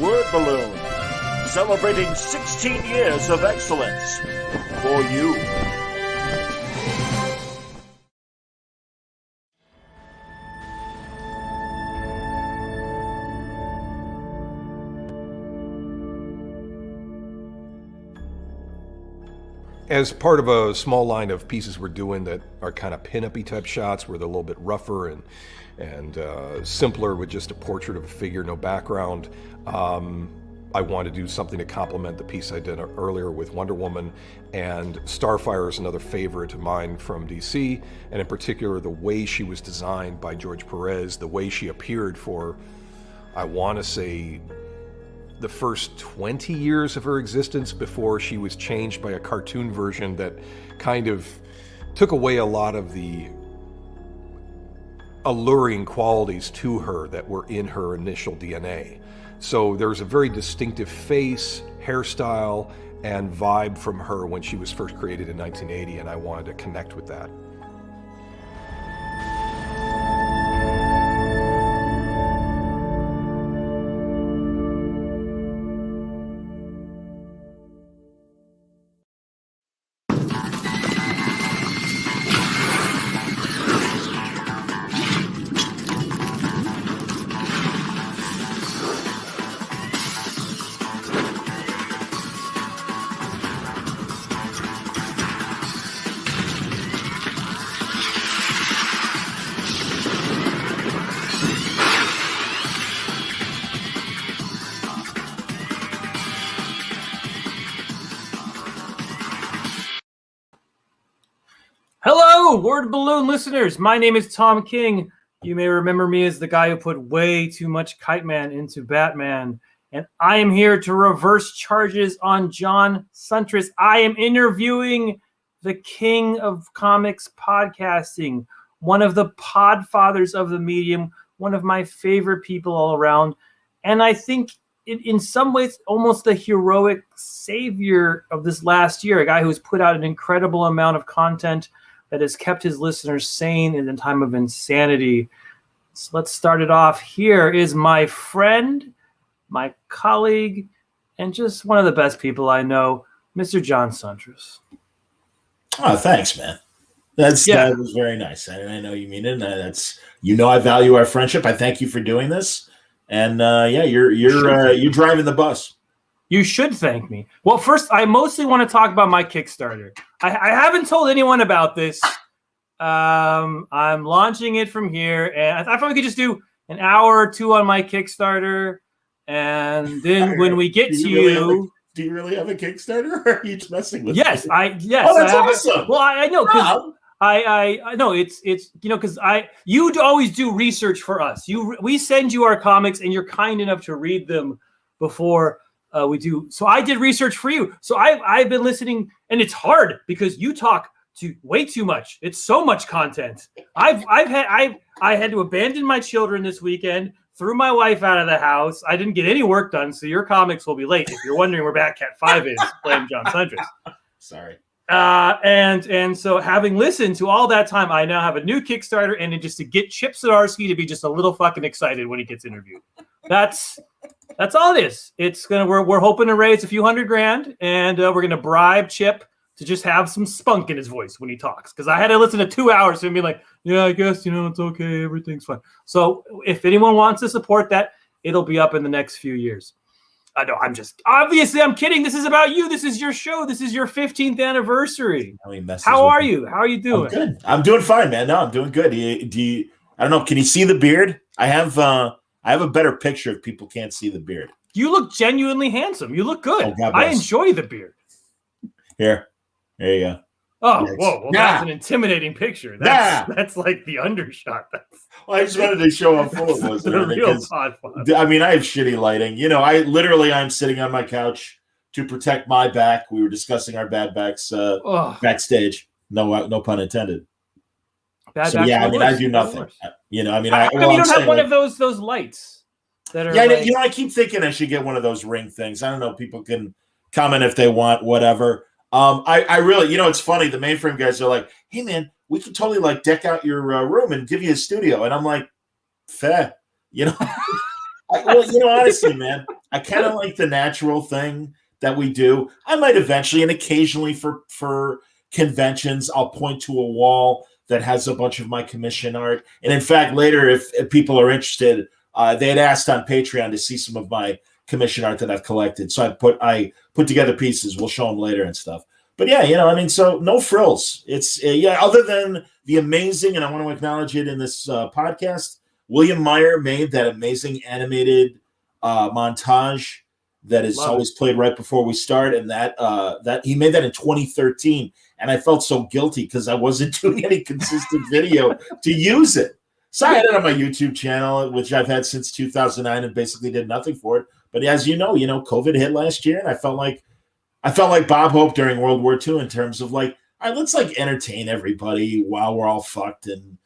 Word Balloon, celebrating 16 years of excellence for you. As part of a small line of pieces we're doing that are kind of pin-up-y type shots where they're a little bit rougher and simpler with just a portrait of a figure, no background, I want to do something to complement the piece I did earlier with Wonder Woman. And Starfire is another favorite of mine from DC, and in particular the way she was designed by George Perez, the way she appeared for, I want to say, the first 20 years of her existence before she was changed by a cartoon version that kind of took away a lot of the alluring qualities to her that were in her initial DNA. So there's a very distinctive face, hairstyle, and vibe from her when she was first created in 1980, and I wanted to connect with that. Hello, Word Balloon listeners. My name is Tom King. You may remember me as the guy who put way too much Kite Man into Batman. And I am here to reverse charges on John Suntress. I am interviewing the king of comics podcasting, one of the podfathers of the medium, one of my favorite people all around. And I think in some ways, almost the heroic savior of this last year, a guy who's put out an incredible amount of content that has kept his listeners sane in a time of insanity. So let's start it off. Here is my friend, my colleague, and just one of the best people I know, Mr. John Suntress. Oh, thanks, man. That was very nice. I know you mean it. And I value our friendship. I thank you for doing this. And you're driving the bus. You should thank me. Well, first, I mostly want to talk about my Kickstarter. I haven't told anyone about this. I'm launching it from here, and I thought we could just do an hour or two on my Kickstarter, and then when we get to you... Do you really have a Kickstarter, or are you just messing with me? Yes. Oh, that's awesome. Well, I know, because I know it's because you always do research for us. We send you our comics, and you're kind enough to read them before we do. So I did research for you. So I've been listening, and it's hard because you talk way too much. It's so much content. I had to abandon my children this weekend, threw my wife out of the house. I didn't get any work done, so your comics will be late. If you're wondering where Batcat 5 is, blame John Suntress. Sorry. And so having listened to all that time, I now have a new Kickstarter, and just to get Chip Zdarsky to be just a little fucking excited when he gets interviewed. That's all it is. We're hoping to raise a few $100,000, and we're gonna bribe Chip to just have some spunk in his voice when he talks. Because I had to listen to 2 hours and be like, yeah, I guess it's okay, everything's fine. So if anyone wants to support that, it'll be up in the next few years. I know, I'm kidding. This is about you. This is your show. This is your 15th anniversary. How are you? How are you doing? I'm good. I'm doing fine, man. No, I'm doing good. I don't know. Can you see the beard? I have a better picture if people can't see the beard. You look genuinely handsome. You look good. Oh, I enjoy the beard. Here you go. Oh, whoa. Well, that's an intimidating picture. That's like the undershot. I just wanted to show how full it was. The real podfather. I mean, I have shitty lighting. I'm sitting on my couch to protect my back. We were discussing our bad backs backstage. No pun intended. Bad so, yeah, I do nothing. You don't have one of those lights that are. Yeah, I keep thinking I should get one of those ring things. I don't know. People can comment if they want, whatever. I really, it's funny. The Mainframe guys are like, "Hey, man, we could totally deck out your room and give you a studio." And I'm like, "Fair," Honestly, man, I kind of like the natural thing that we do. I might eventually, and occasionally for conventions, I'll point to a wall that has a bunch of my commission art. And in fact, later, if people are interested, they had asked on Patreon to see some of my commission art that I've collected. So I put together pieces. We'll show them later and stuff. But yeah, so no frills. It's other than the amazing, and I want to acknowledge it in this podcast, William Meyer made that amazing animated montage that is always played right before we start, and that he made that in 2013, and I felt so guilty because I wasn't doing any consistent video to use it. So I had it on my YouTube channel, which I've had since 2009, and basically did nothing for it. But as you know, COVID hit last year, and I felt like Bob Hope during World War II in terms of like, all right, let's like entertain everybody while we're all fucked and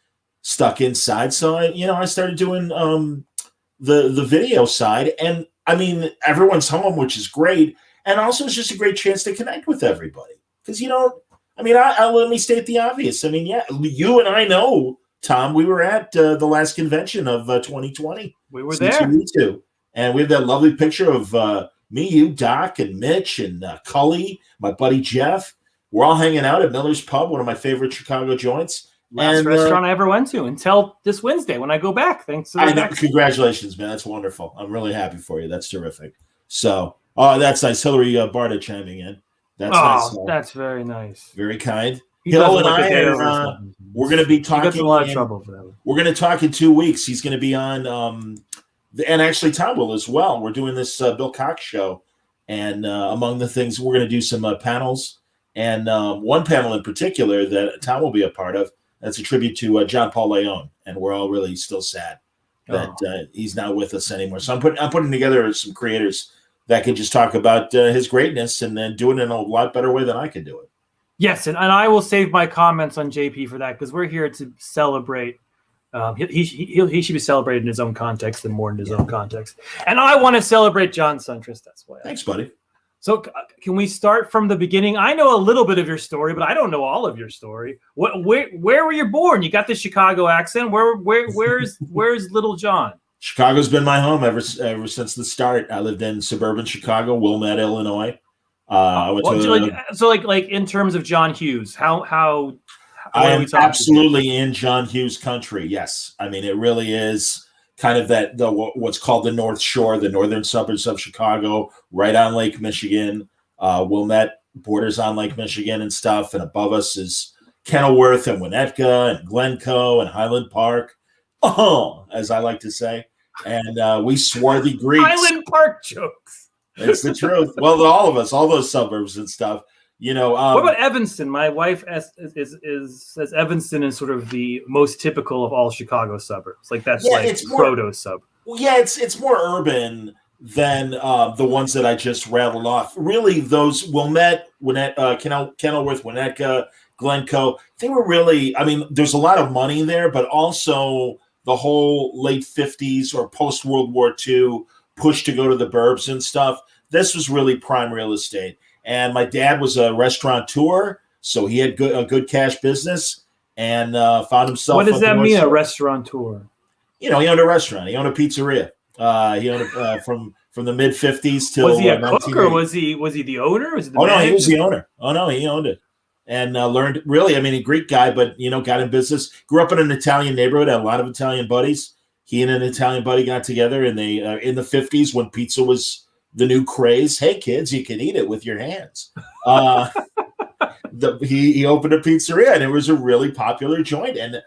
stuck inside. So I started doing the video side, and I mean everyone's home, which is great, and also it's just a great chance to connect with everybody because I let me state the obvious. I mean, yeah, you and I know, Tom, we were at the last convention of 2020. We were there. C2E2. And we have that lovely picture of me, you, Doc, and Mitch, and Cully, my buddy Jeff. We're all hanging out at Miller's Pub, one of my favorite Chicago joints. Last restaurant I ever went to until this Wednesday when I go back. Thanks to congratulations, man. That's wonderful. I'm really happy for you. That's terrific. So, that's nice. Hillary Barta chiming in. That's nice. That's very nice. Very kind. Hill and I are, we're going to be talking. He got a lot of trouble for that. We're going to talk in 2 weeks. He's going to be on, and actually Tom will as well. We're doing this Bill Cox show, and among the things, we're going to do some panels, and one panel in particular that Tom will be a part of. That's a tribute to John Paul Leon, and we're all really still sad that he's not with us anymore. So I'm putting together some creators that can just talk about his greatness and then do it in a lot better way than I can do it. Yes, and I will save my comments on JP for that because we're here to celebrate. He should be celebrated in his own context and more in his own context. And I want to celebrate John Suntress. That's why. Thanks, buddy. So can we start from the beginning? I know a little bit of your story, but I don't know all of your story. Where were you born? You got the Chicago accent. Where's Little John? Chicago's been my home ever since the start. I lived in suburban Chicago, Wilmette, Illinois. Like in terms of John Hughes, how I am absolutely in John Hughes country. Yes, I mean it really is kind of what's called the North Shore, the northern suburbs of Chicago, right on Lake Michigan. Wilmette borders on Lake Michigan and stuff, and above us is Kenilworth and Winnetka and Glencoe and Highland Park. As I like to say, and we swarthy Greeks. Highland Park jokes. It's the truth. Well, all of us, all those suburbs and stuff. What about Evanston? My wife says Evanston is sort of the most typical of all Chicago suburbs. Like that's it's proto sub. Well, yeah, it's more urban than the ones that I just rattled off. Really, those Wilmette, Kenilworth, Winnetka, Glencoe, they were really. I mean, there's a lot of money there, but also the whole late 50s or post World War II push to go to the burbs and stuff. This was really prime real estate. And my dad was a restaurateur, so he had a good cash business and found himself. What does that mean, a restaurateur? He owned a restaurant. He owned a pizzeria. He owned it from the mid 50s till. Was he a cook or was he the owner? No, he was the owner. Oh no, he owned it and learned really. I mean, a Greek guy, but got in business. Grew up in an Italian neighborhood. Had a lot of Italian buddies. He and an Italian buddy got together, and they in the 50s when pizza was the new craze. Hey kids, you can eat it with your hands. He opened a pizzeria, and it was a really popular joint. And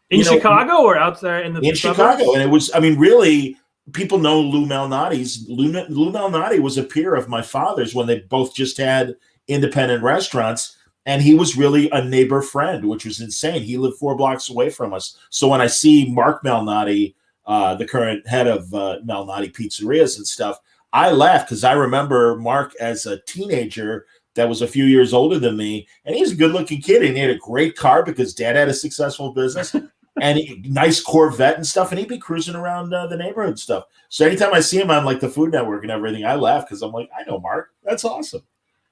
in Chicago or out there in suburbs? Chicago, and it was. I mean, really, people know Lou Malnati's. Lou Malnati was a peer of my father's when they both just had independent restaurants, and he was really a neighbor friend, which was insane. He lived 4 blocks away from us. So when I see Mark Malnati, the current head of Malnati Pizzerias and stuff, I laugh because I remember Mark as a teenager that was a few years older than me, and he was a good-looking kid, and he had a great car because Dad had a successful business and nice Corvette and stuff, and he'd be cruising around the neighborhood and stuff. So anytime I see him on like the Food Network and everything, I laugh because I'm like, I know Mark. That's awesome.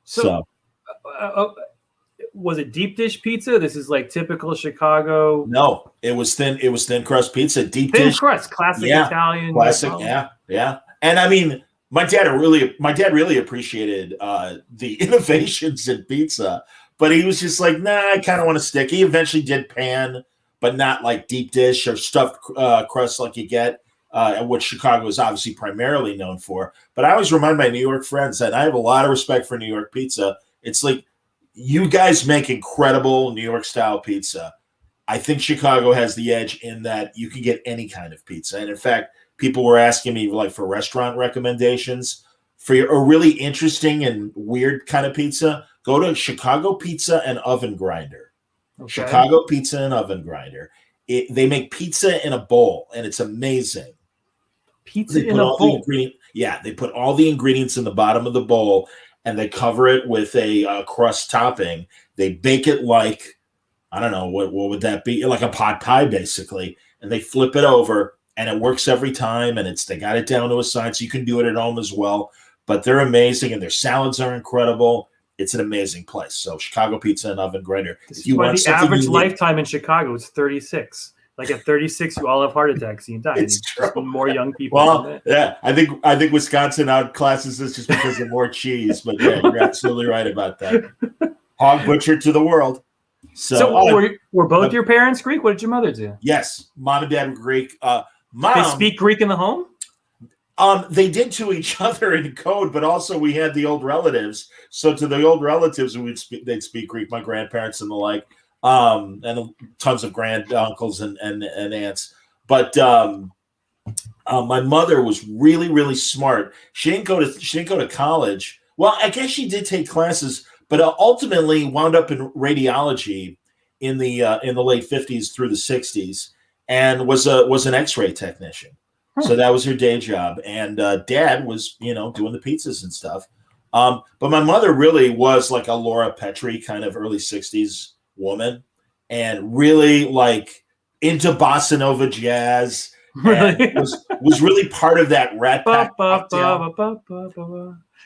So was it deep dish pizza? This is like typical Chicago. No, it was thin crust pizza, deep thin dish crust, classic Italian. Classic, yeah. And I mean, my dad really appreciated the innovations in pizza, but he was just like, nah, I kind of want to stick. He eventually did pan, but not like deep dish or stuffed crust like you get, which Chicago is obviously primarily known for. But I always remind my New York friends that I have a lot of respect for New York pizza. It's like, you guys make incredible New York style pizza. I think Chicago has the edge in that you can get any kind of pizza. And in fact, people were asking me like for restaurant recommendations for a really interesting and weird kind of pizza. Go to Chicago Pizza and Oven Grinder. Okay. Chicago Pizza and Oven Grinder. They make pizza in a bowl, and it's amazing. Pizza in a bowl? Yeah, they put all the ingredients in the bottom of the bowl, and they cover it with a crust topping. They bake it like, I don't know, what would that be? Like a pot pie, basically. And they flip it over, and it works every time. And they got it down to a science. You can do it at home as well. But they're amazing, and their salads are incredible. It's an amazing place. So Chicago Pizza and Oven Grinder. If you want the average lifetime in Chicago is 36. Like at 36, you all have heart attacks. You die. It's true. More young people. Well, yeah, I think Wisconsin outclasses this just because of more cheese. But yeah, you're absolutely right about that. Hog butcher to the world. So were both your parents Greek? What did your mother do? Yes, mom and dad were Greek. They speak Greek in the home? They did to each other in code, but also we had the old relatives. So to the old relatives, they'd speak Greek, my grandparents and the like, and tons of grand uncles and aunts. But my mother was really, really smart. She didn't go to college. Well, I guess she did take classes, but ultimately wound up in radiology in the late 50s through the 60s, and was an X-ray technician. So that was her day job, and Dad was, doing the pizzas and stuff. But my mother really was like a Laura Petrie kind of early 60s woman, and really like into bossa nova jazz. And was really part of that Rat Pack cocktail.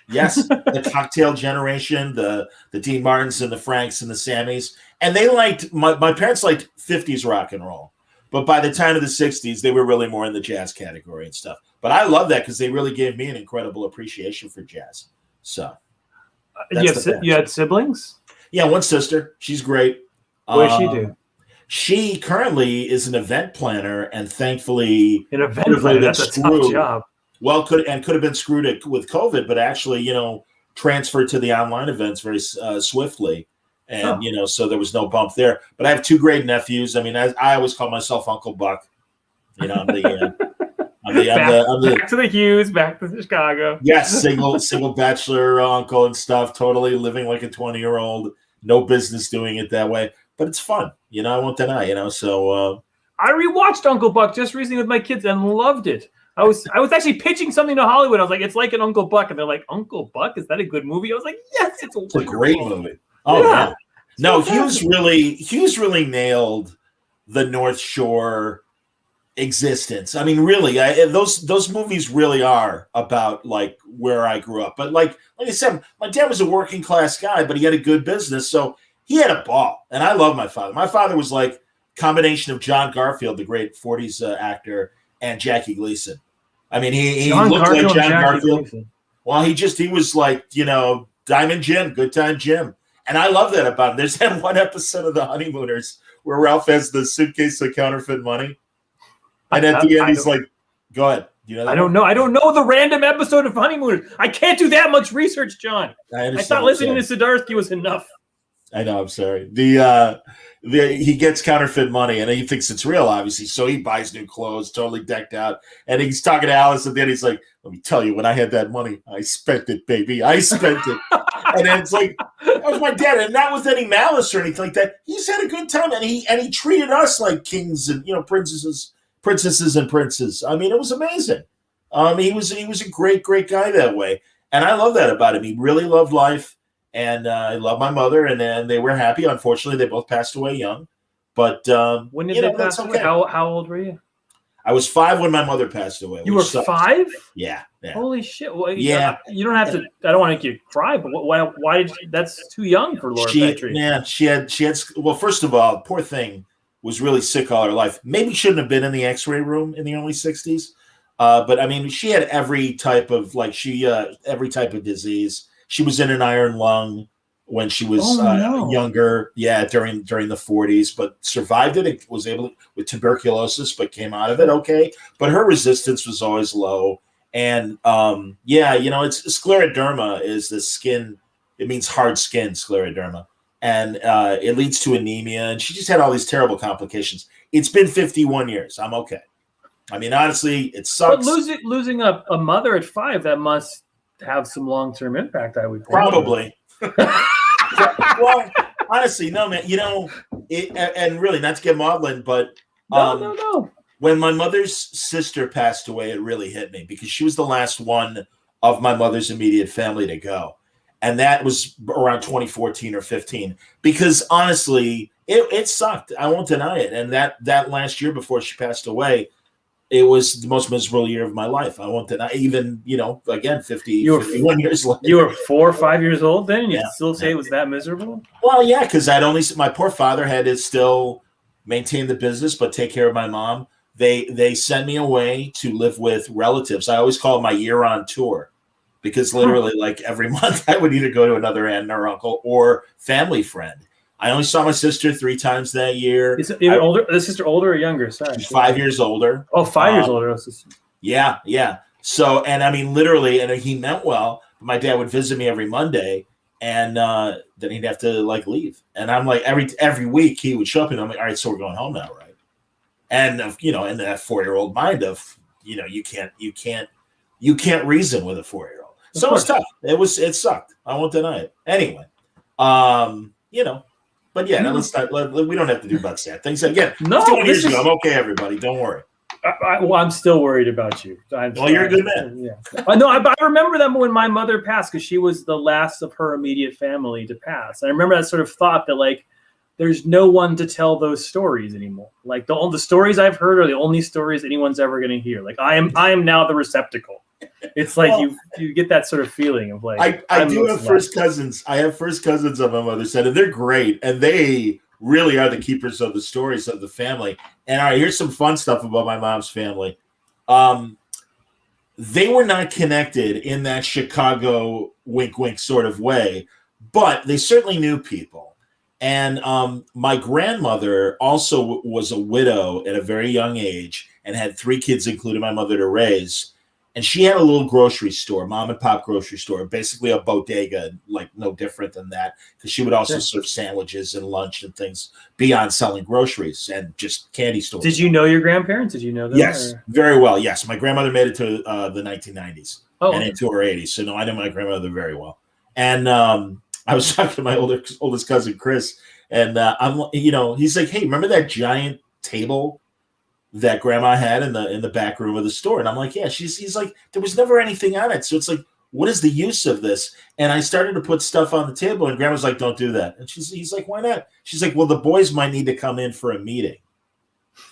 Yes, the cocktail generation, the Dean Martins and the Franks and the Sammys. And they liked, my parents liked 50s rock and roll. But by the time of the 60s, they were really more in the jazz category and stuff. But I love that because they really gave me an incredible appreciation for jazz. So, you had siblings? Yeah, one sister. She's great. What does she do? She currently is an event planner, and thankfully, that's a tough job. Well, could have been screwed with COVID, but actually, transferred to the online events very swiftly. And, so there was no bump there. But I have two great nephews. I mean, I always call myself Uncle Buck. I'm the back to the Hughes, back to Chicago. Yes, single bachelor uncle and stuff, totally living like a 20-year-old. No business doing it that way. But it's fun. I won't deny, so. I rewatched Uncle Buck just recently with my kids and loved it. I was actually pitching something to Hollywood. I was like, it's like an Uncle Buck. And they're like, Uncle Buck? Is that a good movie? I was like, yes, it's a great movie. Oh, yeah. No, Hughes really nailed the North Shore existence. I mean, really, those movies really are about like where I grew up. But like I said, my dad was a working class guy, but he had a good business, so he had a ball. And I love my father. My father was like combination of John Garfield, the great 40s actor, and Jackie Gleason. I mean, he looked like John Garfield. Well, he was like, Diamond Jim, Good Time Jim. And I love that about him. There's that one episode of The Honeymooners where Ralph has the suitcase of counterfeit money. And at the end, he's like, go ahead. I don't know. I don't know the random episode of Honeymooners. I can't do that much research, John. I thought listening to Siddharthy was enough. I know. I'm sorry. He gets counterfeit money and he thinks it's real, obviously. So he buys new clothes, totally decked out. And he's talking to Alice, and then he's like, let me tell you, when I had that money, I spent it, baby. I spent it. And then it's like, that was my dad. And not with any malice or anything like that. He's had a good time. And he treated us like kings and, princesses and princes. I mean, it was amazing. He was a great, great guy that way. And I love that about him. He really loved life. And I love my mother, and they were happy. Unfortunately, they both passed away young. But when did they pass away? How old were you? I was 5 when my mother passed away. You were 5? Yeah. Holy shit! Well, yeah. You don't have to. I don't want to make you cry, but why did you? That's too young for Laura Petrie. Yeah, she had. Well, first of all, poor thing was really sick all her life. Maybe shouldn't have been in the X-ray room in the early 60s. But I mean, she had every type of every type of disease. She was in an iron lung when she was younger. Yeah, during the 40s, but survived it. It was able with tuberculosis, but came out of it okay. But her resistance was always low. And it's scleroderma is the skin. It means hard skin, scleroderma, and it leads to anemia. And she just had all these terrible complications. It's been 51 years. I'm okay. I mean, honestly, it sucks. But losing a mother at 5, that must have some long-term impact, I would think. Probably. Well, honestly, no, man. And really, not to get maudlin, but no. When my mother's sister passed away, it really hit me because she was the last one of my mother's immediate family to go. And that was around 2014 or 15. Because honestly, it sucked. I won't deny it. And that last year before she passed away, it was the most miserable year of my life. I won't deny. Even, again, 51 years later. You were 4 or 5 years old then, and you still say it was that miserable? Well, yeah, because my poor father had to still maintain the business, but take care of my mom. They sent me away to live with relatives. I always call it my year on tour. Because literally, like every month, I would either go to another aunt or uncle or family friend. I only saw my sister 3 times that year. Is it older? The sister older or younger? Sorry, she's 5 years older. Oh, 5 years older. Yeah. So, and I mean, literally, and he meant well. My dad would visit me every Monday, and then he'd have to leave. And I'm like, every week he would show up, and I'm like, all right, so we're going home now, right? And in that 4-year-old mind of, you can't reason with a 4-year-old. So it was tough. It sucked. I won't deny it. Anyway, but yeah, let's not. We don't have to do about sad things again. No, 20 years ago, I'm okay. Everybody, don't worry. I'm still worried about you. You're a good man. Yeah. No, I remember that when my mother passed because she was the last of her immediate family to pass. I remember that sort of thought that there's no one to tell those stories anymore. Like the stories's I've heard are the only stories anyone's ever going to hear. Like I am now the receptacle. It's like you get that sort of feeling of I do have first cousins. I have first cousins on my mother's side, and they're great, and they really are the keepers of the stories of the family. And all right, here's some fun stuff about my mom's family. They were not connected in that Chicago wink wink sort of way, but they certainly knew people. And my grandmother also was a widow at a very young age and had 3 kids, including my mother, to raise. And she had a little grocery store, mom and pop grocery store, basically a bodega, no different than that, because she would also serve sandwiches and lunch and things beyond selling groceries and just candy stores. Did you know your grandparents? Did you know them? Yes, very well. Yes, my grandmother made it to the 1990s and into her 80s. So no, I know my grandmother very well. And I was talking to my oldest cousin Chris, and he's like, "Hey, remember that giant table that grandma had in the back room of the store?" And I'm like, yeah. He's like, there was never anything on it. So it's like, what is the use of this? And I started to put stuff on the table, and grandma's like, don't do that. And he's like, why not? She's like, well, the boys might need to come in for a meeting.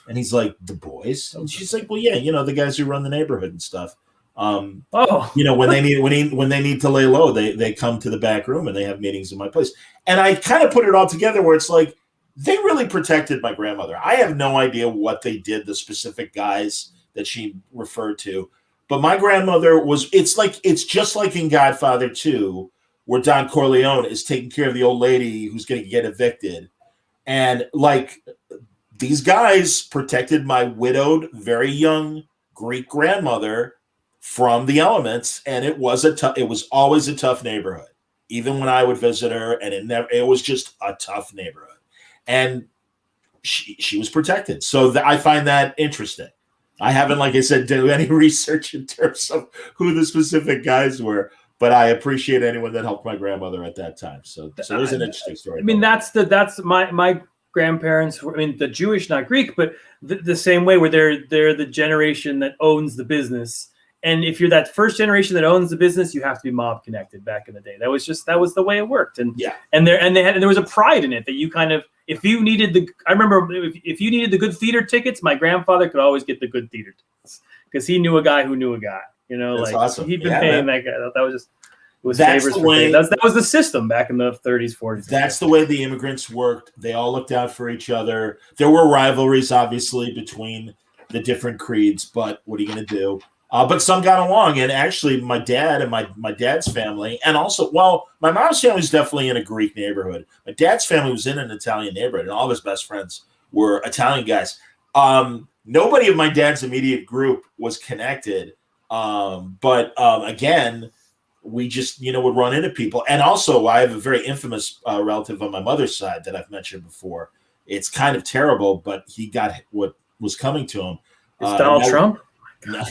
And he's like, the boys? And she's like, well, yeah, the guys who run the neighborhood and stuff. When they need to lay low, they come to the back room and they have meetings in my place. And I kind of put it all together where it's like, they really protected my grandmother. I have no idea what they did, the specific guys that she referred to. But my grandmother it's just like in Godfather 2, where Don Corleone is taking care of the old lady who's going to get evicted. And these guys protected my widowed, very young Greek grandmother from the elements. And it was always a tough neighborhood, even when I would visit her. And it was just a tough neighborhood. And she was protected. So I find that interesting. I haven't, like I said, done any research in terms of who the specific guys were, but I appreciate anyone that helped my grandmother at that time. So there's an interesting story. I mean, that's my grandparents. I mean, the Jewish, not Greek, but the same way where they're the generation that owns the business. And if you're that first generation that owns the business, you have to be mob connected back in the day. That was the way it worked. And there was a pride in it that you kind of, if you needed if you needed the good theater tickets, my grandfather could always get the good theater tickets because he knew a guy who knew a guy. That's awesome. He'd been paying that guy. That was just favors for pay. That was the system back in the 30s, 40s. That's the way the immigrants worked. They all looked out for each other. There were rivalries, obviously, between the different creeds, but what are you going to do? But some got along, and actually, my dad and my dad's family, and also, well, my mom's family was definitely in a Greek neighborhood. My dad's family was in an Italian neighborhood, and all of his best friends were Italian guys. Nobody of my dad's immediate group was connected, but again, we just would run into people, and also I have a very infamous relative on my mother's side that I've mentioned before. It's kind of terrible, but he got what was coming to him. Is Donald Trump? No.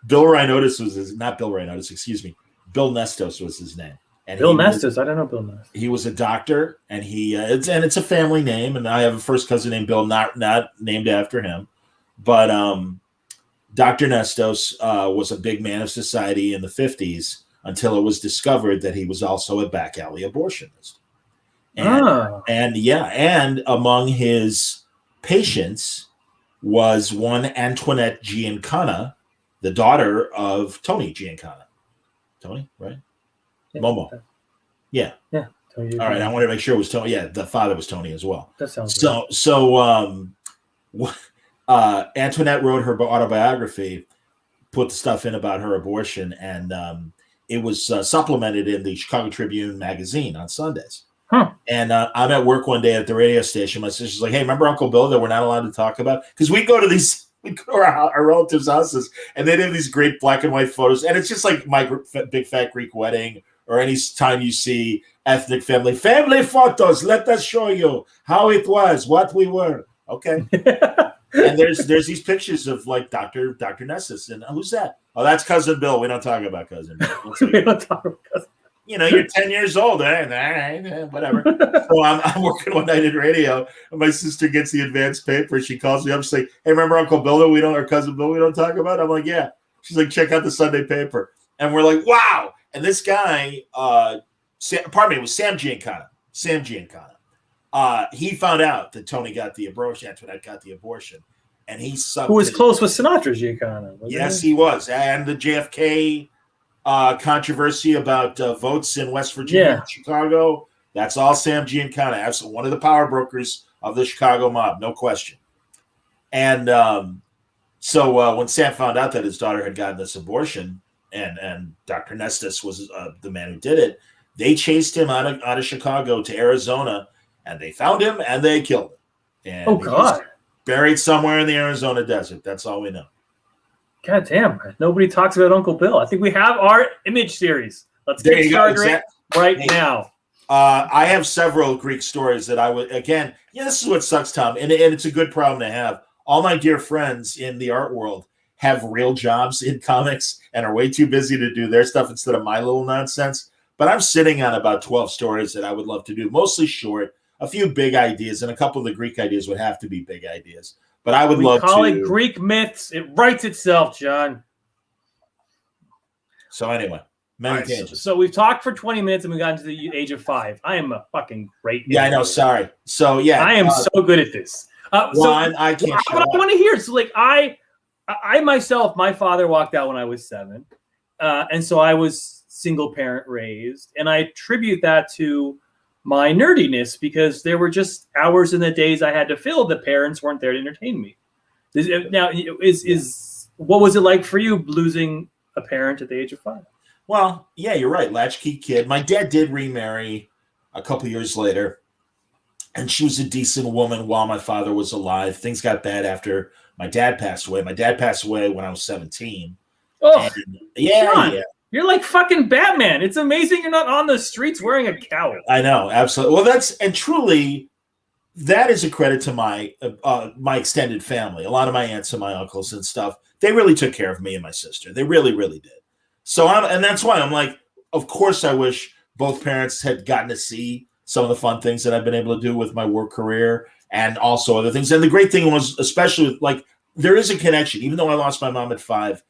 Bill Rhinotis was not Bill Rhinotis, excuse me. Bill Nestos was his name. And Bill Nestos, I don't know Bill Nestos. He was a doctor, and it's a family name, and I have a first cousin named Bill, not named after him, but Dr. Nestos was a big man of society in the 50s until it was discovered that he was also a back alley abortionist. And among his patients was one Antoinette Giancana, the daughter of Tony Giancana. Tony, right? Yeah, Momo. Yeah. Yeah. Tony, all right. I wanted to make sure it was Tony. Yeah, the father was Tony as well. That sounds Antoinette wrote her autobiography, put the stuff in about her abortion, and it was supplemented in the Chicago Tribune magazine on Sundays. Huh. And I'm at work one day at the radio station. My sister's like, "Hey, remember Uncle Bill that we're not allowed to talk about?" Because we go to our relatives' houses, and they have these great black and white photos, and it's just like my big fat Greek wedding, or any time you see ethnic family photos. Let us show you how it was, what we were. Okay. And there's these pictures of like Dr. Nessus, and who's that? Oh, that's Cousin Bill. We don't talk about Cousin Bill. We don't talk about Cousin. You're 10 years old. All right, whatever. So I'm working one night at radio, and my sister gets the advance paper. She calls me up, she's like, "Hey, remember Uncle Bill or Cousin Bill we don't talk about?" I'm like, "Yeah." She's like, "Check out the Sunday paper." And we're like, "Wow." And this guy, it was Sam Giancana. Sam Giancana. He found out that Tony got the abortion, Antoinette got the abortion, and he who was close with Sinatra, Giancana. Yes, he was. And the JFK controversy about votes in West Virginia and Chicago. That's all Sam Giancana. Absolutely one of the power brokers of the Chicago mob, no question. And so when Sam found out that his daughter had gotten this abortion, and Dr. Nestus was the man who did it, they chased him out of Chicago to Arizona, and they found him and they killed him. And oh God! Buried somewhere in the Arizona desert. That's all we know. God damn! Nobody talks about Uncle Bill. I think we have our image series. Let's get started now. I have several Greek stories that I would this is what sucks, Tom, and it's a good problem to have. All my dear friends in the art world have real jobs in comics and are way too busy to do their stuff instead of my little nonsense. But I'm sitting on about 12 stories that I would love to do, mostly short, a few big ideas, and a couple of the Greek ideas would have to be big ideas. But I would love to call it Greek myths. It writes itself, John. So anyway, many tangents. So we've talked for 20 minutes and we got into the age of 5. I am a fucking great. Yeah, I know. Sorry. So yeah, I am so good at this. I can't. But I want to hear. So like I myself, my father walked out when I was 7, and so I was single parent raised, and I attribute that to my nerdiness because there were just hours in the days I had to fill. The parents weren't there to entertain me. Now, what was it like for you losing a parent at the age of 5? Well, yeah, you're right. Latchkey kid. My dad did remarry a couple years later, and she was a decent woman while my father was alive. Things got bad after my dad passed away. My dad passed away when I was 17. Oh, yeah. You're like fucking Batman. It's amazing you're not on the streets wearing a cowl. I know, absolutely. Well, truly, that is a credit to my extended family. A lot of my aunts and my uncles and stuff, they really took care of me and my sister. They really, really did. So and that's why I'm like, of course, I wish both parents had gotten to see some of the fun things that I've been able to do with my work career and also other things. And the great thing was, especially like, there is a connection. Even though I lost my mom at 5,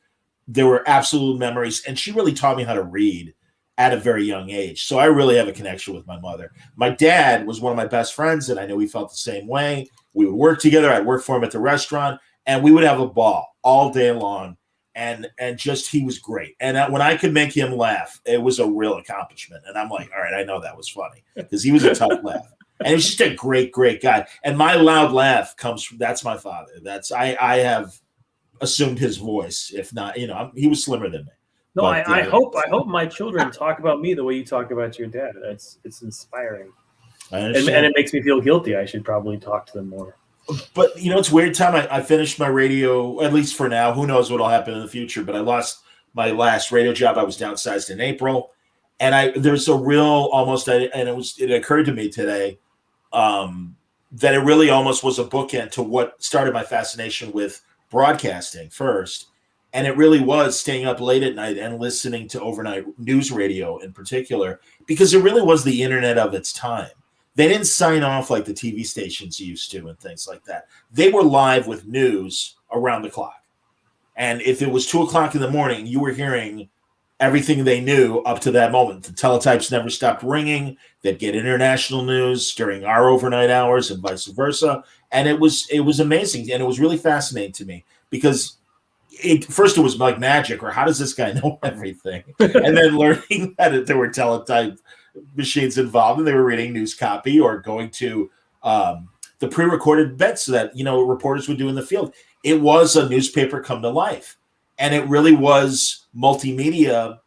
there were absolute memories, and she really taught me how to read at a very young age. So I really have a connection with my mother. My dad was one of my best friends, and I know he felt the same way. We would work together. I'd work for him at the restaurant, and we would have a ball all day long. And just he was great. And when I could make him laugh, it was a real accomplishment. And I'm like, all right, I know that was funny because he was a tough laugh. And he's just a great, great guy. And my loud laugh that's my father. I have assumed his voice. If not, he was slimmer than me. No, But, I hope my children talk about me the way you talk about your dad. It's inspiring, and it makes me feel guilty. I should probably talk to them more. But it's weird, Tom. I finished my radio, at least for now. Who knows what'll happen in the future? But I lost my last radio job. I was downsized in April, and there's a real almost, and it occurred to me today that it really almost was a bookend to what started my fascination with broadcasting first. And it really was staying up late at night and listening to overnight news radio in particular, because it really was the internet of its time. They didn't sign off like the TV stations used to and things like that. They were live with news around the clock. And if it was 2:00 in the morning, you were hearing everything they knew up to that moment. The teletypes never stopped ringing. They'd get international news during our overnight hours and vice versa. And it was amazing. And it was really fascinating to me because first it was like magic, or how does this guy know everything? And then learning that there were teletype machines involved and they were reading news copy or going to the pre-recorded bets that reporters would do in the field. It was a newspaper come to life, and it really was multimedia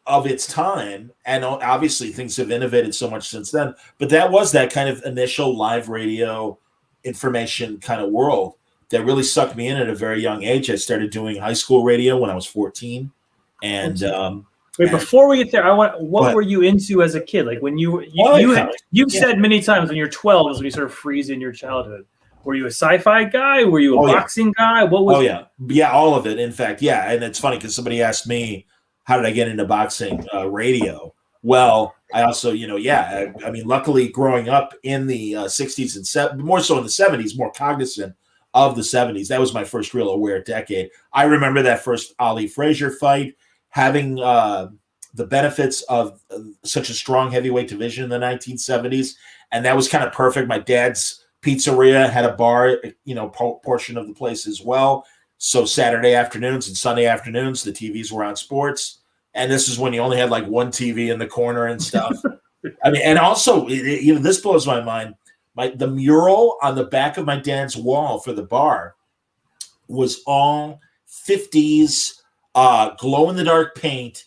of its time. And obviously things have innovated so much since then, but that was that kind of initial live radio information kind of world that really sucked me in at a very young age. I started doing high school radio when I was 14. And wait, before we get there, what were you into as a kid? Like when you've said many times when you're 12 is when you sort of freeze in your childhood. Were you a sci-fi guy? Were you a boxing guy? What was? Yeah, all of it. In fact, yeah. And it's funny because somebody asked me, how did I get into boxing radio? Well, I also, I mean, luckily growing up in the 60s and more so in the 70s, more cognizant of the 70s. That was my first real aware decade. I remember that first Ali Frazier fight, having the benefits of such a strong heavyweight division in the 1970s. And that was kind of perfect. My dad's pizzeria had a bar, portion of the place as well. So Saturday afternoons and Sunday afternoons, the TVs were on sports. And this is when you only had like one TV in the corner and stuff. I mean, and also, this blows my mind. The mural on the back of my dad's wall for the bar was all 50s glow-in-the-dark paint,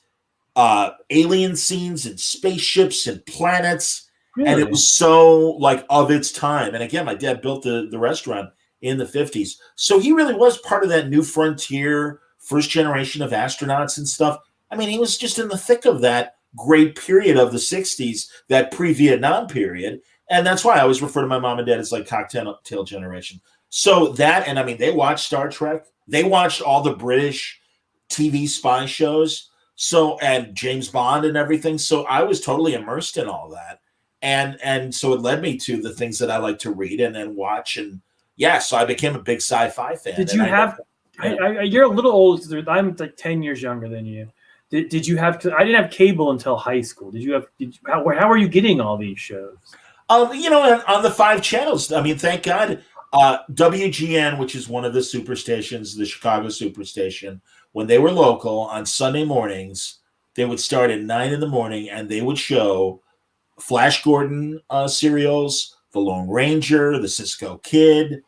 alien scenes and spaceships and planets. Really? And it was so like of its time. And again, my dad built the restaurant in the 50s. So he really was part of that new frontier, first generation of astronauts and stuff. I mean, he was just in the thick of that great period of the 60s, that pre-Vietnam period. And that's why I always refer to my mom and dad as like cocktail generation. So that, and I mean, they watched Star Trek. They watched all the British TV spy shows. So, and James Bond and everything. So I was totally immersed in all that. And so it led me to the things that I like to read and then watch. And so I became a big sci-fi fan. Did you have, you're a little old. I'm like 10 years younger than you. Did you have, I didn't have cable until high school. How are you getting all these shows? On the 5 channels. I mean, thank God. WGN, which is one of the superstations, the Chicago superstation, when they were local on Sunday mornings, they would start at 9 in the morning and they would show Flash Gordon serials, The Lone Ranger, The Cisco Kid,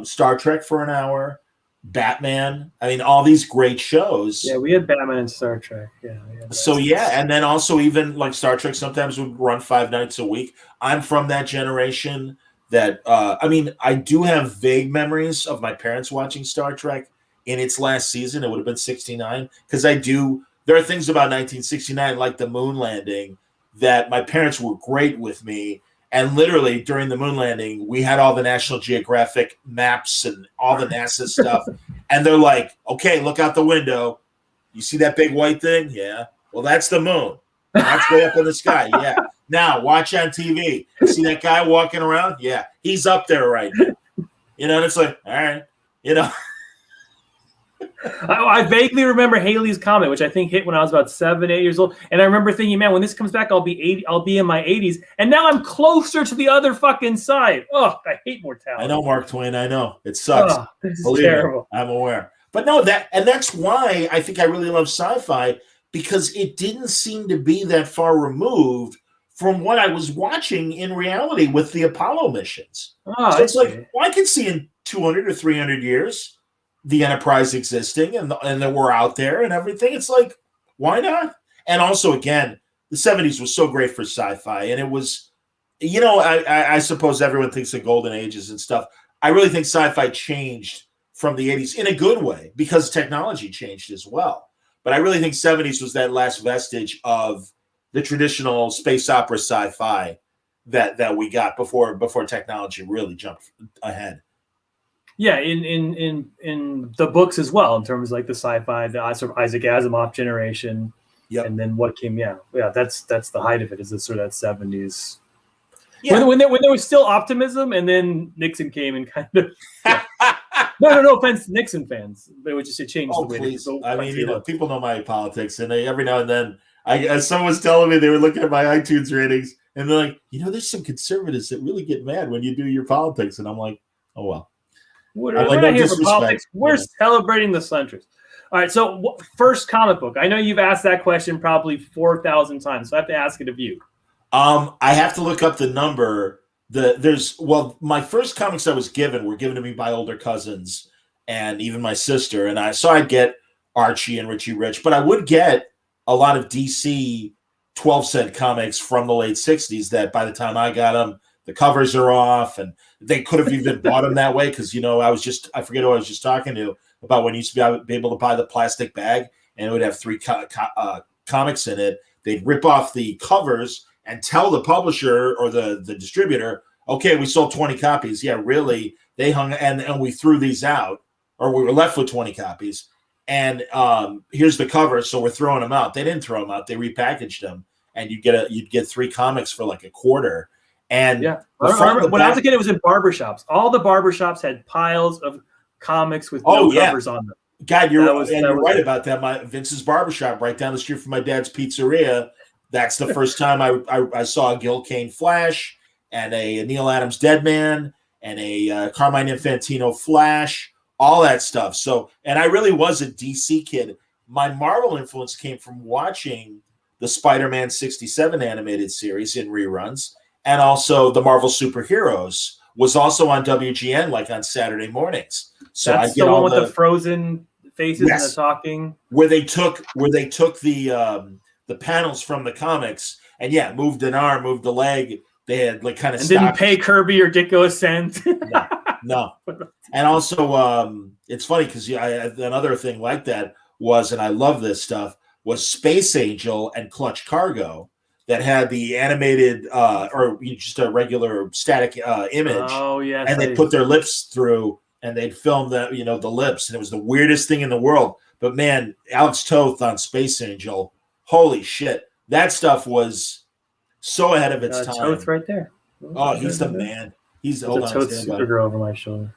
Star Trek for an hour, Batman. I mean, all these great shows. Yeah, we had Batman and Star Trek. Yeah. So and then also even like Star Trek sometimes would run 5 nights a week. I'm from that generation that I mean, I do have vague memories of my parents watching Star Trek in its last season. It would have been 69 because there are things about 1969 like the moon landing that my parents were great with me. And literally during the moon landing, we had all the National Geographic maps and all the NASA stuff. And they're like, okay, look out the window. You see that big white thing? Yeah. Well, that's the moon. That's way up in the sky. Yeah. Now watch on TV. See that guy walking around? Yeah. He's up there right now. And it's like, all right. I vaguely remember Haley's Comet, which I think hit when I was about 7, 8 years old. And I remember thinking, man, when this comes back, I'll be in my 80s. And now I'm closer to the other fucking side. Oh, I hate mortality. I know, Mark Twain. I know. It sucks. Oh, this is terrible. I'm aware. But no, that's why I think I really love sci-fi, because it didn't seem to be that far removed from what I was watching in reality with the Apollo missions. So it's like, well, I can see in 200 or 300 years the Enterprise existing and that we're out there and everything. It's like, why not? And also, again, the 70s was so great for sci-fi, and it was, I suppose everyone thinks of golden ages and stuff. I really think sci-fi changed from the 80s in a good way because technology changed as well. But I really think 70s was that last vestige of the traditional space opera sci-fi that we got before technology really jumped ahead. Yeah, in the books as well, in terms of like the sci-fi, the Isaac Asimov generation, and then what came, that's the height of it. Is this sort of that 70s? Yeah. When there was still optimism, and then Nixon came and kind of. Yeah. No offense, Nixon fans, but it would just change the way. Please. I mean, people know my politics, and every now and then, as someone was telling me, they were looking at my iTunes ratings, and they're like, there's some conservatives that really get mad when you do your politics, and I'm like, oh well. We're not here for politics. We're celebrating the centrists. All right. So first comic book. I know you've asked that question probably 4,000 times, so I have to ask it of you. I have to look up the number. My first comics I was given were given to me by older cousins and even my sister. And I'd get Archie and Richie Rich, but I would get a lot of DC 12-cent comics from the late 60s that by the time I got them, the covers are off, and they could have even bought them that way because, I forget who I was just talking to about when you used to be able to buy the plastic bag and it would have 3 comics in it. They'd rip off the covers and tell the publisher or the distributor, okay, we sold 20 copies. Yeah, really? They hung, and we threw these out, or we were left with 20 copies. And here's the cover, so we're throwing them out. They didn't throw them out. They repackaged them, and you'd get 3 comics for like a quarter. And when I was a kid, it was in barbershops. All the barbershops had piles of comics with covers on them. God, you're right about that. Vince's Barbershop, right down the street from my dad's pizzeria. That's the first time I saw a Gil Kane Flash and a Neil Adams Deadman and a Carmine Infantino Flash, all that stuff. So, and I really was a DC kid. My Marvel influence came from watching the Spider-Man 67 animated series in reruns. And also the Marvel Superheroes was also on WGN, like on Saturday mornings. So that's the one with the frozen faces and the talking. Where they took the panels from the comics and moved an arm, moved a leg. They had like kind of didn't pay Kirby or Ditko a cent. No. And also, it's funny because another thing like that was, and I love this stuff, was Space Angel and Clutch Cargo. That had the animated or just a regular static image. Oh, yes. And they put their lips through and they'd film the lips. And it was the weirdest thing in the world. But man, Alex Toth on Space Angel, holy shit. That stuff was so ahead of its time. Toth right there. Oh, he's the man. He's a Toth Supergirl over my shoulder.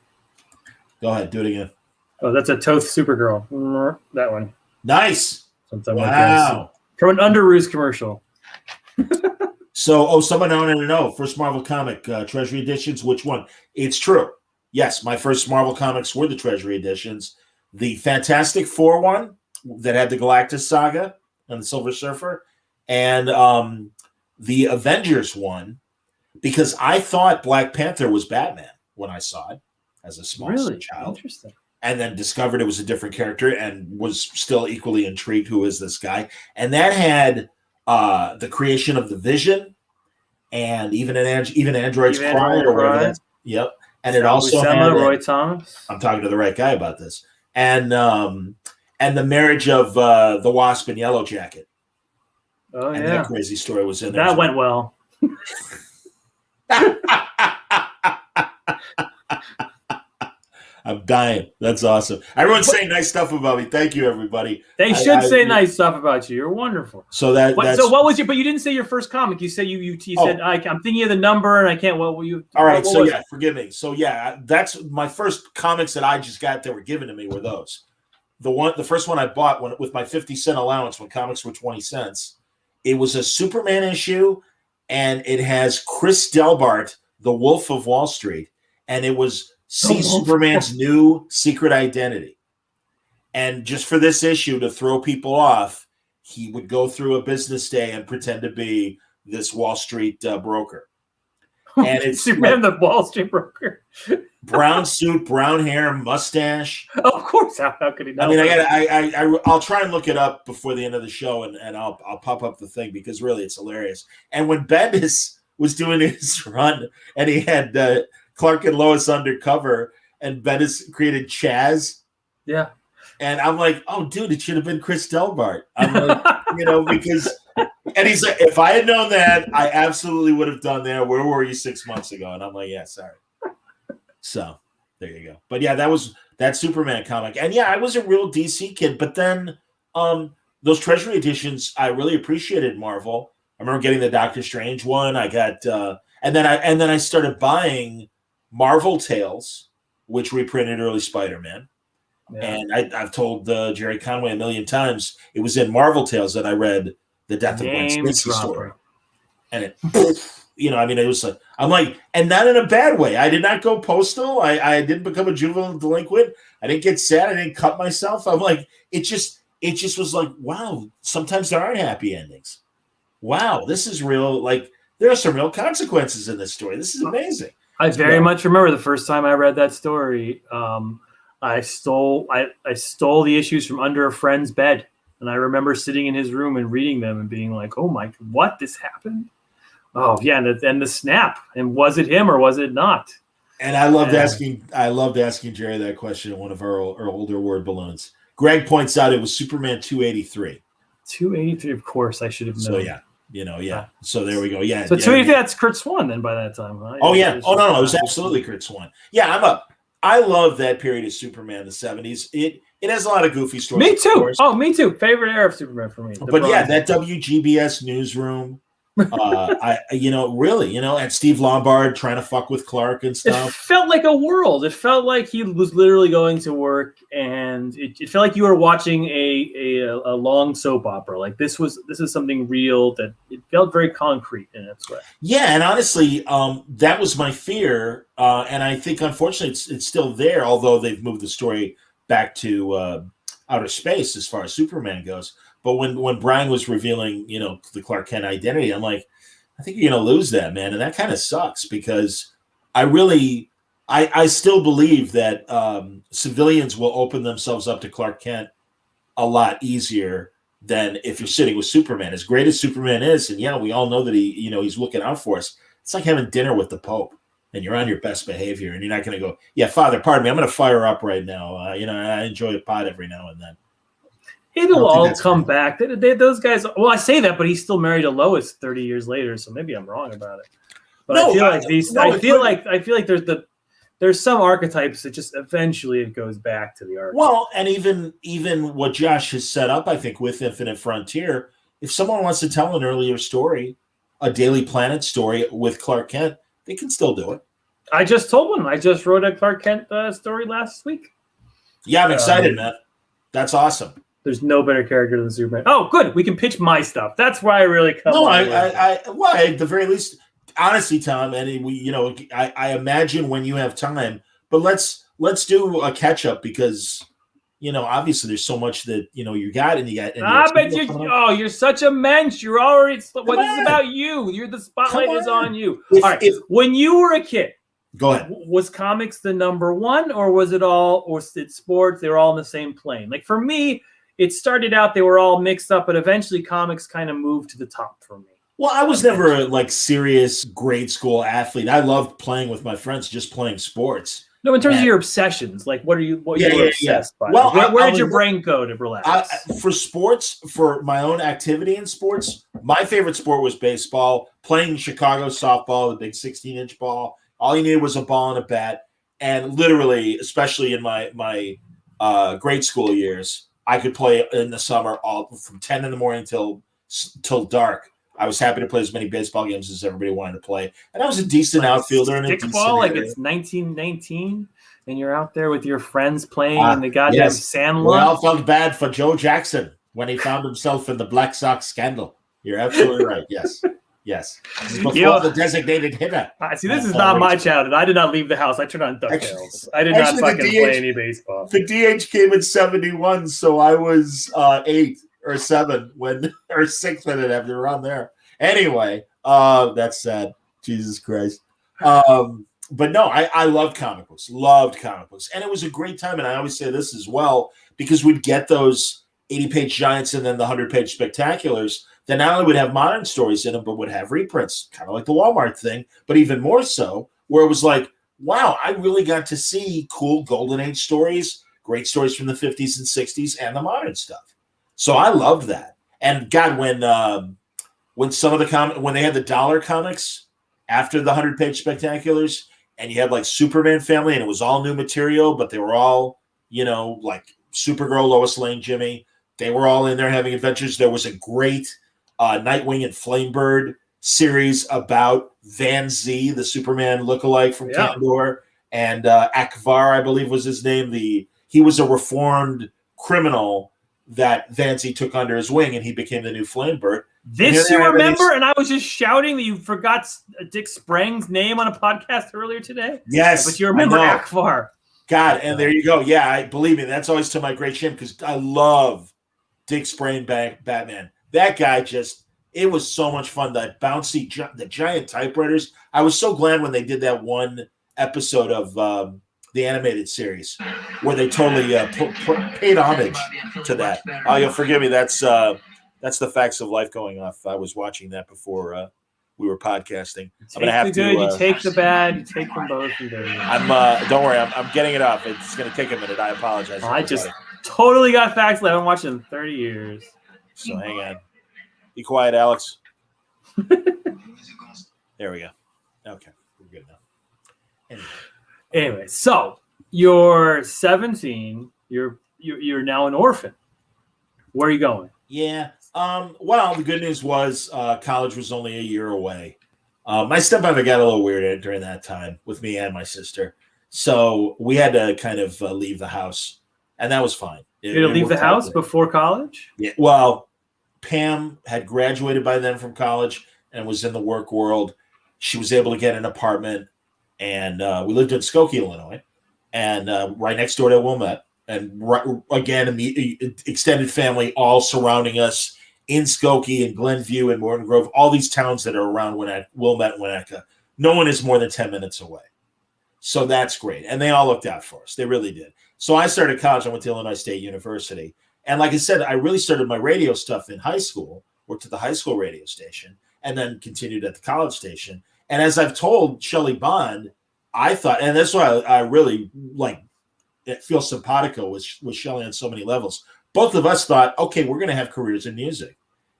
Go ahead, do it again. Oh, that's a Toth Supergirl. That one. Nice. Wow. From an Underoos commercial. So, someone wanted to know, first Marvel comic, Treasury editions, which one? It's true. Yes, my first Marvel comics were the Treasury editions. The Fantastic Four one that had the Galactus saga and the Silver Surfer, and the Avengers one, because I thought Black Panther was Batman when I saw it as a small child. Interesting. And then discovered it was a different character and was still equally intrigued, who is this guy? And that had the creation of the Vision, and even Android's Cry or whatever. Yep. And it also had Roy Thomas. I'm talking to the right guy about this. And the marriage of the Wasp and Yellow Jacket. Oh, and that crazy story was in there. That went well. I'm dying. That's awesome. Everyone's saying nice stuff about me. Thank you, everybody. They should say nice stuff about you. You're wonderful. So so what was your? But you didn't say your first comic. You said you said I'm thinking of the number and I can't. What were you? All right. So forgive me. So that's my first comics that I just got that were given to me were those. The first one I bought with my 50-cent allowance when comics were 20 cents. It was a Superman issue, and it has Chris Delbart, the Wolf of Wall Street, and it was Superman's new secret identity. And just for this issue to throw people off, he would go through a business day and pretend to be this Wall Street broker. And it's Superman, the Wall Street broker. brown suit, brown hair, mustache. Of course, how could he not? I mean, I'll try and look it up before the end of the show, and I'll pop up the thing because really it's hilarious. And when Bendis was doing his run, and he had Clark and Lois undercover, and Bendis created Chaz. Yeah. And I'm like, oh, dude, it should have been Chris Delbart. I'm like, because, and he's like, if I had known that, I absolutely would have done that. Where were you 6 months ago? And I'm like, yeah, sorry. So there you go. But yeah, that was that Superman comic. And yeah, I was a real DC kid. But then those Treasury editions, I really appreciated Marvel. I remember getting the Doctor Strange one. I got, and then I started buying Marvel Tales, which reprinted early Spider-Man. Yeah. And I've told Jerry Conway a million times, it was in Marvel Tales that I read The Death of Gwen Stacy story. And it, it was like, I'm like, and not in a bad way. I did not go postal. I didn't become a juvenile delinquent. I didn't get sad. I didn't cut myself. I'm like, it just was like, wow, sometimes there aren't happy endings. Wow, this is real. Like, there are some real consequences in this story. This is amazing. I very much remember the first time I read that story. I stole the issues from under a friend's bed, and I remember sitting in his room and reading them and being like, "Oh my, what? This happened?" Oh yeah, and the snap. And was it him or was it not? And I loved asking Jerry that question in one of our older word balloons. Greg points out it was Superman 283. 283, of course, I should have known. So yeah, So there we go. Yeah. So 283, that's Kurt Swan then by that time, right? Oh yeah. Oh no, it was absolutely Kurt Swan. Yeah, I love that period of Superman, the 70s. It has a lot of goofy stories. Me too. Oh, me too. Favorite era of Superman for me. But yeah, that WGBS newsroom. And Steve Lombard trying to fuck with Clark and stuff. It felt like a world. It felt like he was literally going to work, and it felt like you were watching a long soap opera. Like this is something real that it felt very concrete in its way. Yeah, and honestly, that was my fear, and I think unfortunately it's still there. Although they've moved the story back to outer space as far as Superman goes. But when Brian was revealing, the Clark Kent identity, I'm like, I think you're going to lose that, man. And that kind of sucks because I still believe that civilians will open themselves up to Clark Kent a lot easier than if you're sitting with Superman. As great as Superman is, and yeah, we all know that he's looking out for us. It's like having dinner with the Pope and you're on your best behavior and you're not going to go, yeah, Father, pardon me, I'm going to fire up right now. I enjoy a pot every now and then. It'll all come back. Those guys. Well, I say that, but he's still married to Lois 30 years later, so maybe I'm wrong about it. But no, I feel like there's some archetypes that just eventually it goes back to the archetype. Well, and even what Josh has set up, I think, with Infinite Frontier, if someone wants to tell an earlier story, a Daily Planet story with Clark Kent, they can still do it. I just told one. I just wrote a Clark Kent story last week. Yeah, I'm excited, man. That's awesome. There's no better character than Superman. Oh, good. We can pitch my stuff. That's where I really come. No, at the very least, honestly, Tom, and I imagine when you have time, but let's do a catch up because, obviously there's so much that, you got and you got. But you're such a mensch. You're already, this is about you. The spotlight is on you. All right. When you were a kid, go ahead. Was comics the number one or was it sports? They were all in the same plane. Like for me, it started out, they were all mixed up, but eventually comics kind of moved to the top for me. Well, I was never a serious grade school athlete. I loved playing with my friends, just playing sports. No, in terms of your obsessions, like what you were obsessed by? Well, where did your brain go to relax? For sports, for my own activity in sports, my favorite sport was baseball, playing Chicago softball, the big 16-inch ball. All you needed was a ball and a bat. And literally, especially in my grade school years, I could play in the summer all from 10 in the morning till dark. I was happy to play as many baseball games as everybody wanted to play. And I was a decent outfielder. And stickball, like it's 1919, and you're out there with your friends playing in the goddamn sandlot. We all felt bad for Joe Jackson when he found himself in the Black Sox scandal. You're absolutely right. Yes. Before the designated hitter. See, this is not my childhood. I did not leave the house. I turned on DuckTales. I did not fucking play any baseball. The DH came in 71, so I was 8 or 7 or 6 when it happened around there. Anyway, that's sad. Jesus Christ. But no, I loved comic books, and it was a great time. And I always say this as well, because we'd get those 80-page giants and then the 100-page spectaculars that not only would have modern stories in them, but would have reprints, kind of like the Walmart thing, but even more so, where it was like, wow, I really got to see cool golden age stories, great stories from the 50s and 60s, and the modern stuff. So I loved that. And God, when some of the when they had the dollar comics after the 100-page spectaculars, and you had like Superman family, and it was all new material, but they were all, like Supergirl, Lois Lane, Jimmy. They were all in there having adventures. There was a great Nightwing and Flamebird series about Van Z, the Superman lookalike from Kandor, and Akvar, I believe was his name. He was a reformed criminal that Van Z took under his wing, and he became the new Flamebird. This you remember? And I was just shouting that you forgot Dick Sprang's name on a podcast earlier today. Yes, but you remember Akvar. God, and there you go. Yeah, I believe me. That's always to my great shame, because I love Dick Sprang Batman. That guy it was so much fun. That bouncy, the giant typewriters. I was so glad when they did that one episode of the animated series where they totally paid homage to that. Oh, you'll forgive me. That's the Facts of Life going off. I was watching that before we were podcasting. I'm gonna have to. You take the bad. You take them both. Don't worry. I'm getting it off. It's gonna take a minute. I apologize. I just totally got Facts. I haven't watched it in 30 years. So hang on. Be quiet, Alex. There we go. Okay, we're good now. Anyway, so you're 17. You're now an orphan. Where are you going? Yeah. Well, the good news was college was only a year away. My stepmother got a little weird during that time with me and my sister, so we had to kind of leave the house, and that was fine. You had to leave the house before college? Yeah. Well, Pam had graduated by then from college and was in the work world. She was able to get an apartment, and we lived in Skokie, Illinois, and right next door to Wilmette. And again, extended family all surrounding us in Skokie and Glenview and Morton Grove, all these towns that are around Wilmette and Winnetka. No one is more than 10 minutes away. So that's great. And they all looked out for us. They really did. So I started college. I went to Illinois State University. And like I said, I really started my radio stuff in high school, worked at the high school radio station, and then continued at the college station. And as I've told Shelley Bond, I thought, and that's why I really feel simpatico with Shelley on so many levels. Both of us thought, okay, we're going to have careers in music.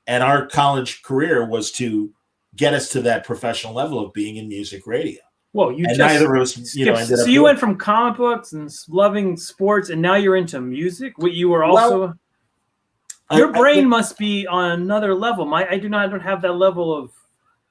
And our college career was to get us to that professional level of being in music radio. Well, neither of us, ended up. So you went from comic books and loving sports, and now you're into music. You were also. Your brain must be on another level. I don't have that level of.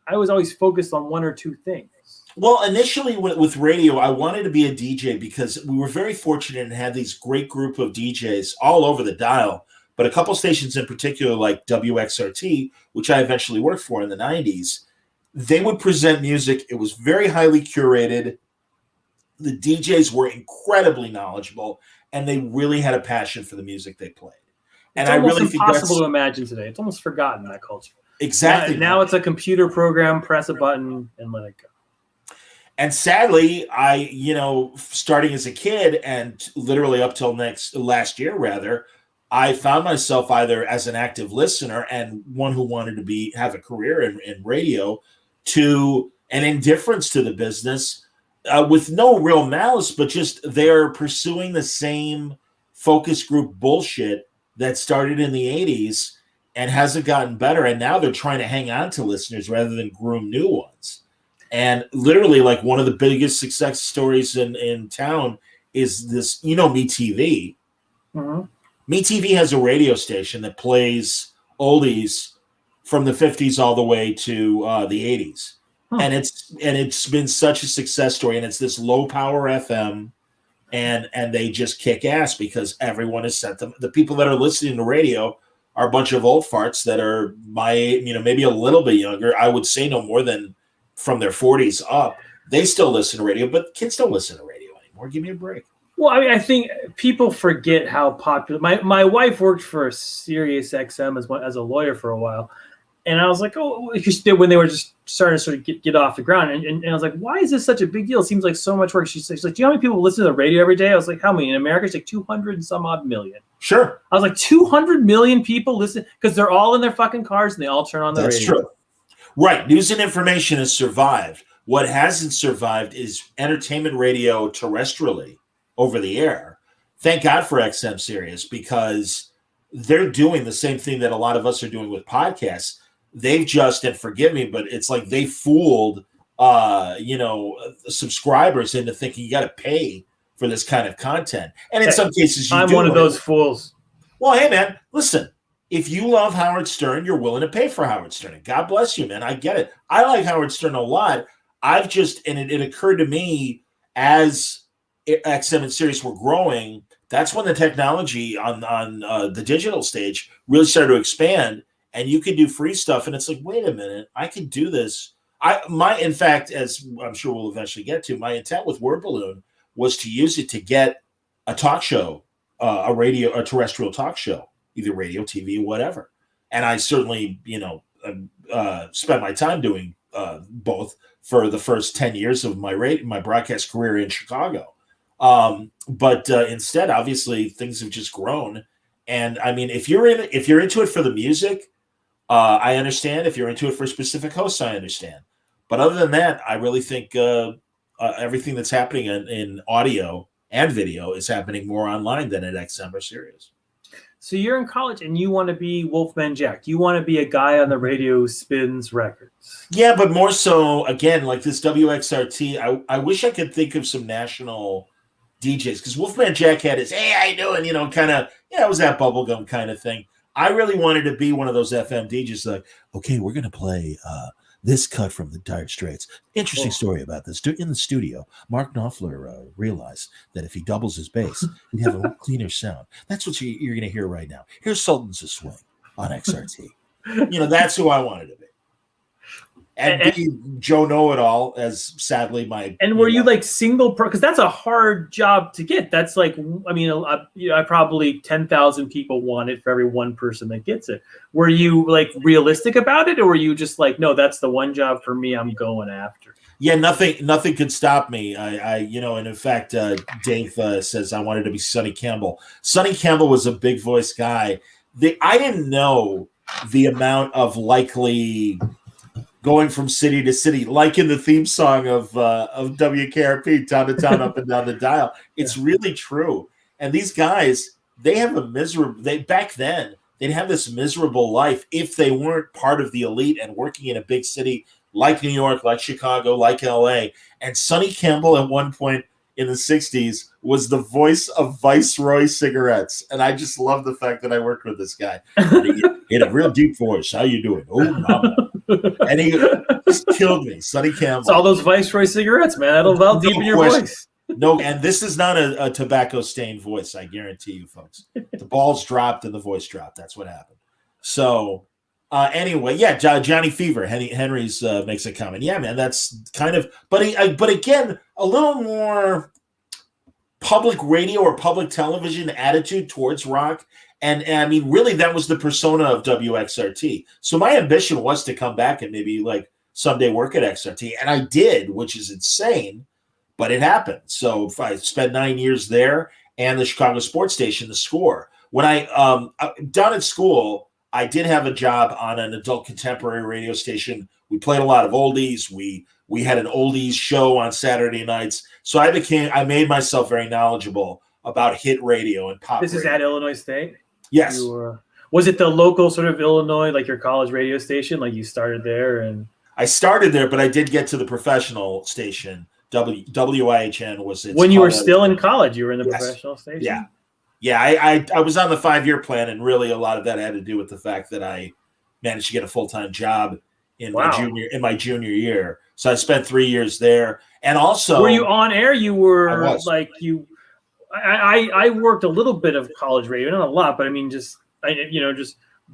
I was always focused on one or two things. Well, initially with radio, I wanted to be a DJ because we were very fortunate and had these great group of DJs all over the dial. But a couple stations in particular, like WXRT, which I eventually worked for in the 90s, they would present music. It was very highly curated. The DJs were incredibly knowledgeable, and they really had a passion for the music they played. And it's almost impossible to imagine today. It's almost forgotten, that culture. Exactly. Now it's a computer program, press a button, and let it go. And sadly, starting as a kid and literally up till last year, rather, I found myself either as an active listener and one who wanted to have a career in radio, to an indifference to the business with no real malice, but just they're pursuing the same focus group bullshit that started in the 80s and hasn't gotten better. And now they're trying to hang on to listeners rather than groom new ones. And literally, like, one of the biggest success stories in town is this, MeTV. Mm-hmm. MeTV has a radio station that plays oldies from the 50s all the way to the 80s. And it's been such a success story. And it's this low power FM, and they just kick ass because everyone has sent them. The people that are listening to radio are a bunch of old farts that are my, maybe a little bit younger. I would say no more than from their 40s up. They still listen to radio, but kids don't listen to radio anymore. Give me a break. Well, I think people forget how popular. My wife worked for Sirius XM as a lawyer for a while, And I was like, oh, when they were just starting to sort of get off the ground. And I was like, why is this such a big deal? It seems like so much work. She's like, do you know how many people listen to the radio every day? I was like, how many? In America, it's like 200 and some odd million. Sure. I was like, 200 million people listen because they're all in their fucking cars and they all turn on the radio. That's true. Right. News and information has survived. What hasn't survived is entertainment radio terrestrially over the air. Thank God for XM Sirius, because they're doing the same thing that a lot of us are doing with podcasts. They've just, and forgive me, but it's like they fooled, subscribers into thinking you got to pay for this kind of content. And in some cases, I'm one of those fools. Well, hey, man, listen. If you love Howard Stern, you're willing to pay for Howard Stern. And God bless you, man. I get it. I like Howard Stern a lot. It occurred to me as XM and Sirius were growing, that's when the technology on the digital stage really started to expand, and you could do free stuff. And it's like, wait a minute, I could do this. In fact, as I'm sure we'll eventually get to, my intent with Word Balloon was to use it to get a talk show, a terrestrial talk show, either radio, TV, whatever. And I certainly, spent my time doing both for the first 10 years of my broadcast career in Chicago. But instead, obviously, things have just grown. And I mean, if you're into it for the music, I understand. If you're into it for specific hosts, I understand. But other than that, I really think everything that's happening in audio and video is happening more online than at XM or Sirius. So you're in college and you want to be Wolfman Jack. You want to be a guy on the radio who spins records. Yeah, but more so, again, like this WXRT, I wish I could think of some national DJs, because Wolfman Jack had his, hey, how you doing? Kind of, it was that bubblegum kind of thing. I really wanted to be one of those FM DJs like, okay, we're going to play this cut from the Dire Straits. Interesting story about this. In the studio, Mark Knopfler realized that if he doubles his bass, he'd have a cleaner sound. That's what you're going to hear right now. Here's Sultans of Swing on XRT. That's who I wanted to be. And be Joe Know-It-All, as sadly my... And were you like single... Because that's a hard job to get. That's like, I mean, I probably 10,000 people want it for every one person that gets it. Were you like realistic about it? Or were you just like, no, that's the one job for me I'm going after? Yeah, nothing could stop me. And in fact, Dave says I wanted to be Sonny Campbell. Sonny Campbell was a big voice guy. I didn't know the amount of likely... going from city to city, like in the theme song of WKRP, town to town, up and down the dial. It's really true. And these guys, they have back then, they'd have this miserable life if they weren't part of the elite and working in a big city like New York, like Chicago, like LA. And Sonny Campbell at one point in the 60s was the voice of Viceroy cigarettes. And I just love the fact that I worked with this guy. He had a real deep voice. How you doing? Oh, mama. And he just killed me, Sonny Campbell. It's all those Viceroy cigarettes, man. That'll deepen your voice. No, and this is not a tobacco-stained voice, I guarantee you, folks. The balls dropped and the voice dropped. That's what happened. So, anyway, yeah, Johnny Fever, Henry's makes a comment. Yeah, man, that's kind of, but again, a little more public radio or public television attitude towards rock. And I mean, really, that was the persona of WXRT. So my ambition was to come back and maybe like someday work at XRT. And I did, which is insane, but it happened. So if I spent 9 years there and the Chicago sports station, The Score. When I down at school, I did have a job on an adult contemporary radio station. We played a lot of oldies. We had an oldies show on Saturday nights. So I made myself very knowledgeable about hit radio and pop. This is at Illinois State? Yes. Was it the local sort of Illinois, like your college radio station? Like you started there? And I started there, but I did get to the professional station. WIHN was it. When you were still in college, you were in the professional station? Yeah. Yeah, I was on the 5-year plan, and really a lot of that had to do with the fact that I managed to get a full-time job in my junior year. So I spent 3 years there. And also, were you on air? You were like you. I worked a little bit of college radio, not a lot, but I mean, just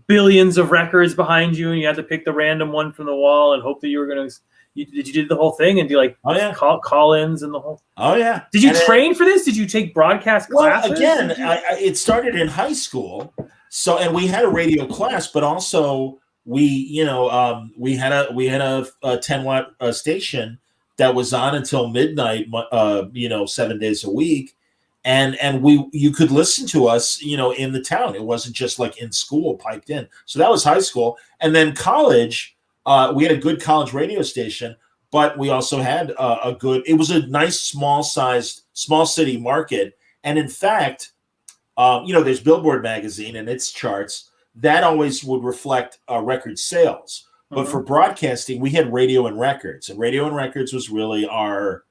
billions of records behind you, and you had to pick the random one from the wall and hope that you were going to. Did you do the whole thing and do like call-ins and the whole? Oh yeah. Did you train for this? Did you take broadcast classes? Well, again, it started in high school, and we had a radio class, but also we had a 10-watt station that was on until midnight, 7 days a week. And you could listen to us, in the town. It wasn't just like in school piped in. So that was high school. And then college, we had a good college radio station, but we also had it was a nice small city market. And in fact, there's Billboard magazine and its charts that always would reflect record sales. But for broadcasting, we had Radio and Records, and Radio and Records was really our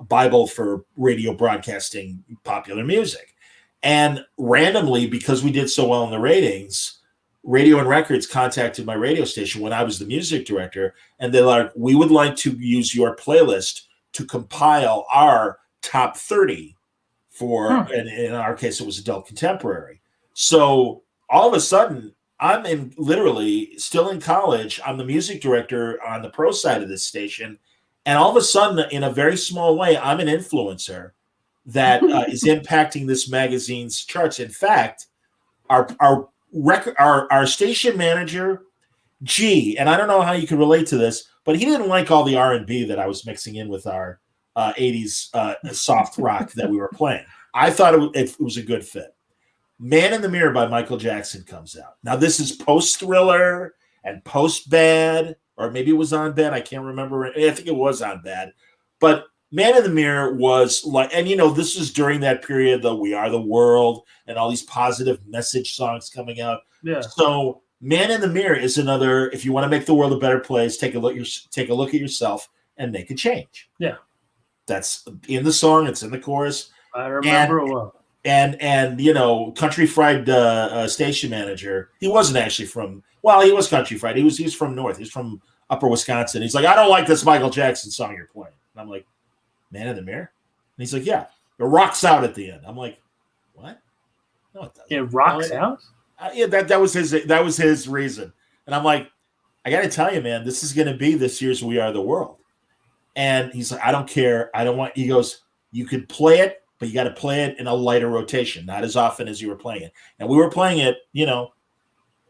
Bible for radio broadcasting popular music. And randomly, because we did so well in the ratings, Radio and Records contacted my radio station when I was the music director, and they're like, we would like to use your playlist to compile our top 30 for, and in our case, it was adult contemporary. So all of a sudden, I'm literally still in college. I'm the music director on the pro side of this station. And all of a sudden, in a very small way, I'm an influencer that is impacting this magazine's charts. In fact, our station manager, G, and I don't know how you can relate to this, but he didn't like all the R&B that I was mixing in with our 80s soft rock that we were playing. I thought it was a good fit. Man in the Mirror by Michael Jackson comes out. Now, this is post-Thriller and post-Bad, or maybe it was on Bad. I can't remember. I think it was on Bad. But Man in the Mirror was like, and this is during that period, the We Are the World and all these positive message songs coming out. Yeah. So Man in the Mirror is another, if you want to make the world a better place, take a look at yourself and make a change. Yeah. That's in the song. It's in the chorus. I remember it well. And Country Fried station manager, he wasn't actually from, well, he was Country Fried. He was from North. He was from Upper Wisconsin. He's like, I don't like this Michael Jackson song you're playing. And I'm like, Man in the Mirror? And he's like, yeah. It rocks out at the end. I'm like, what? No, it doesn't. It rocks out? Yeah, that was his reason. And I'm like, I got to tell you, man, this is going to be this year's We Are the World. And he's like, I don't care. He goes, you could play it, but you got to play it in a lighter rotation, not as often as you were playing it. And we were playing it,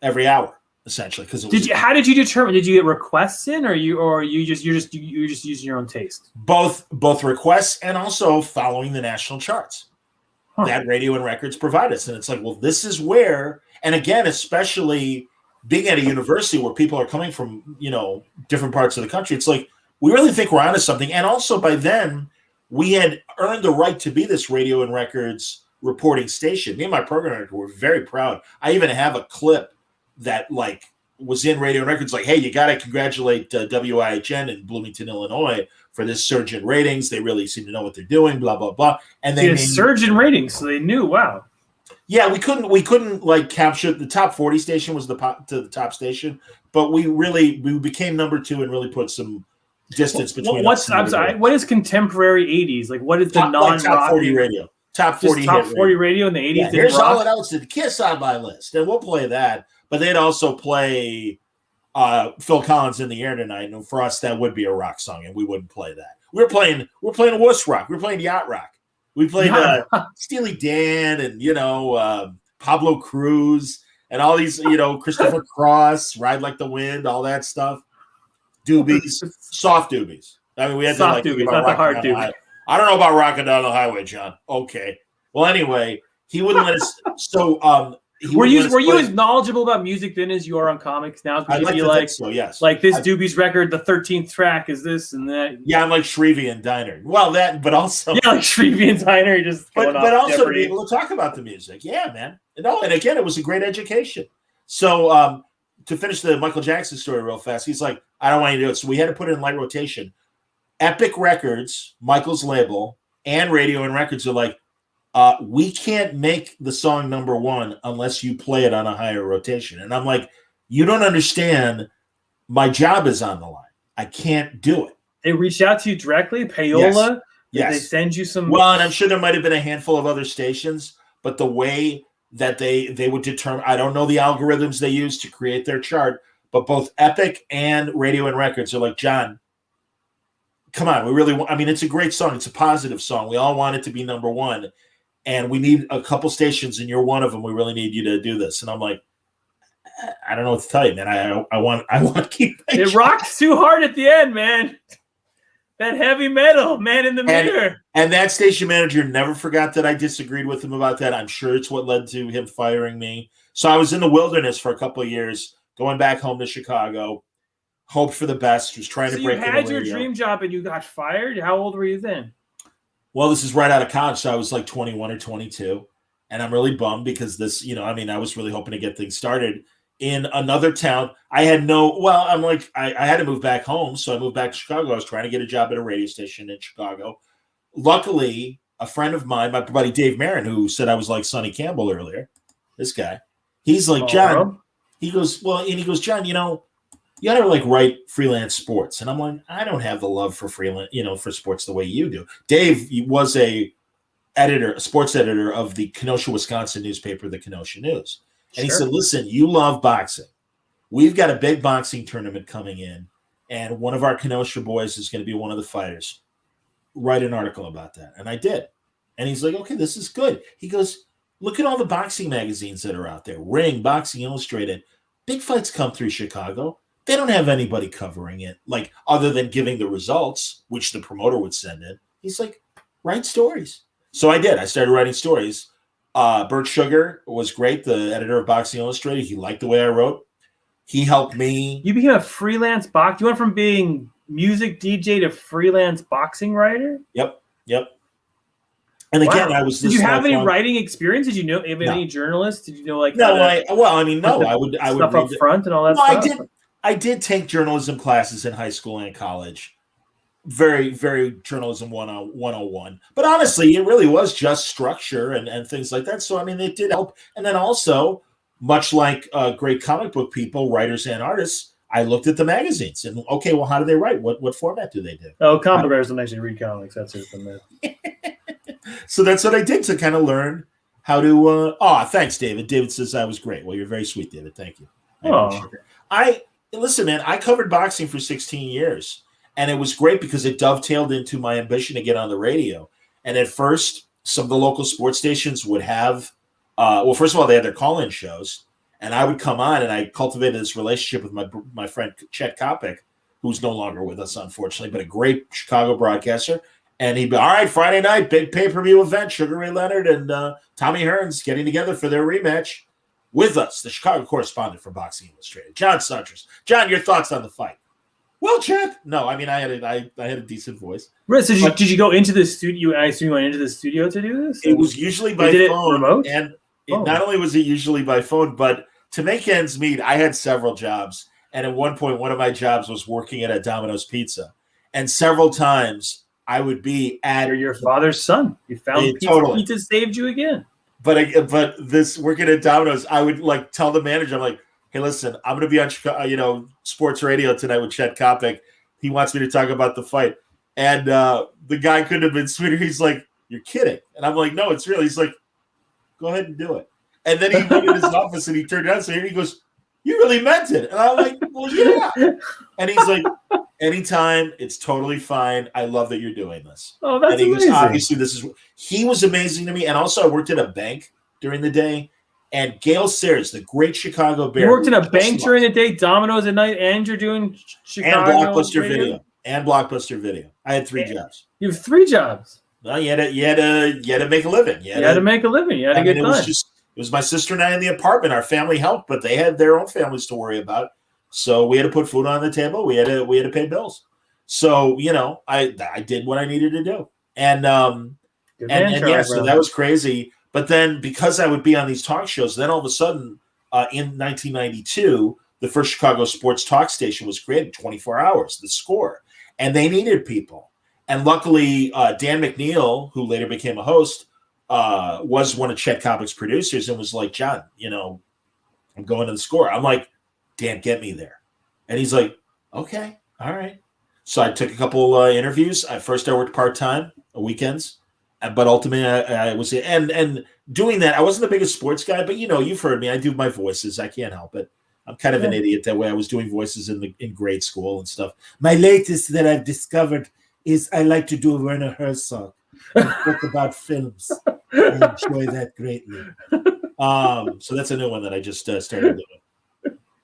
every hour essentially. Because how did you determine? Did you get requests in, or you're just using your own taste? Both requests and also following the national charts that Radio and Records provide us. And it's like, well, this is where, and again, especially being at a university where people are coming from, different parts of the country, it's like we really think we're onto something. And also by then, we had earned the right to be this Radio and Records reporting station. Me and my program director were very proud. I even have a clip that was in Radio and Records, like, hey, you got to congratulate WIHN in Bloomington, Illinois for this surge in ratings. They really seem to know what they're doing, blah, blah, blah. And they surge in ratings, so they knew, wow. Yeah, we couldn't capture the top 40 station was the top station, but we became number 2 and really put some distance between us. I'm sorry, what is contemporary 80s? Like, what is the non-rock? Top 40 radio. Top 40 top 40 radio in the 80s. Yeah, here's all it else to Kiss on my list, and we'll play that. But they'd also play Phil Collins in the Air Tonight, and for us that would be a rock song, and we wouldn't play that. We're playing wuss rock. We're playing yacht rock. We played Steely Dan and Pablo Cruz and all these Christopher Cross, Ride Like the Wind, all that stuff. Doobies, soft doobies. I mean, we had soft doobies, not the hard doobies. I don't know about rocking down the highway, John. Okay. Well, anyway, he wouldn't let us. So, were you as knowledgeable about music then as you are on comics now? I'd like to think so, yes. Like this Doobies record, the 13th track is this and that. Yeah, I'm like Shrevey and Diner. Well, that, but also like Shrevey and Diner, just but also to be able to talk about the music. Yeah, man. No, and again, it was a great education. So, to finish the Michael Jackson story real fast, he's like, I don't want you to do it. So we had to put it in light rotation. Epic Records, Michael's label, and Radio and Records are like, we can't make the song number 1 unless you play it on a higher rotation. And I'm like, you don't understand. My job is on the line. I can't do it. They reached out to you directly, Payola? Yes. Did they send you some? Well, and I'm sure there might have been a handful of other stations, but the way that they would determine, I don't know the algorithms they use to create their chart, but both Epic and Radio and Records are like, John, come on, we really want, I mean, it's a great song. It's a positive song. We all want it to be number 1. And we need a couple stations, and you're one of them. We really need you to do this. And I'm like, I don't know what to tell you, man. I want to keep it rocked too hard at the end, man. That heavy metal, man in the mirror. And that station manager never forgot that I disagreed with him about that. I'm sure it's what led to him firing me. So I was in the wilderness for a couple of years, going back home to Chicago, hoped for the best, was trying to break into radio. So you had your dream job and you got fired? How old were you then? Well, this is right out of college, so I was like 21 or 22. And I'm really bummed because this, I was really hoping to get things started in another town. I had I had to move back home. So I moved back to Chicago. I was trying to get a job at a radio station in Chicago. Luckily, a friend of mine, my buddy Dave Marin, who said I was like Sonny Campbell earlier, this guy, he's like, John, he goes, John, you got to like write freelance sports. And I'm like, I don't have the love for freelance, for sports the way you do. Dave was a sports editor of the Kenosha, Wisconsin newspaper, the Kenosha News. And he said, listen, you love boxing. We've got a big boxing tournament coming in, and one of our Kenosha boys is going to be one of the fighters. Write an article about that. And I did. And he's like, okay, this is good. He goes, look at all the boxing magazines that are out there. Ring, Boxing Illustrated. Big fights come through Chicago. They don't have anybody covering it, like other than giving the results, which the promoter would send in. He's like, write stories. So I did. I started writing stories. Bert Sugar was great, the editor of Boxing Illustrated. He liked the way I wrote. He helped me. You became a freelance You went from being music DJ to freelance boxing writer? Yep. And again, I was. Did you have any writing experience? Did you know any journalists? Did you know like? No, I would stuff up front and all that stuff. I did take journalism classes in high school and college. Very, very journalism 101. But honestly, it really was just structure and things like that. So, I mean, it did help. And then also, much like great comic book people, writers and artists, I looked at the magazines and, okay, well, how do they write? What format do they do? Oh, comic writers don't actually read comics. That's just the myth. So that's what I did to kind of learn how to thanks, David. David says I was great. Well, you're very sweet, David. Thank you. Listen, man, I covered boxing for 16 years. And it was great because it dovetailed into my ambition to get on the radio. And at first, some of the local sports stations would have, first of all, they had their call-in shows. And I would come on, and I cultivated this relationship with my friend Chet Kopic, who's no longer with us, unfortunately, but a great Chicago broadcaster. And he'd be, all right, Friday night, big pay-per-view event, Sugar Ray Leonard and Tommy Hearns getting together for their rematch with us, the Chicago correspondent for Boxing Illustrated, John Suntress. John, your thoughts on the fight? Well, Chad. No, I mean I had a decent voice. Right. So did you go into the studio? I assume you went into the studio to do this. It was usually by phone, remote? And not only was it usually by phone, but to make ends meet, I had several jobs. And at one point, one of my jobs was working at a Domino's Pizza, and several times I would be at. You're your father's son. You found pizza saved you again. But this working at Domino's, I would like tell the manager, I'm like, hey, listen, I'm going to be on sports radio tonight with Chet Kopic. He wants me to talk about the fight. And the guy couldn't have been sweeter. He's like, you're kidding. And I'm like, no, it's real. He's like, go ahead and do it. And then he went in his office and he turned around. So he goes, you really meant it. And I'm like, well, yeah. And he's like, anytime, it's totally fine. I love that you're doing this. Oh, that's amazing. Goes, obviously, he was amazing to me. And also I worked at a bank during the day. And Gail Sayers, the great Chicago Bear. You worked in a bank during the day, Domino's at night, and you're doing Chicago and Blockbuster Video. I had 3 jobs. You have 3 jobs. Well, you had to make a living. You had to make a living. You had to get done. It was my sister and I in the apartment. Our family helped, but they had their own families to worry about. So we had to put food on the table. We had to pay bills. So I did what I needed to do, and so that was crazy. But then because I would be on these talk shows, then all of a sudden in 1992, the first Chicago sports talk station was created, 24 hours, The Score. And they needed people. And luckily, Dan McNeil, who later became a host, was one of Chet Kopic's producers and was like, John, I'm going to The Score. I'm like, Dan, get me there. And he's like, okay, all right. So I took a couple interviews. First I worked part-time, weekends. But ultimately, I was and doing that. I wasn't the biggest sports guy, but you've heard me. I do my voices. I can't help it. I'm kind of an idiot that way. I was doing voices in grade school and stuff. My latest that I've discovered is I like to do Werner Herzog, book about films. I enjoy that greatly. So that's a new one that I just started doing.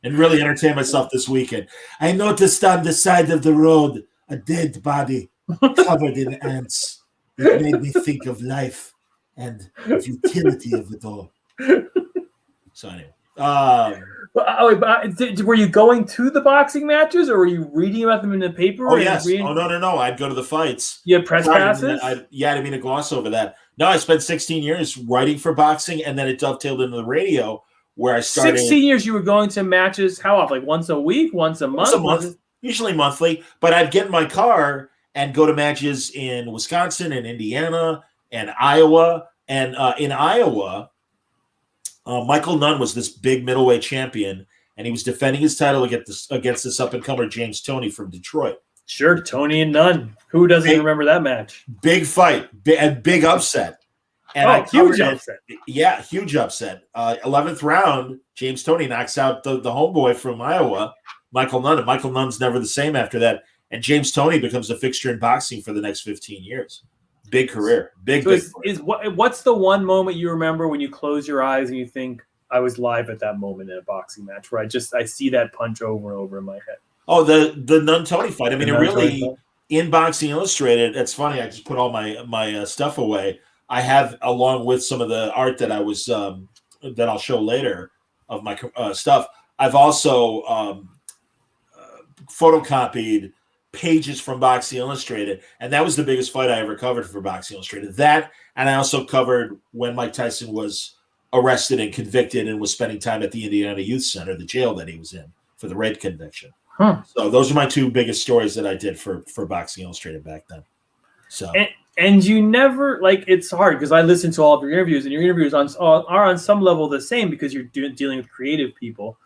and really entertain myself this weekend. I noticed on the side of the road a dead body covered in ants. It made me think of life and the futility of it all. So anyway, were you going to the boxing matches, or were you reading about them in the paper? oh yes, no. I'd go to the fights. You had press passes? I didn't mean to gloss over that. No, I spent 16 years writing for boxing, and then it dovetailed into the radio, where I started. 16 years you were going to matches. How often? Like once a week, once a month? Once a month, usually monthly. But I'd get in my car and go to matches in Wisconsin and Indiana and Iowa. And in Iowa, Michael Nunn was this big middleweight champion, and he was defending his title against this up-and-comer James Toney from Detroit. Sure, Toney and Nunn. Who doesn't remember that match? Big fight, big upset. And huge upset. Yeah, huge upset. 11th round, James Toney knocks out the homeboy from Iowa, Michael Nunn. And Michael Nunn's never the same after that. And James Toney becomes a fixture in boxing for the next 15 years. Big career. Big career. What's the one moment you remember when you close your eyes and you think, I was live at that moment in a boxing match, where I see that punch over and over in my head? Oh, the Nunn-Toney fight. I mean, it really, in Boxing Illustrated, it's funny, I just put all my stuff away. I have, along with some of the art that I was that I'll show later of my stuff, I've also photocopied pages from Boxing Illustrated, and that was the biggest fight I ever covered for Boxing Illustrated. That, and I also covered when Mike Tyson was arrested and convicted and was spending time at the Indiana Youth Center, the jail that he was in, for the rape conviction. So those are my two biggest stories that I did for Boxing Illustrated back then. So and you never, like, it's hard because I listen to all of your interviews, and your interviews are on some level the same because you're dealing with creative people,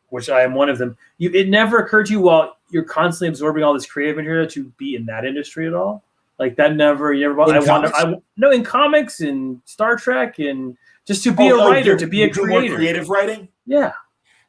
which I am one of them. It never occurred to you while you're constantly absorbing all this creative material to be in that industry at all? Like that never, in comics and Star Trek, and just to be a writer, to be a creator. More creative writing? Yeah.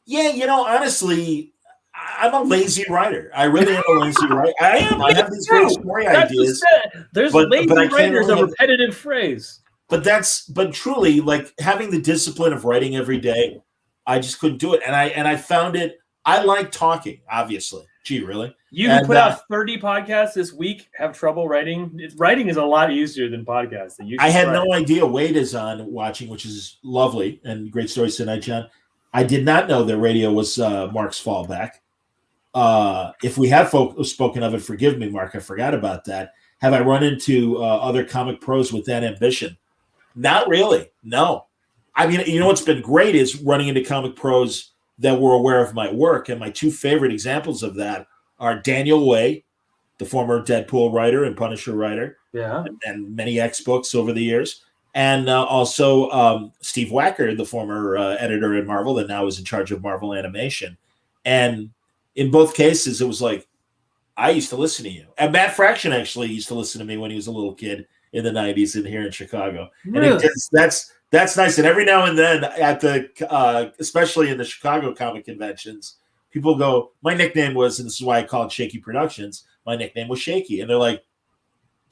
Yeah, honestly, I'm a lazy writer. I really am a lazy writer. I am. I have these great story ideas. There's lazy writers, a repetitive phrase. But truly, like, having the discipline of writing every day, I just couldn't do it. And I found it. I like talking, obviously. Gee, really? You can put out 30 podcasts this week, have trouble writing. Writing is a lot easier than podcasting. I had no idea Wade is on watching, which is lovely and great stories tonight, John. I did not know that radio was Mark's fallback. If we have spoken of it, forgive me, Mark. I forgot about that. Have I run into other comic pros with that ambition? Not really. No. I mean, what's been great is running into comic pros that were aware of my work. And my two favorite examples of that are Daniel Way, the former Deadpool writer and Punisher writer, and many X books over the years. And also Steve Wacker, the former editor at Marvel that now is in charge of Marvel Animation. And in both cases, it was like, I used to listen to you. And Matt Fraction actually used to listen to me when he was a little kid in the 90s and here in Chicago. Really? And that's nice. And every now and then at the, especially in the Chicago comic conventions, people go, my nickname was, and this is why I call it Shaky Productions, my nickname was Shaky. And they're like,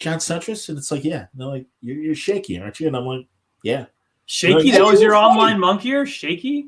John Centris? And it's like, yeah. And they're like, you're Shaky, aren't you? And I'm like, yeah. Shaky? That was your online monkeyer? Shaky?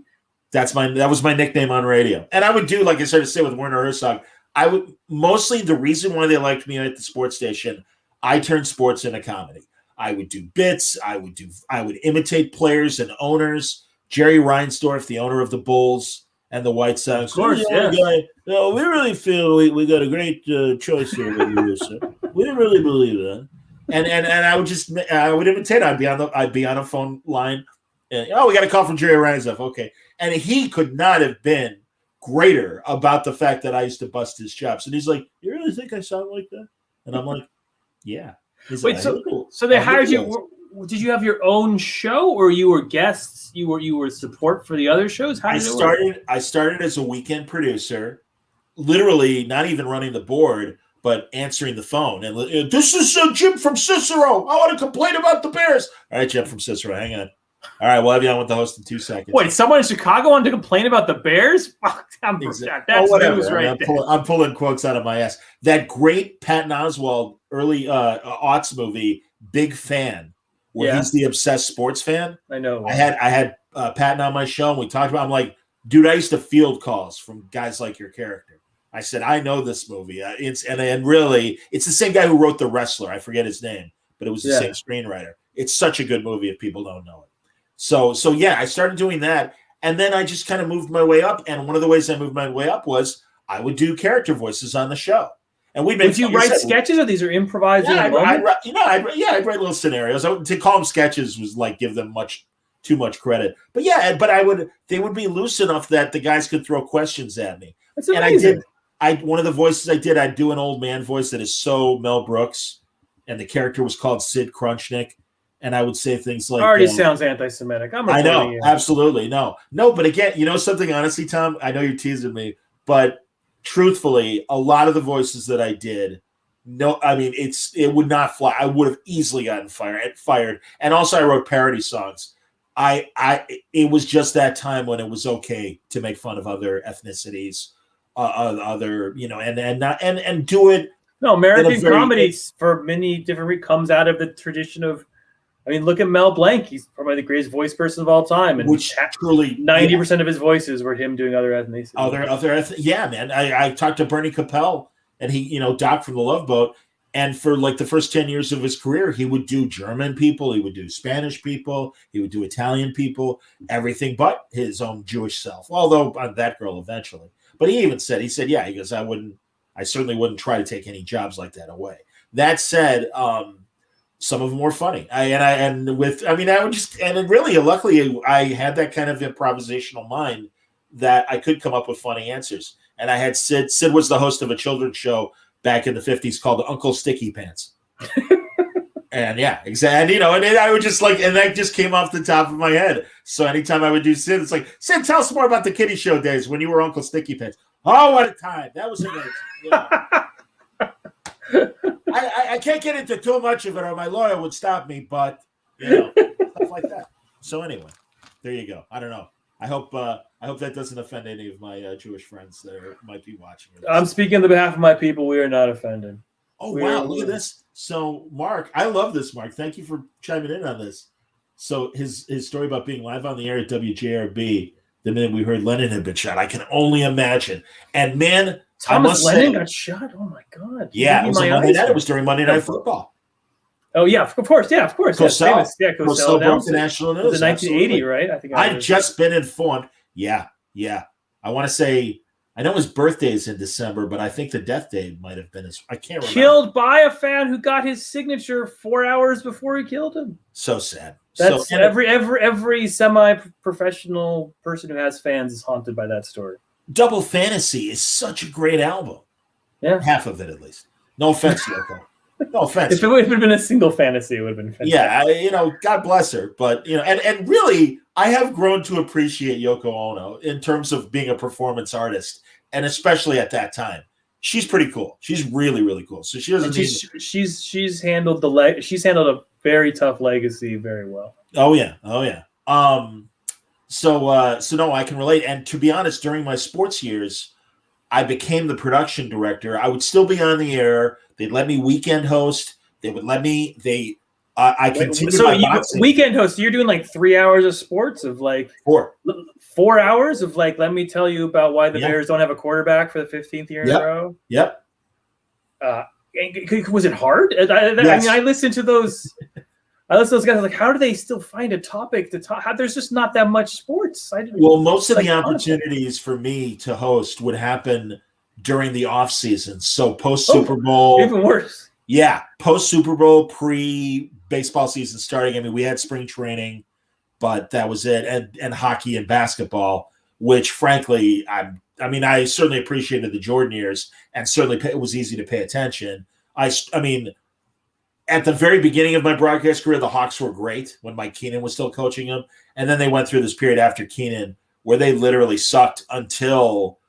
That was my nickname on radio. And I would do, like I started to say with Werner Herzog, I would mostly, the reason why they liked me at the sports station, I turned sports into comedy. I would do bits. I would imitate players and owners. Jerry Reinsdorf, the owner of the Bulls and the White Sox. Of course, we really feel we got a great choice here with you, sir. We really believe that. And I would imitate. I'd be on a phone line. And, we got a call from Jerry Reinsdorf. Okay. And he could not have been greater about the fact that I used to bust his chops. And he's like, you really think I sound like that? And I'm like, yeah. Wait, so they hired you. Did you have your own show, or you were guests? You were support for the other shows? How did it work? I started as a weekend producer, literally not even running the board, but answering the phone. And this is Jim from Cicero. I want to complain about the Bears. All right, Jim from Cicero, hang on. All right, we'll have you on with the host in 2 seconds. Wait, someone in Chicago wanted to complain about the Bears? That's news right there. I'm pulling quotes out of my ass. That great Patton Oswalt early aughts movie, Big Fan, where he's the obsessed sports fan. I know. I had Patton on my show, and we talked about. I'm like, dude, I used to field calls from guys like your character. I said, I know this movie. And really, it's the same guy who wrote The Wrestler. I forget his name, but it was the same screenwriter. It's such a good movie if people don't know it. So yeah, I started doing that. And then I just kind of moved my way up. And one of the ways I moved my way up was I would do character voices on the show. And would you write sketches, or these are improvised? Yeah, I'd write little scenarios. To call them sketches was like give them too much credit. But yeah, they would be loose enough that the guys could throw questions at me. That's amazing. And one of the voices I'd do an old man voice that is so Mel Brooks, and the character was called Sid Crunchnick. And I would say things like, already sounds anti-Semitic. I know, absolutely. No, but again, you know something, honestly, Tom, I know you're teasing me, but truthfully, a lot of the voices that I did, it would not fly. I would have easily gotten fired. And also I wrote parody songs. It was just that time when it was okay to make fun of other ethnicities, and do it. No, American comedy for many different comes out of the tradition of, look at Mel Blanc. He's probably the greatest voice person of all time, and which truly 90% of his voices were him doing other ethnicities. Yeah, man. I talked to Bernie Capel, and he, Doc from The Love Boat, and for like the first 10 years of his career, he would do German people, he would do Spanish people, he would do Italian people, everything but his own Jewish self. Although that girl eventually. But he said, yeah, he goes, I certainly wouldn't try to take any jobs like that away. That said, some of them were funny. Luckily I had that kind of improvisational mind that I could come up with funny answers. And I had Sid. Sid was the host of a children's show back in the 50s called Uncle Sticky Pants. And yeah, exactly. And I would just and that just came off the top of my head. So anytime I would do Sid, it's like, Sid, tell us more about the kiddie show days when you were Uncle Sticky Pants. Oh, what a time. That was amazing. I can't get into too much of it or my lawyer would stop me, but stuff like that. So anyway, there you go. I don't know. I hope that doesn't offend any of my Jewish friends that might be watching. I'm speaking on behalf of my people. We are not offended. Oh, wow. Look at this. So, Mark, I love this, Mark. Thank you for chiming in on this. So his story about being live on the air at WJRB the minute we heard Lennon had been shot, I can only imagine. And, man, Thomas Lennon got shot? Oh, my God. Yeah, it was Monday night. It was during Monday Night Football. Oh, yeah, of course. Yeah, of course. Cosell. Cosell broke the national news. It was in 1980, right? I think I've just been informed. Yeah. I want to say, I know his birthday is in December, but I think the death date might have been I can't remember. Killed by a fan who got his signature 4 hours before he killed him. So sad. That's every semi-professional person who has fans is haunted by that story. Double Fantasy is such a great album. Yeah. Half of it, at least. No offense, Yoko. No offense. If it had been a single fantasy, it would have been fantastic. Yeah, God bless her. But, and really, I have grown to appreciate Yoko Ono in terms of being a performance artist, and especially at that time. She's pretty cool. She's really, really cool. So she doesn't she's handled she's handled a very tough legacy very well. Oh yeah. So no, I can relate. And to be honest, during my sports years, I became the production director. I would still be on the air. They'd let me weekend host. They would let me. I continued my boxing. Weekend host. You're doing like 3 hours of sports of like 4 hours of like. Let me tell you about why the Bears don't have a quarterback for the 15th year in a row. Yep. Was it hard? Yes. I mean, I listened to those. I listen to those guys. Like, how do they still find a topic to talk? There's just not that much sports. Most of the opportunities for me to host would happen during the off season. So post Super Bowl, even worse. Yeah, post Super Bowl, pre baseball season starting. I mean, we had spring training, but that was it, and hockey and basketball. Which, frankly, I certainly appreciated the Jordan years, and certainly it was easy to pay attention. I mean. At the very beginning of my broadcast career, the Hawks were great when Mike Keenan was still coaching them. And then they went through this period after Keenan where they literally sucked until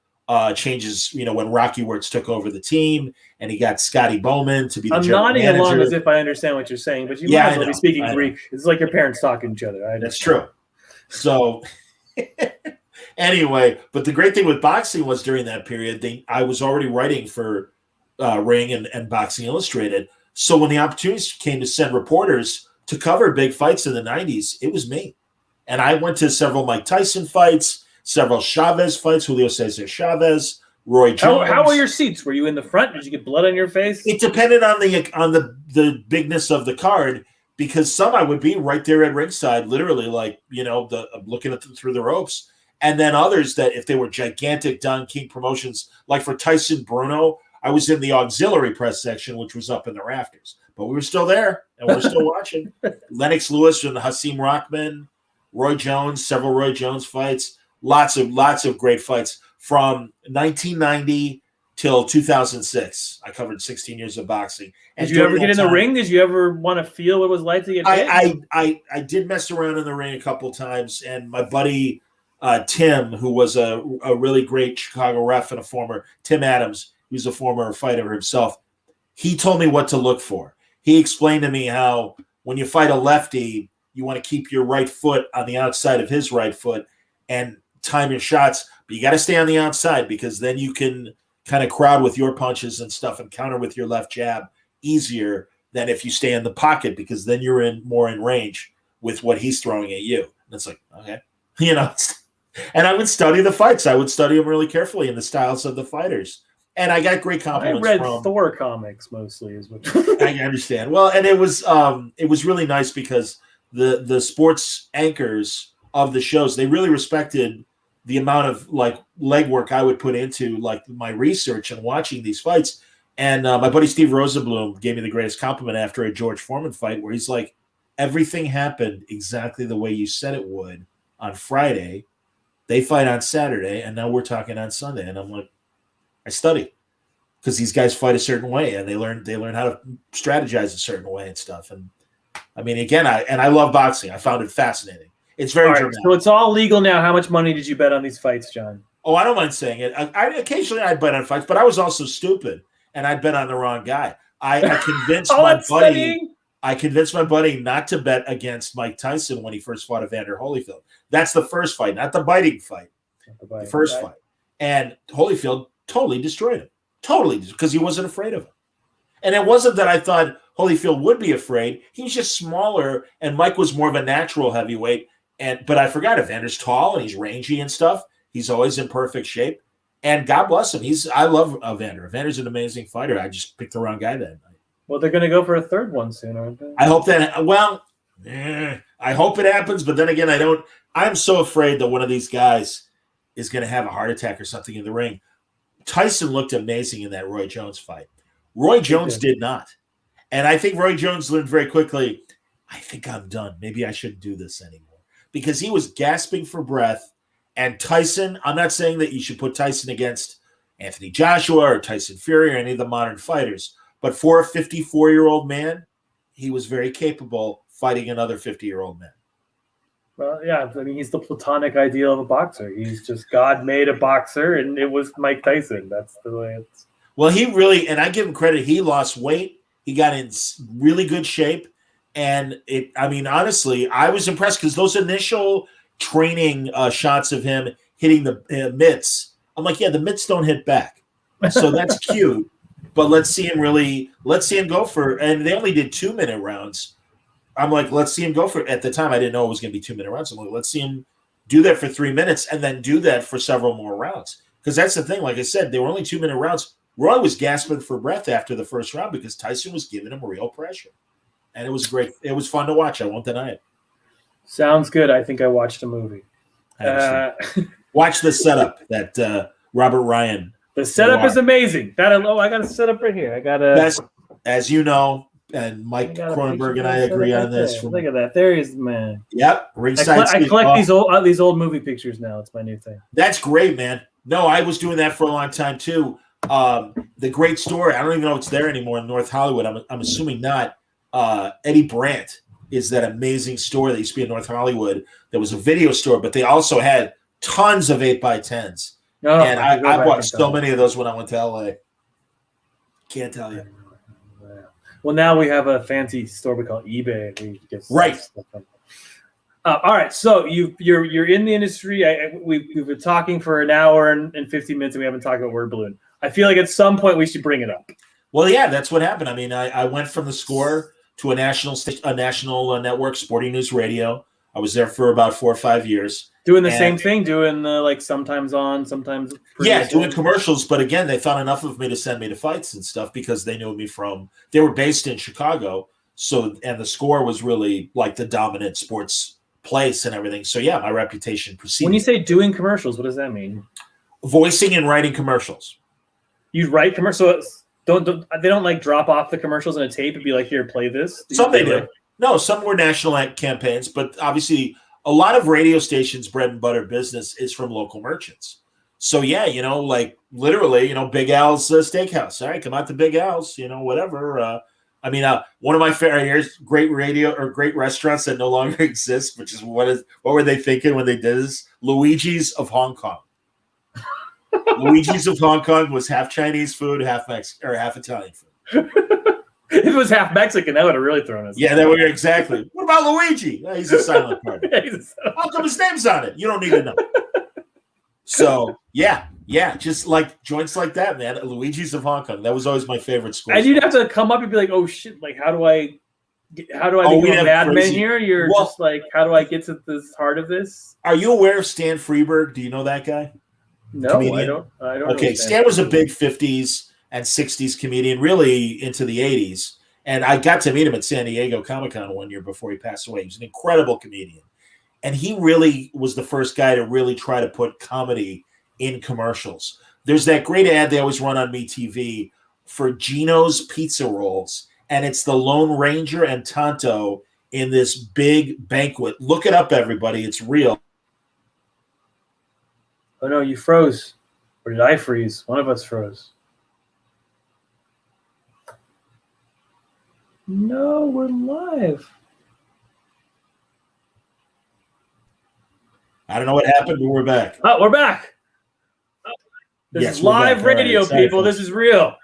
changes, when Rocky Wirtz took over the team and he got Scotty Bowman to be the general manager. I'm nodding along as if I understand what you're saying, but you might as well be speaking Greek. It's like your parents talking to each other. That's true. So anyway, but the great thing with boxing was during that period, I was already writing for Ring and Boxing Illustrated. So when the opportunities came to send reporters to cover big fights in the 90s, it was me. And I went to several Mike Tyson fights, several Chavez fights, Julio Cesar Chavez, Roy Jones. How were your seats? Were you in the front? Did you get blood on your face? It depended on the bigness of the card, because some I would be right there at ringside, literally, like, looking at them through the ropes. And then others that if they were gigantic Don King promotions, like for Tyson Bruno, I was in the auxiliary press section, which was up in the rafters. But we were still there, and we were still watching. Lennox Lewis and Hasim Rockman, Roy Jones, several Roy Jones fights, lots of great fights from 1990 till 2006. I covered 16 years of boxing. And did you ever get in the ring? Did you ever want to feel what it was like to get hit? I did mess around in the ring a couple times, and my buddy Tim, who was a really great Chicago ref and a former Tim Adams, who's a former fighter himself, he told me what to look for. He explained to me how when you fight a lefty, you want to keep your right foot on the outside of his right foot and time your shots, but you got to stay on the outside, because then you can kind of crowd with your punches and stuff and counter with your left jab easier than if you stay in the pocket, because then you're more in range with what he's throwing at you. And it's like, okay, and I would study the fights. I would study them really carefully and the styles of the fighters. And I got great compliments. I read Thor comics mostly, is what I understand. Well, and it was really nice because the sports anchors of the shows, they really respected the amount of like legwork I would put into like my research and watching these fights. And my buddy Steve Rosenblum gave me the greatest compliment after a George Foreman fight, where he's like, everything happened exactly the way you said it would on Friday. They fight on Saturday, and now we're talking on Sunday. And I'm like, I study, because these guys fight a certain way, and they learn how to strategize a certain way and stuff. And I mean, again, I love boxing. I found it fascinating. It's very dramatic. So it's all legal now. How much money did you bet on these fights, John? Oh, I don't mind saying it. I occasionally I'd bet on fights, but I was also stupid, and I'd bet on the wrong guy. I convinced my buddy. Studying? I convinced my buddy not to bet against Mike Tyson when he first fought Evander Holyfield. That's the first fight, not the biting fight. The first fight. And Holyfield totally destroyed him. Totally, because he wasn't afraid of him. And it wasn't that I thought Holyfield would be afraid. He was just smaller, and Mike was more of a natural heavyweight. But I forgot, Evander's tall and he's rangy and stuff. He's always in perfect shape. And God bless him. I love Evander. Evander's an amazing fighter. I just picked the wrong guy that night. Well, they're going to go for a third one soon, aren't they? I hope that. Well, I hope it happens. But then again, I'm so afraid that one of these guys is going to have a heart attack or something in the ring. Tyson looked amazing in that Roy Jones fight. Roy Jones did not. And I think Roy Jones learned very quickly, I think I'm done. Maybe I shouldn't do this anymore. Because he was gasping for breath. And Tyson, I'm not saying that you should put Tyson against Anthony Joshua or Tyson Fury or any of the modern fighters. But for a 54-year-old man, he was very capable fighting another 50-year-old man. Well, yeah, I mean, he's the platonic ideal of a boxer. He's just God made a boxer, and it was Mike Tyson. That's the way it's. Well, he really, and I give him credit, he lost weight. He got in really good shape. And honestly, I was impressed because those initial training shots of him hitting the mitts, I'm like, yeah, the mitts don't hit back. So that's cute. But let's see him go for, and they only did 2-minute rounds. I'm like, let's see him go for, at the time, I didn't know it was going to be 2-minute rounds. I'm like, let's see him do that for 3 minutes and then do that for several more rounds. Because that's the thing. Like I said, they were only 2-minute rounds. Roy was gasping for breath after the first round because Tyson was giving him real pressure. And it was great. It was fun to watch. I won't deny it. Sounds good. I think I watched a movie. Watch the setup that Robert Ryan. The setup is amazing. I got a setup right here. I got a. As you know, and Mike Cronenberg and I agree on this. Look at that. There he is, man. Yep. Ringside. I collect these old movie pictures now. It's my new thing. That's great, man. No, I was doing that for a long time too. The great store. I don't even know if it's there anymore in North Hollywood. I'm assuming not. Eddie Brandt is that amazing store that used to be in North Hollywood. There was a video store, but they also had tons of 8x10s. Oh, and I bought so many of those when I went to LA. Can't tell you. Well, now we have a fancy store we call eBay. We get right. All right, so you're in the industry. We've been talking for an hour and 50 minutes, and we haven't talked about Word Balloon. I feel like at some point we should bring it up. Well, yeah, that's what happened. I mean, I went from the Score to a national network, Sporting News Radio. I was there for about 4 or 5 years. Doing the same thing, doing the like sometimes on, sometimes doing commercials. But again, they thought enough of me to send me to fights and stuff because they knew me they were based in Chicago. So, and the Score was really like the dominant sports place and everything. So yeah, my reputation preceded. When you say doing commercials, what does that mean? Voicing and writing commercials. You write commercials. They don't like drop off the commercials on a tape and be like, here, play this. Some they do. No, some were national campaigns, but obviously a lot of radio stations' bread and butter business is from local merchants. So yeah, like literally, Big Al's Steakhouse. All right, come out to Big Al's, whatever. One of my favorite great radio or great restaurants that no longer exist, which is what were they thinking when they did this? Luigi's of Hong Kong. Luigi's of Hong Kong was half Chinese food, half Mexican or half Italian food. If it was half Mexican, that would have really thrown us. Yeah, that would exactly. What about Luigi? Oh, he's a silent partner. How come his name's on it? You don't need to know. So yeah, just like joints like that, man. Luigi's of Hong Kong. That was always my favorite school. And you'd have to come up and be like, "Oh shit! Like, how do I become a madman here?" You're just like, "How do I get to the heart of this?" Are you aware of Stan Freberg? Do you know that guy? No, comedian? I don't. Okay, Stan was a big 50s and 60s comedian, really into the 80s. And I got to meet him at San Diego Comic-Con one year before he passed away. He was an incredible comedian. And he really was the first guy to really try to put comedy in commercials. There's that great ad they always run on MeTV for Gino's Pizza Rolls. And it's the Lone Ranger and Tonto in this big banquet. Look it up, everybody. It's real. Oh, no, you froze. Or did I freeze? One of us froze. No, we're live. I don't know what happened, but we're back. Oh, we're back. This is live radio, people. This is real.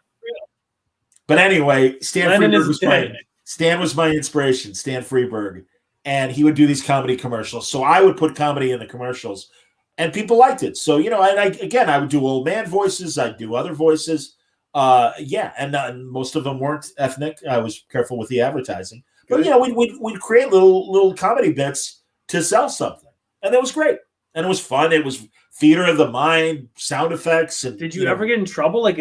But anyway, Stan was my inspiration, Stan Freberg. And he would do these comedy commercials. So I would put comedy in the commercials. And people liked it. So, I would do old man voices. I'd do other voices. And most of them weren't ethnic. I was careful with the advertising. But, we'd create little comedy bits to sell something. And that was great. And it was fun. It was theater of the mind, sound effects. And did you ever get in trouble? Like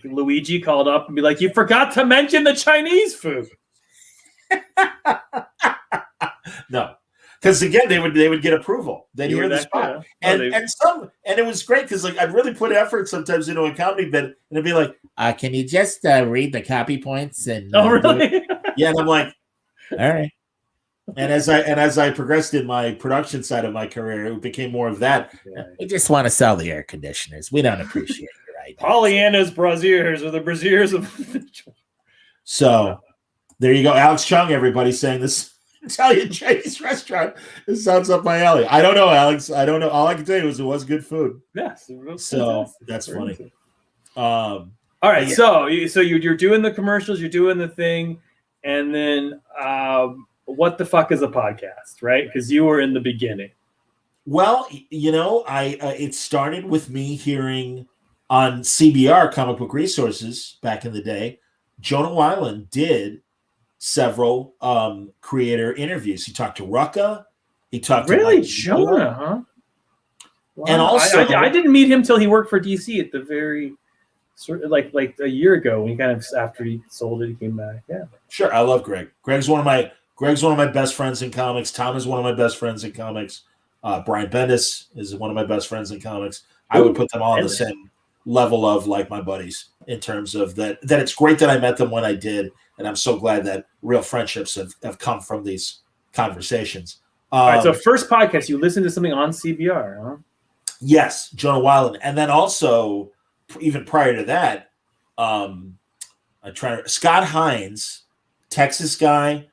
Luigi called up and be like, you forgot to mention the Chinese food. No. Because again, they would get approval. They'd hear the spot, and it was great because like I'd really put effort sometimes into a comedy bit, and it'd be like, "Can you just read the copy points?" And really? Yeah, and I'm like, "All right." And as I progressed in my production side of my career, it became more of that. Yeah. We just want to sell the air conditioners. We don't appreciate it, right? Pollyanna's braziers or the braziers of. So there you go, Alex Chung. Everybody saying this. Italian Chinese restaurant. It sounds up my alley. I don't know, Alex. I don't know. All I can tell you is it was good food. Yes. So that's funny. All right. Yeah. So you're doing the commercials, you're doing the thing, and then what the fuck is a podcast, right? Because you were in the beginning. Well, it started with me hearing on CBR, Comic Book Resources, back in the day. Jonah Weiland did several creator interviews. He talked to Rucka. He talked to Jonah, huh? Wow. And also, I didn't meet him till he worked for DC at the very sort of like a year ago. When he kind of after he sold it, he came back. Yeah, sure. I love Greg. Greg's one of my best friends in comics. Tom is one of my best friends in comics. Brian Bendis is one of my best friends in comics. I would put them all on the same level of like my buddies in terms of that. That it's great that I met them when I did. And I'm so glad that real friendships have come from these conversations. All right, so first podcast, you listened to something on CBR, huh? Yes, Jonah Weiland. And then also, even prior to that, Scott Hines, Texas guy.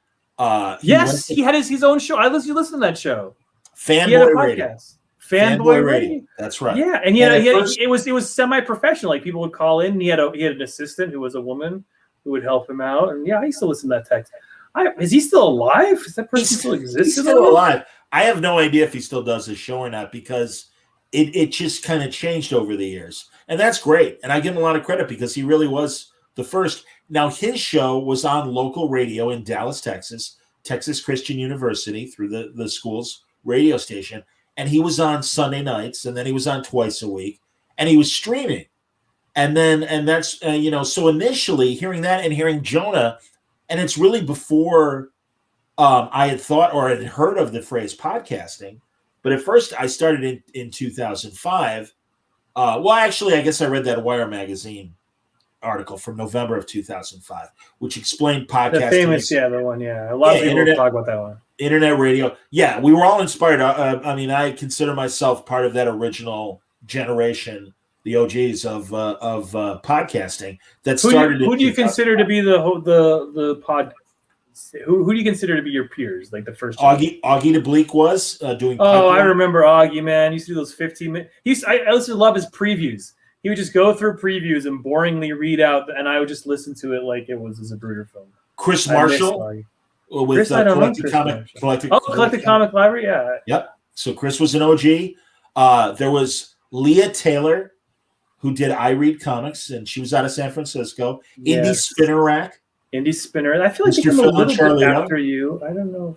He had his own show. You listened to that show. Fanboy Radio. Fanboy Radio. That's right. Yeah, and it was semi-professional. Like people would call in. And he had an assistant who was a woman who would help him out. And yeah, I used to listen to that text. Is he still alive? Is that person still exists? He's still alive. I have no idea if he still does his show or not because it just kind of changed over the years. And that's great. And I give him a lot of credit because he really was the first. Now, his show was on local radio in Dallas, Texas Christian University through the school's radio station. and he was on Sunday nights, and then he was on twice a week, and he was streaming. And that's so initially hearing that and hearing Jonah, and it's really before I had thought or had heard of the phrase podcasting. But at first I started in 2005. Well, actually, I guess I read that Wire magazine article from November of 2005, which explained podcasting. The famous, the one, A lot of people talk about that one. Internet radio. Yeah, we were all inspired. I mean, I consider myself part of that original generation, the OGs of podcasting that started. Who do you consider to be the pod? Who do you consider to be your peers? Like the first Augie DeBleek was doing. Oh, I remember Augie, man. He used to do those 15-minute. I used to love his previews. He would just go through previews and boringly read out, and I would just listen to it like it was a Zapruder film. Chris Marshall with Collected Comic Library, yeah. Yep. So Chris was an OG. There was Leah Taylor, who did I Read Comics, and she was out of San Francisco. Yes. Indie Spinner Rack. Indie Spinner. I feel like they came a little bit after you. I don't know.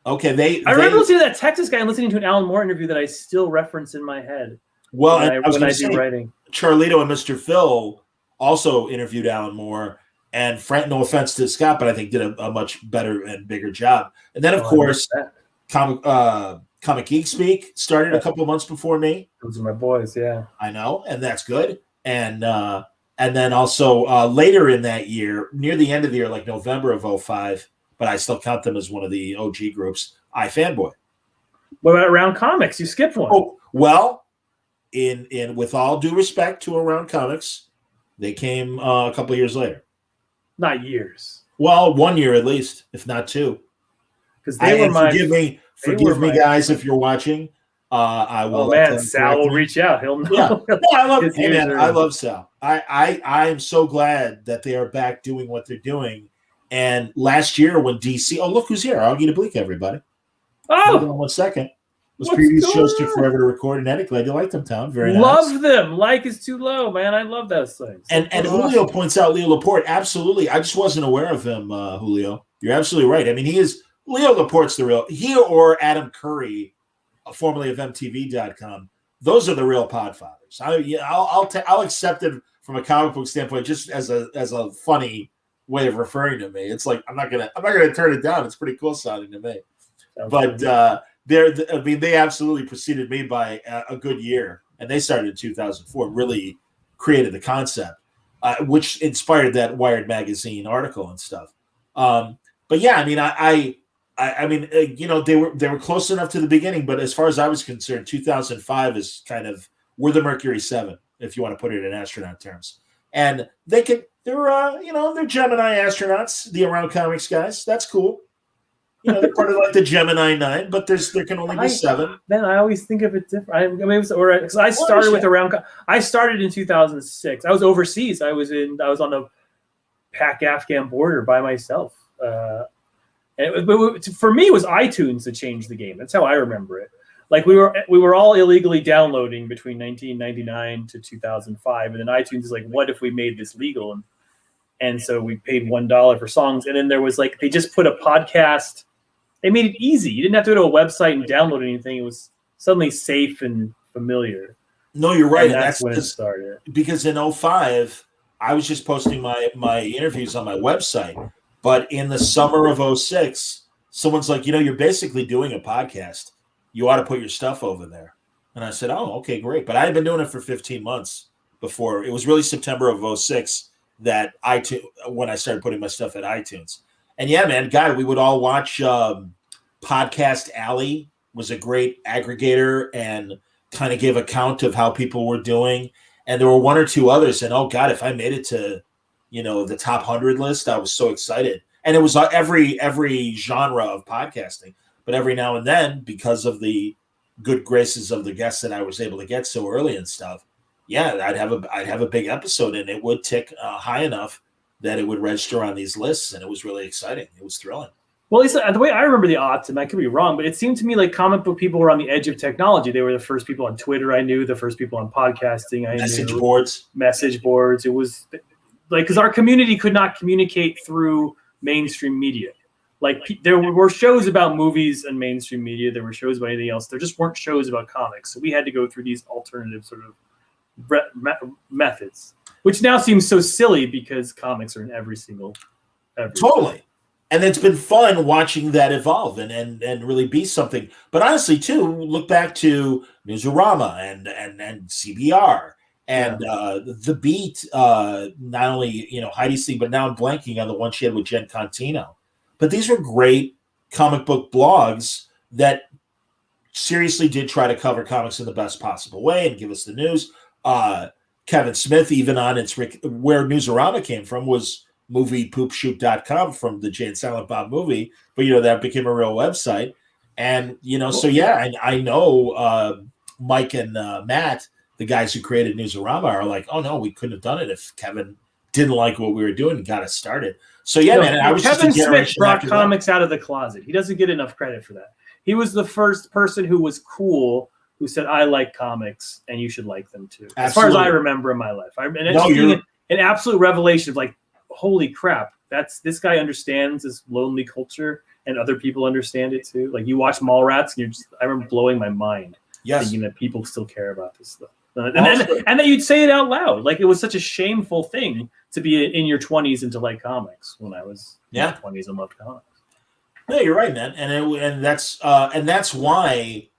Okay, I remember listening to that Texas guy and listening to an Alan Moore interview that I still reference in my head. Well, when I do writing. Charlito and Mr. Phil also interviewed Alan Moore, and Frank, no offense to Scott, but I think did a much better and bigger job. And then, of course, Comic Geek Speak started a couple of months before me. Those are my boys, yeah. I know, and that's good. And then also later in that year, near the end of the year, like November of 2005, but I still count them as one of the OG groups, iFanboy. What about Around Comics? You skipped one. Oh, well, in with all due respect to Around Comics, they came a couple of years later. Not years. Well, 1 year at least, if not two. Because they were my. Forgive me, guys, if you're watching. I will. Oh man, Sal will reach out. He'll know. Yeah. No, I love Sal. I am so glad that they are back doing what they're doing. And last year when DC, oh look who's here, Augie DeBleek, everybody. Oh, hold on 1 second. Those previous shows took forever to record and edit. Glad you liked them, Tom. Very nice. Love them. Like is too low, man. I love those things. And Julio points out Leo Laporte. Absolutely. I just wasn't aware of him, Julio. You're absolutely right. I mean, Leo Laporte's the real, he or Adam Curry, formerly of MTV.com. Those are the real podfathers. I'll accept it from a comic book standpoint, just as a funny way of referring to me. It's like I'm not gonna turn it down. It's pretty cool sounding to me. But they absolutely preceded me by a good year, and they started in 2004. Really created the concept, which inspired that Wired magazine article and stuff. But yeah, I mean, they were close enough to the beginning, but as far as I was concerned, 2005 is kind of we're the Mercury 7, if you want to put it in astronaut terms. And they're Gemini astronauts, the Around Comics guys. That's cool. They're part of like the Gemini 9, but there can only be 7. Then I always think of it different. Because I started with Around. I started in 2006. I was overseas. I was on the Pak-Afghan border by myself. And for me, it was iTunes that changed the game. That's how I remember it. Like we were all illegally downloading between 1999 to 2005, and then iTunes is like, what if we made this legal? And so we paid $1 for songs, and then there was like they just put a podcast. They made it easy. You didn't have to go to a website and download anything. It was suddenly safe and familiar. No, you're right. And that's when it started. Because in 2005, I was just posting my interviews on my website. But in the summer of 2006, someone's like, you're basically doing a podcast. You ought to put your stuff over there. And I said, oh, okay, great. But I had been doing it for 15 months before. It was really September of 2006 that when I started putting my stuff at iTunes. And yeah, man, God, we would all watch Podcast Alley was a great aggregator and kind of gave a count of how people were doing. And there were one or two others. And, oh, God, if I made it to the top 100 list, I was so excited. And it was every genre of podcasting. But every now and then, because of the good graces of the guests that I was able to get so early and stuff, yeah, I'd have a big episode, and it would tick high enough that it would register on these lists, and it was really exciting. It was thrilling. Well, at least the way I remember the odds, and I could be wrong, but it seemed to me like comic book people were on the edge of technology. They were the first people on Twitter I knew, the first people on podcasting I knew. Message boards. It was like, because our community could not communicate through mainstream media. Like there were shows about movies and mainstream media. There were shows about anything else. There just weren't shows about comics. So we had to go through these alternative sort of methods, which now seems so silly because comics are in every totally. And it's been fun watching that evolve and really be something. But honestly, too, look back to Newsarama and CBR and The Beat. Not only Heidi's thing, but now I'm blanking on the one she had with Jen Contino. But these were great comic book blogs that seriously did try to cover comics in the best possible way and give us the news. Kevin Smith, even on where Newsarama came from, was moviepoopshoot.com from the Jay and Silent Bob movie, but that became a real website. And I know Mike and Matt, the guys who created Newsarama, are like, oh no, we couldn't have done it if Kevin didn't like what we were doing and got us started. So man, I was Kevin just a Smith brought after comics that. out of the closet. He doesn't get enough credit for that. He was the first person who was cool, who said, I like comics and you should like them too. Absolutely. As far as I remember in my life. An absolute revelation of like, holy crap, this guy understands this lonely culture and other people understand it too. Like you watch Mallrats and I remember blowing my mind thinking that people still care about this stuff. And that you'd say it out loud. Like it was such a shameful thing to be in your 20s and to like comics when I was in my 20s and loved comics. No, you're right, man. And that's why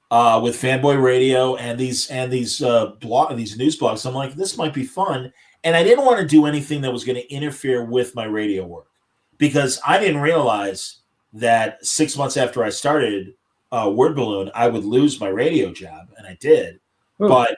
with Fanboy Radio and these news blogs, I'm like, this might be fun. And I didn't want to do anything that was going to interfere with my radio work because I didn't realize that 6 months after I started Word Balloon, I would lose my radio job, and I did. Ooh. But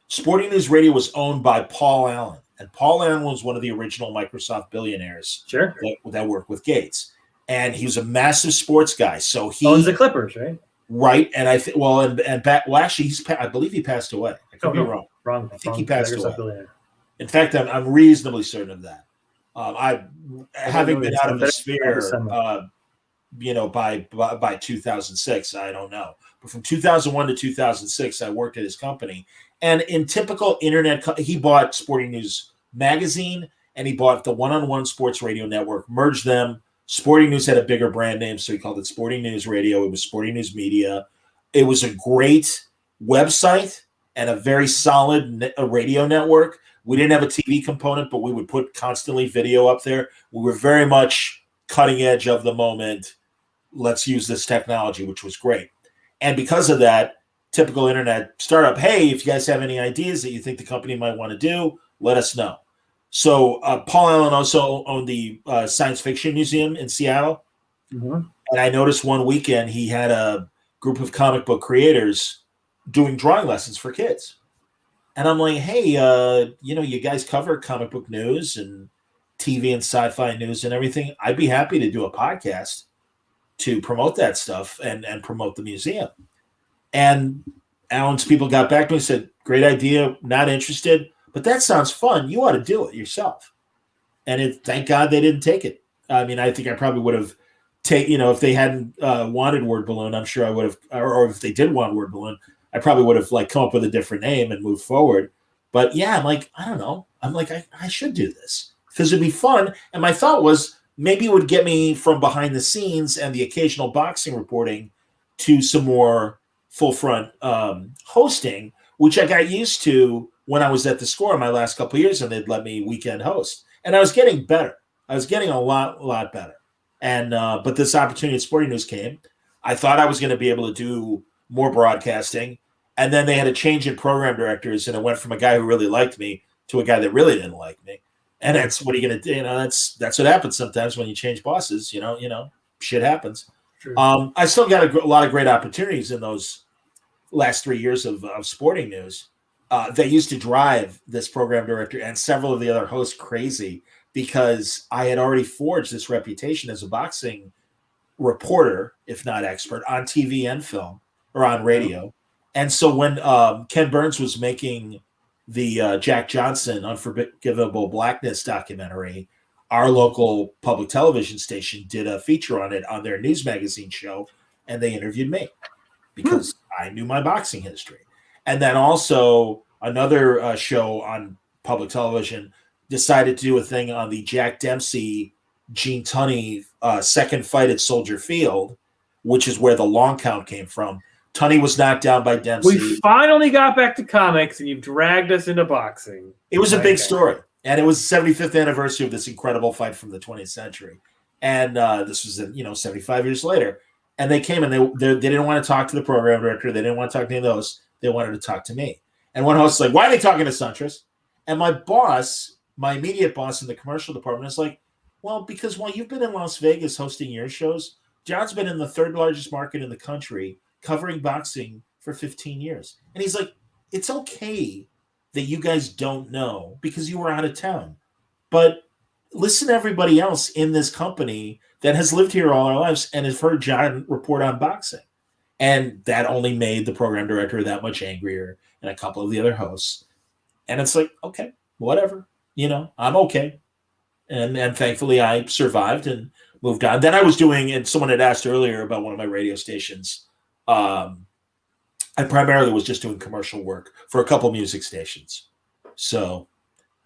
Sporting News Radio was owned by Paul Allen, and Paul Allen was one of the original Microsoft billionaires that worked with Gates. And he was a massive sports guy. So he owns the Clippers, right? Right. And I think, actually, I believe he passed away. I could be wrong. I think he passed away. In fact, I'm reasonably certain of that. Having been out of the sphere, by 2006, I don't know. But from 2001 to 2006, I worked at his company. And in typical internet, he bought Sporting News Magazine and he bought the One-on-One Sports Radio Network, merged them. Sporting News had a bigger brand name, so he called it Sporting News Radio. It was Sporting News Media. It was a great website and a very solid radio network. We didn't have a TV component, but we would put constantly video up there. We were very much cutting edge of the moment. Let's use this technology, which was great. And because of that, typical internet startup, hey, if you guys have any ideas that you think the company might want to do, let us know. So Paul Allen also owned the Science Fiction Museum in Seattle. Mm-hmm. And I noticed one weekend he had a group of comic book creators doing drawing lessons for kids. And I'm like, hey, you guys cover comic book news and TV and sci-fi news and everything. I'd be happy to do a podcast to promote that stuff and promote the museum. And Allen's people got back to me and said, great idea, not interested. But that sounds fun. You ought to do it yourself. And thank God they didn't take it. I mean, I think I probably would have taken, if they hadn't wanted Word Balloon, I'm sure I would have, or if they did want Word Balloon, I probably would have come up with a different name and moved forward. But yeah, I'm like, I don't know. I'm like, I should do this because it'd be fun. And my thought was maybe it would get me from behind the scenes and the occasional boxing reporting to some more full front hosting, which I got used to when I was at the Score my last couple of years, and they'd let me weekend host. And I was getting better. I was getting a lot better. And but this opportunity at Sporting News came. I thought I was going to be able to do more broadcasting. And then they had a change in program directors, and it went from a guy who really liked me to a guy that really didn't like me. And that's what are you going to do? That's what happens sometimes when you change bosses. Shit happens. Sure. I still got a lot of great opportunities in those last 3 years of Sporting News. They used to drive this program director and several of the other hosts crazy because I had already forged this reputation as a boxing reporter, if not expert, on TV and film or on radio. And so when Ken Burns was making the Jack Johnson Unforgivable Blackness documentary, our local public television station did a feature on it on their news magazine show, and they interviewed me because I knew my boxing history. And then also another show on public television decided to do a thing on the Jack Dempsey Gene Tunney second fight at Soldier Field, which is where the long count came from. Tunney was knocked down by Dempsey. We finally got back to comics, and you've dragged us into boxing. It was a big story, and it was the 75th anniversary of this incredible fight from the 20th century. And this was, 75 years later. And they came and they didn't want to talk to the program director. They didn't want to talk to any of those. They wanted to talk to me. And one host was like, "Why are they talking to Suntress?" And my boss, my immediate boss in the commercial department, is like, "Well, because while you've been in Las Vegas hosting your shows, John's been in the third largest market in the country covering boxing for 15 years." And he's like, "It's okay that you guys don't know because you were out of town. But listen to everybody else in this company that has lived here all our lives and has heard John report on boxing." And that only made the program director that much angrier and a couple of the other hosts. And it's like, okay, whatever, I'm okay. And thankfully I survived and moved on. Then I was doing, and someone had asked earlier about one of my radio stations. I primarily was just doing commercial work for a couple music stations. So,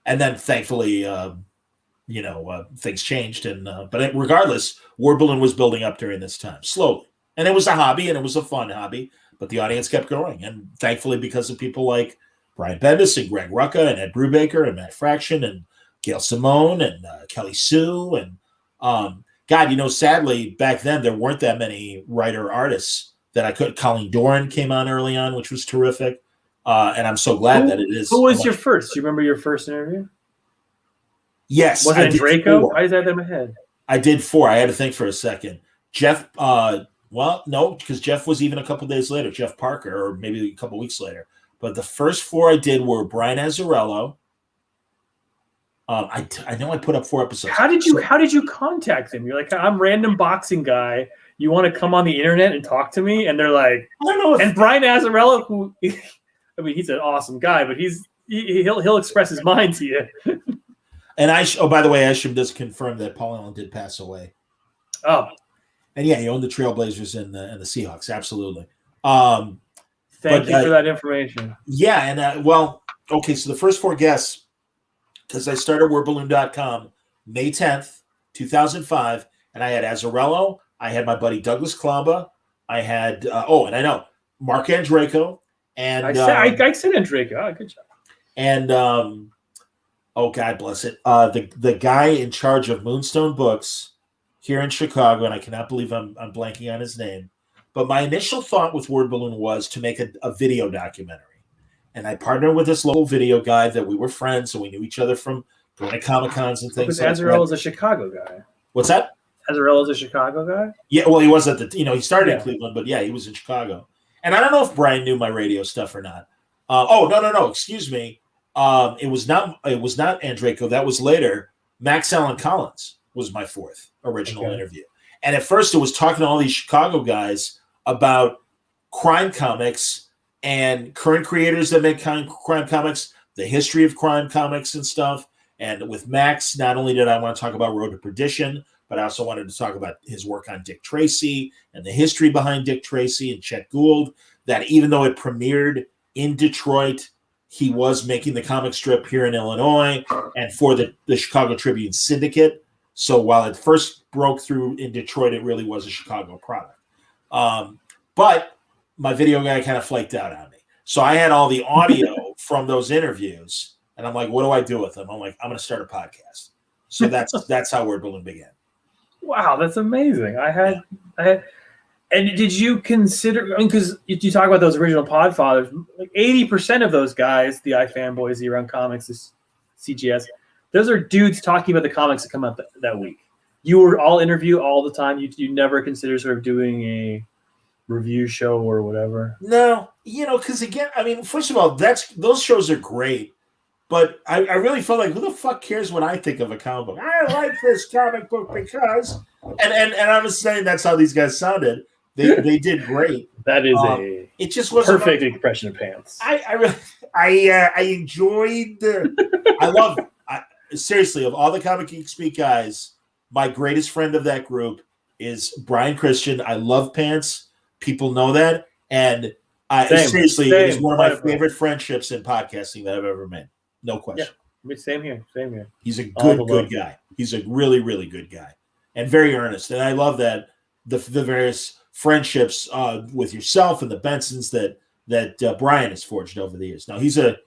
and then thankfully, things changed. But regardless, Word Balloon was building up during this time, slowly. And it was a hobby, and it was a fun hobby, but the audience kept growing. And thankfully, because of people like Brian Bendis and Greg Rucka and Ed Brubaker and Matt Fraction and Gail Simone and Kelly Sue. And sadly, back then, there weren't that many writer-artists that I could. Colleen Doran came on early on, which was terrific. And I'm so glad that it is. Who was your first? Do you remember your first interview? Yes. Was it Draco? I just had that in my head. I did 4. I had to think for a second. Jeff, no, because Jeff was even a couple days later, Jeff Parker, or maybe a couple weeks later. But the first 4 I did were Brian Azzarello. I know I put up 4 episodes. How did you contact him? You're like, "I'm random boxing guy. You want to come on the internet and talk to me?" And they're like, I don't know. And Brian Azzarello, who, he's an awesome guy, but he'll express his mind to you. And by the way, I should just confirm that Paul Allen did pass away. Oh, and yeah, he owned the Trailblazers and the Seahawks. Absolutely. Thank you for that information. Yeah, and okay. So the first 4 guests, because I started wordballoon.com May 10th, 2005, and I had Azzarello, I had my buddy Douglas Klamba, I had and I know Mark Andreyko, and I said Andreyko. Oh, good job. And God bless it, the guy in charge of Moonstone Books here in Chicago, and I cannot believe I'm blanking on his name. But my initial thought with Word Balloon was to make a video documentary. And I partnered with this local video guy that we were friends, and we knew each other from going to Comic-Cons and things like that. Azzarello's a Chicago guy. What's that? Azzarello's a Chicago guy? Yeah, well, he was he started in Cleveland, but yeah, he was in Chicago. And I don't know if Brian knew my radio stuff or not. No, excuse me. It was not Andreyko. That was later. Max Allen Collins was my 4th original interview. And at first it was talking to all these Chicago guys about crime comics and current creators that make crime comics, the history of crime comics and stuff. And with Max, not only did I want to talk about Road to Perdition, but I also wanted to talk about his work on Dick Tracy and the history behind Dick Tracy and Chet Gould, that even though it premiered in Detroit, he was making the comic strip here in Illinois and for the Chicago Tribune Syndicate. So while it first broke through in Detroit, it really was a Chicago product. But my video guy kind of flaked out on me. So I had all the audio from those interviews, and I'm like, what do I do with them? I'm like, I'm going to start a podcast. So that's how Word Balloon began. Wow, that's amazing. And did you consider, because you talk about those original Podfathers, like 80% of those guys, the iFanboys, the Around Comics, the CGS, those are dudes talking about the comics that come out that week. You were all interview all the time. You never consider sort of doing a review show or whatever? No, because again, I mean, first of all, those shows are great, but I really felt like, who the fuck cares what I think of a comic book? I like this comic book because, and I was saying that's how these guys sounded. They did great. That is it just wasn't perfect impression of pants. I enjoyed. Seriously, of all the Comic Geek Speak guys, my greatest friend of that group is Brian Christian. I love Pants. People know that. And it is one of my favorite friendships in podcasting that I've ever made. No question. Same here. Same here. He's a All the good love. guy. He's a really, really good guy and very earnest. And I love that the various friendships with yourself and the Bensons that Brian has forged over the years. Now he's a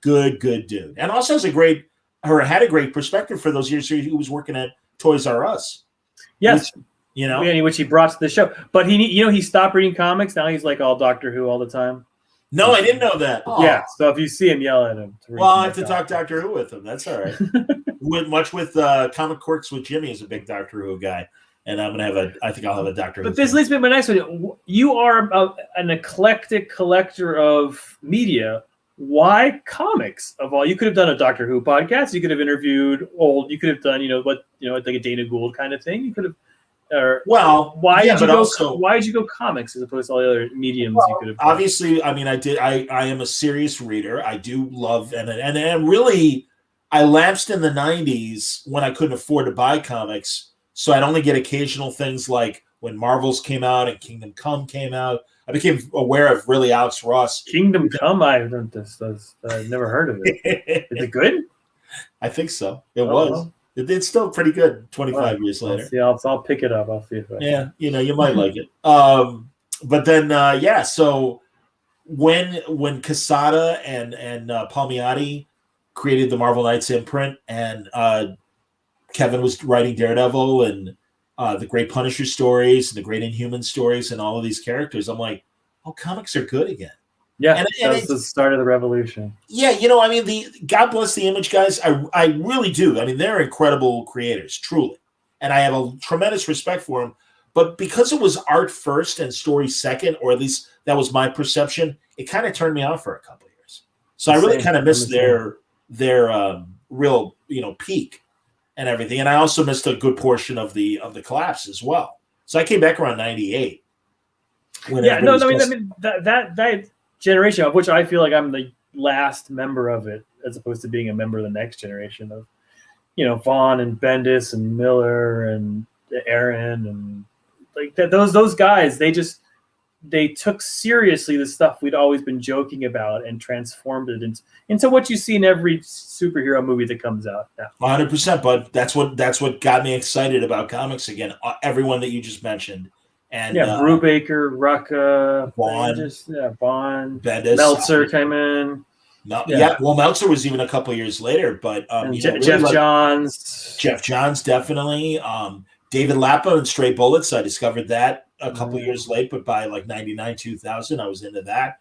good dude, and also had a great perspective for those years he was working at Toys R Us. Yes, which he brought to the show. But he stopped reading comics. Now he's like all Doctor Who all the time. No, I didn't know that. Yeah, so if you see him, yell at him. Well, I have to talk Doctor Who with him. That's all right. with Comic Quirks with Jimmy is a big Doctor Who guy, and I think I'll have a Doctor Who. But this leads me to my next one. You are an eclectic collector of media. Why comics of all? You could have done a Doctor Who podcast. You could have interviewed you could have done like a Dana Gould kind of thing. You could have. Why did you go comics as opposed to all the other mediums you could have done? Obviously, I mean, I am a serious reader. I do love and really I lapsed in the 90s when I couldn't afford to buy comics, so I'd only get occasional things like when Marvels came out and Kingdom Come came out. I became aware of really Alex Ross. Kingdom Come, I've never heard of it. Is it good? I think so. It was. It's still pretty good 25 years later. I'll pick it up. I'll see if you might like it. But then, so when Quesada and Palmiotti created the Marvel Knights imprint and Kevin was writing Daredevil and the Great Punisher stories and the Great Inhuman stories and all of these characters, I'm like, oh, comics are good again. Yeah, that was the start of the revolution. Yeah, I mean, God bless the Image guys. I really do. I mean, they're incredible creators, truly. And I have a tremendous respect for them. But because it was art first and story second, or at least that was my perception, it kind of turned me off for a couple of years. So I really kind of missed their real, peak and everything. And I also missed a good portion of the collapse as well. So I came back around 98. That generation, of which I feel like I'm the last member of it, as opposed to being a member of the next generation of, Vaughn and Bendis and Miller and Aaron and like that. Those guys, they took seriously the stuff we'd always been joking about and transformed it into what you see in every superhero movie that comes out now. 100%, but that's what got me excited about comics again. Everyone that you just mentioned. And Brubaker, Rucka, Vaughn, Bendis, Meltzer came in. Meltzer was even a couple years later, but Jeff Johns. Jeff Johns, definitely. David Lappa and Stray Bullets. I discovered that a couple years late, but by like 99, 2000, I was into that.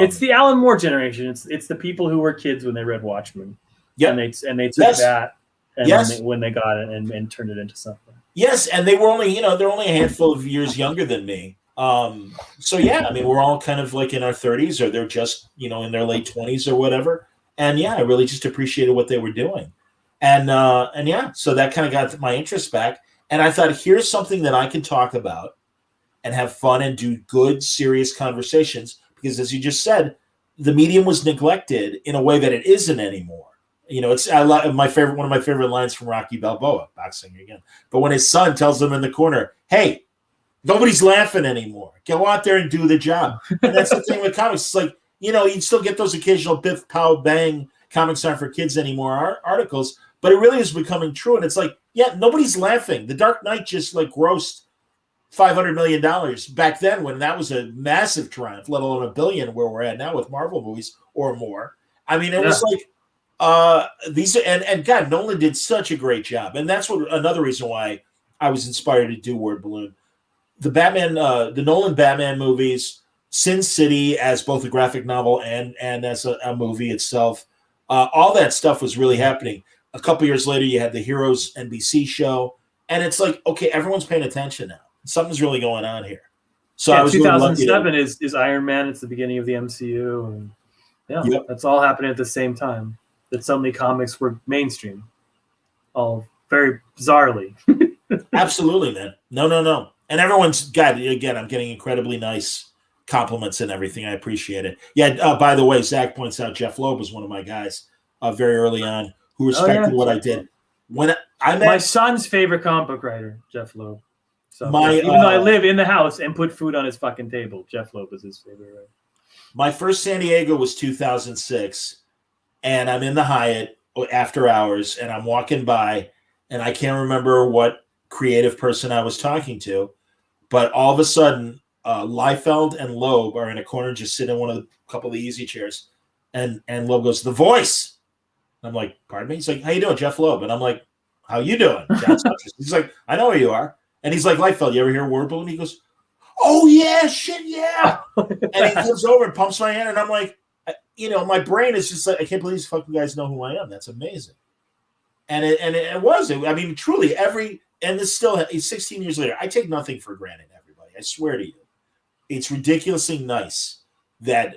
It's the Alan Moore generation. It's the people who were kids when they read Watchmen. Yeah, and they took that and when they got it and turned it into something. Yes, and they were only, they're only a handful of years younger than me. I mean, we're all kind of like in our 30s, or they're just, in their late 20s or whatever. And I really just appreciated what they were doing. So that kind of got my interest back. And I thought, here's something that I can talk about and have fun and do good, serious conversations. Because as you just said, the medium was neglected in a way that it isn't anymore. It's one of my favorite lines from Rocky Balboa, boxing again. But when his son tells him in the corner, "Hey, nobody's laughing anymore. Go out there and do the job." And that's the thing with comics. It's like, you still get those occasional biff, pow, bang, comics aren't for kids anymore articles, but it really is becoming true. And it's like, nobody's laughing. The Dark Knight just like grossed $500 million back then, when that was a massive triumph, let alone $1 billion where we're at now with Marvel movies or more. I mean, it was like, God, Nolan did such a great job. And that's another reason why I was inspired to do Word Balloon. The Nolan Batman movies, Sin City as both a graphic novel and as a movie itself, all that stuff was really happening. A couple years later, you had the Heroes NBC show, and it's like, okay, everyone's paying attention now. Something's really going on here. So I was 2007 is Iron Man. It's the beginning of the MCU, and that's all happening at the same time. That suddenly comics were mainstream, all very bizarrely. Absolutely, man. No. And everyone's got, again, I'm getting incredibly nice compliments and everything. I appreciate it. Yeah, by the way, Zach points out Jeff Loeb was one of my guys very early on who respected what I did. When I met my son's favorite comic book writer, Jeff Loeb. So even though I live in the house and put food on his fucking table, Jeff Loeb was his favorite writer. My first San Diego was 2006, and I'm in the Hyatt, after hours, and I'm walking by, and I can't remember what creative person I was talking to, but all of a sudden, Liefeld and Loeb are in a corner, just sitting in one of the couple of the easy chairs, and Loeb goes, "The Voice." I'm like, "Pardon me?" He's like, "How you doing, Jeff Loeb?" And I'm like, "How you doing, John Suntress?" He's like, "I know where you are." And he's like, "Liefeld, you ever hear Word Balloon?" He goes, "Oh yeah, shit, yeah." And he comes over and pumps my hand, and I'm like, my brain is just like, I can't believe these fucking guys know who I am. That's amazing. And it was. I mean, truly, and this still, 16 years later, I take nothing for granted, everybody. I swear to you. It's ridiculously nice that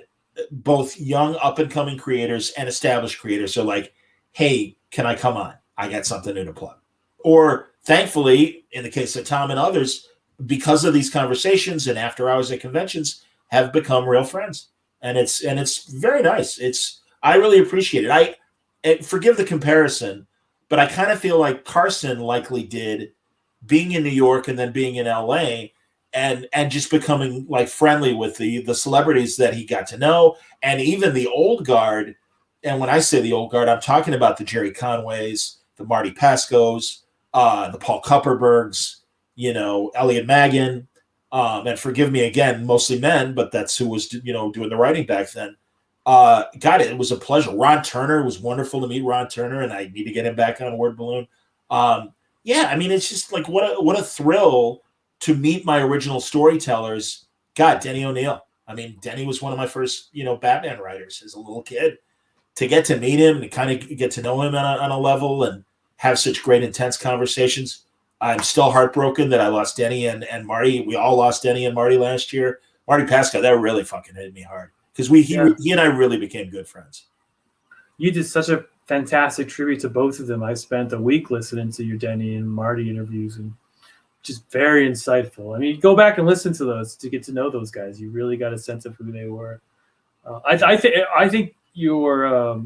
both young up-and-coming creators and established creators are like, hey, can I come on? I got something new to plug. Or, thankfully, in the case of Tom and others, because of these conversations and after hours at conventions, have become real friends. And it's very nice. I really appreciate it. Forgive the comparison, but I kind of feel like Carson likely did, being in New York and then being in LA, and just becoming like friendly with the celebrities that he got to know, and even the old guard. And when I say the old guard, I'm talking about the Jerry Conways, the Marty Pascos, the Paul Kupperbergs, Elliot Maggin, and forgive me again, mostly men, but that's who was doing the writing back then. It was a pleasure. Ron Turner, it was wonderful to meet Ron Turner, and I need to get him back on Word Balloon. I mean, it's just like what a thrill to meet my original storytellers. God, Denny O'Neil. I mean, Denny was one of my first, Batman writers as a little kid. To get to meet him and kind of get to know him on a level and have such great, intense conversations. I'm still heartbroken that I lost Denny and Marty. We all lost Denny and Marty last year. Marty Pascal, that really fucking hit me hard because he and I really became good friends. You did such a fantastic tribute to both of them. I spent a week listening to your Denny and Marty interviews, and just very insightful. I mean, go back and listen to those to get to know those guys. You really got a sense of who they were. I think your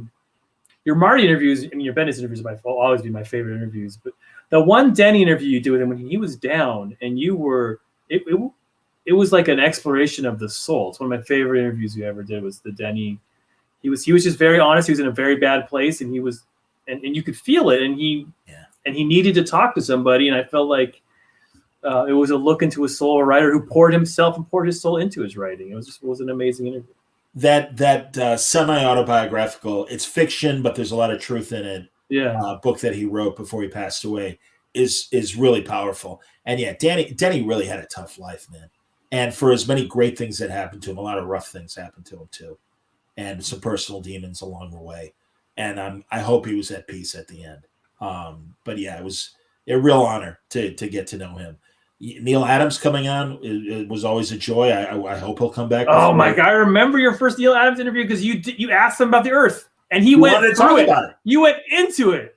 Marty interviews, I mean, your Bendis interviews will always be my favorite interviews. But the one Denny interview you did with him when he was down, and you were, it was like an exploration of the soul. It's one of my favorite interviews you ever did. Was the Denny. He was just very honest. He was in a very bad place, and he was, and you could feel it. And he needed to talk to somebody, and I felt like it was a look into a soul, a writer who poured himself and poured his soul into his writing. It was an amazing interview. That semi-autobiographical, it's fiction, but there's a lot of truth in it. Yeah. Book that he wrote before he passed away is really powerful. And yeah, Denny really had a tough life, man. And for as many great things that happened to him, a lot of rough things happened to him too, and some personal demons along the way. And I hope he was at peace at the end. But yeah, it was a real honor to get to know him. Neil Adams coming on, it was always a joy. I hope he'll come back. Oh my God! I remember your first Neil Adams interview because you asked him about the Earth, and he went through it. You went into it,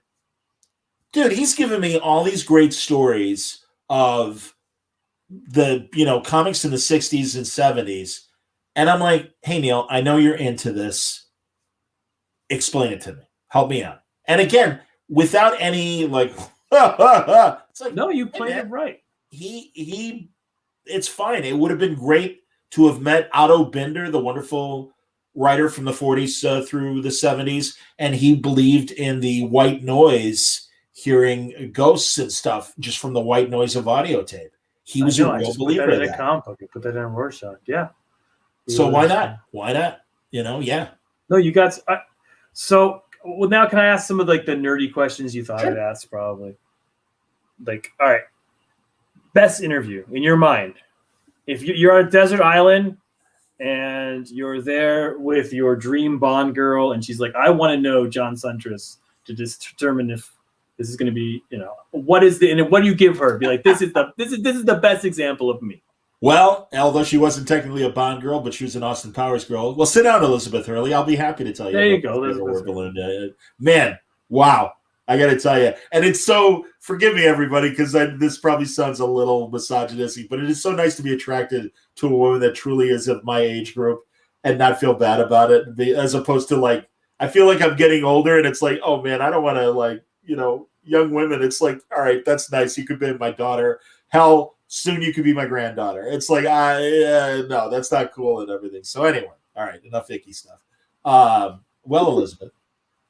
dude. He's given me all these great stories of the comics in the 60s and 70s, and I'm like, hey Neil, I know you're into this. Explain it to me. Help me out. And again, without any like, it's like, no, you played it right. It's fine. It would have been great to have met Otto Binder, the wonderful writer from the 40s through the 70s, and he believed in the white noise, hearing ghosts and stuff just from the white noise of audio tape. He was a real believer in that. Comic book. You put that in a Rorschach. Yeah. So why not? Why not? Yeah. No, you got. So now, can I ask some of like the nerdy questions you thought I'd ask? Probably. Like, all right. Best interview in your mind. If you're on a desert island and you're there with your dream Bond girl, and she's like, I want to know John Suntress to determine if this is going to be, what do you give her? Be like, this is the best example of me. Well, although she wasn't technically a Bond girl, but she was an Austin Powers girl. Well, sit down, Elizabeth Hurley. I'll be happy to tell you. There you go. Word balloon. Man, wow. I got to tell you. And it's so, forgive me, everybody, because this probably sounds a little misogynistic, but it is so nice to be attracted to a woman that truly is of my age group and not feel bad about it, as opposed to like, I feel like I'm getting older and it's like, oh man, I don't want to like, young women. It's like, all right, that's nice. You could be my daughter. Hell, soon you could be my granddaughter. It's like, no, that's not cool and everything. So anyway, all right, enough icky stuff. Well, Elizabeth,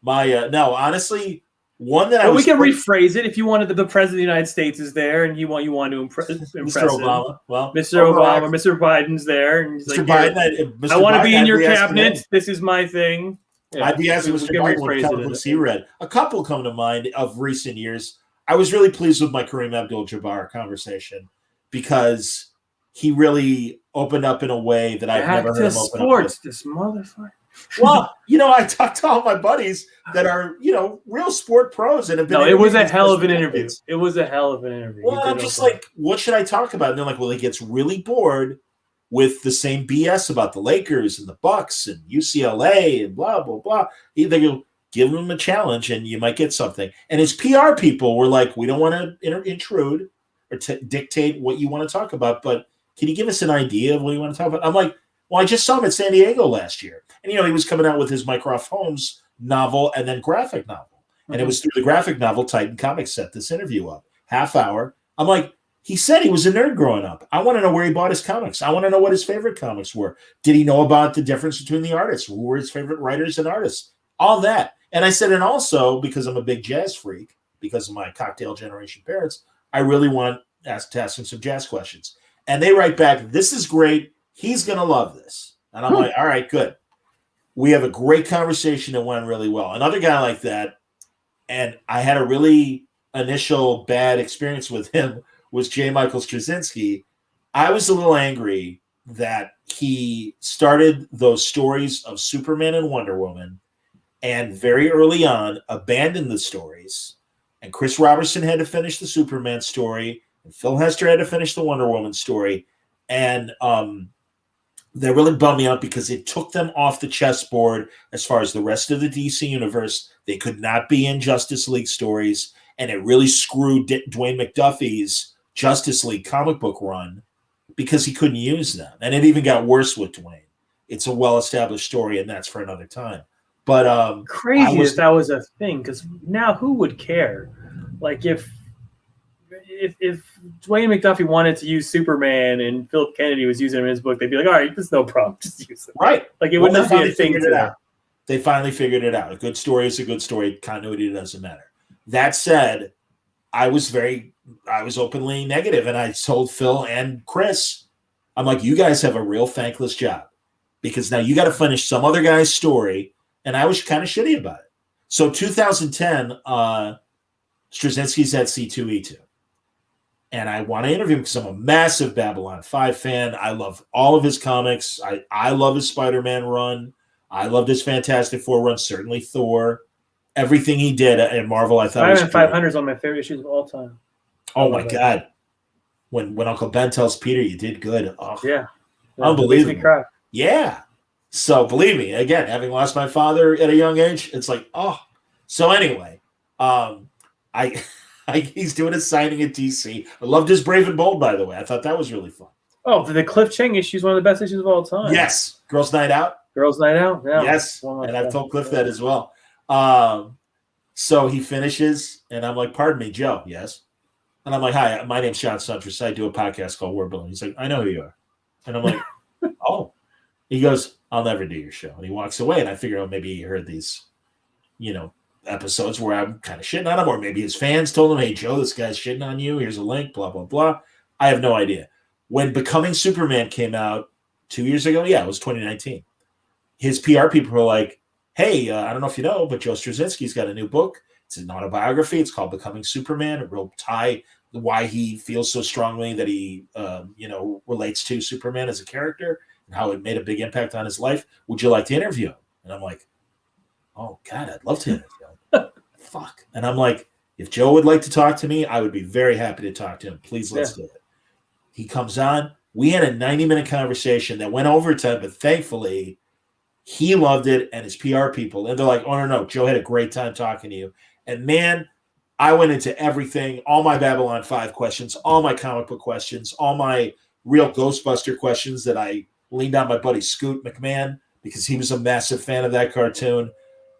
No, honestly, one that I But we was can rephrase it if you wanted the president of the United States is there and you want to impress Mr. him. Obama. Well, Mr. Obama, Mr. Biden's there, and he's Mr. like, Biden. Mr. I want to be in I'd your asking him. cabinet. This is my thing. Yeah, I'd be asking we Mr. can Biden what rephrase comic books he read. A couple come to mind of recent years. I was really pleased with my Kareem Abdul-Jabbar conversation because he really opened up in a way that I've never heard him open sports, up. this motherfucker. Well, I talked to all my buddies that are, real sport pros and have been. No, it was a hell of an interview. It was a hell of an interview. Well, I'm just like, what should I talk about? And they're like, well, he gets really bored with the same BS about the Lakers and the Bucks and UCLA and blah, blah, blah. They go, give him a challenge and you might get something. And his PR people were like, we don't want to intrude or dictate what you want to talk about, but can you give us an idea of what you want to talk about? I'm like, well, I just saw him at San Diego last year. And, he was coming out with his Mycroft Holmes novel and then graphic novel. And it was through the graphic novel Titan Comics set this interview up. Half hour. I'm like, he said he was a nerd growing up. I want to know where he bought his comics. I want to know what his favorite comics were. Did he know about the difference between the artists? Who were his favorite writers and artists? All that. And I said, and also, because I'm a big jazz freak, because of my cocktail generation parents, I really want to ask him some jazz questions. And they write back, this is great. He's going to love this. And I'm like, all right, good. We have a great conversation that went really well. Another guy like that, and I had a really initial bad experience with him, was J. Michael Straczynski. I was a little angry that he started those stories of Superman and Wonder Woman and very early on abandoned the stories. And Chris Robertson had to finish the Superman story, and Phil Hester had to finish the Wonder Woman story. And that really bummed me out because it took them off the chessboard as far as the rest of the DC universe. They could not be in Justice League stories, and it really screwed Dwayne McDuffie's Justice League comic book run because he couldn't use them. And it even got worse with Dwayne. It's a well-established story, and that's for another time. But crazy if that was a thing, because now who would care? Like if Dwayne McDuffie wanted to use Superman and Philip Kennedy was using him in his book, they'd be like, all right, there's no problem, just use it. Right. Like it would not be a thing to that. They finally figured it out. A good story is a good story. Continuity doesn't matter. That said, I was openly negative, and I told Phil and Chris, I'm like, you guys have a real thankless job because now you got to finish some other guy's story, and I was kind of shitty about it. So 2010, Straczynski's at C2E2, and I want to interview him because I'm a massive Babylon 5 fan. I love all of his comics. I love his Spider-Man run. I loved his Fantastic Four run, certainly Thor. Everything he did at Marvel, I thought was 500 is one of my favorite issues of all time. Oh my God. When Uncle Ben tells Peter you did good. Oh, yeah. Unbelievable. Yeah. So believe me, again, having lost my father at a young age, it's like, oh. So anyway, he's doing a signing at DC. I loved his Brave and Bold, by the way. I thought that was really fun. Oh, the Cliff Chang issue is one of the best issues of all time. Yes. Girls Night Out. Girls Night Out. Yeah. Yes. And I've told Cliff that as well. So he finishes, and I'm like, pardon me, Joe. Yes. And I'm like, hi, my name's Sean Suntress. I do a podcast called Word Balloon. He's like, I know who you are. And I'm like, oh. He goes, I'll never do your show. And he walks away, and I figure, maybe he heard these, episodes where I'm kind of shitting on him, or maybe his fans told him, hey, Joe, this guy's shitting on you. Here's a link, blah, blah, blah. I have no idea. When Becoming Superman came out 2 years ago, it was 2019. His PR people were like, hey, I don't know if you know, but Joe Straczynski's got a new book. It's an autobiography. It's called Becoming Superman. It will tie why he feels so strongly that he, relates to Superman as a character and how it made a big impact on his life. Would you like to interview him? And I'm like, oh, God, I'd love to interview him. Fuck. And I'm like, if Joe would like to talk to me, I would be very happy to talk to him. Please, let's do it. He comes on. We had a 90-minute conversation that went overtime, but thankfully he loved it and his PR people. And they're like, oh, no, Joe had a great time talking to you. And, man, I went into everything, all my Babylon 5 questions, all my comic book questions, all my real Ghostbuster questions that I leaned on my buddy Scoot McMahon because he was a massive fan of that cartoon,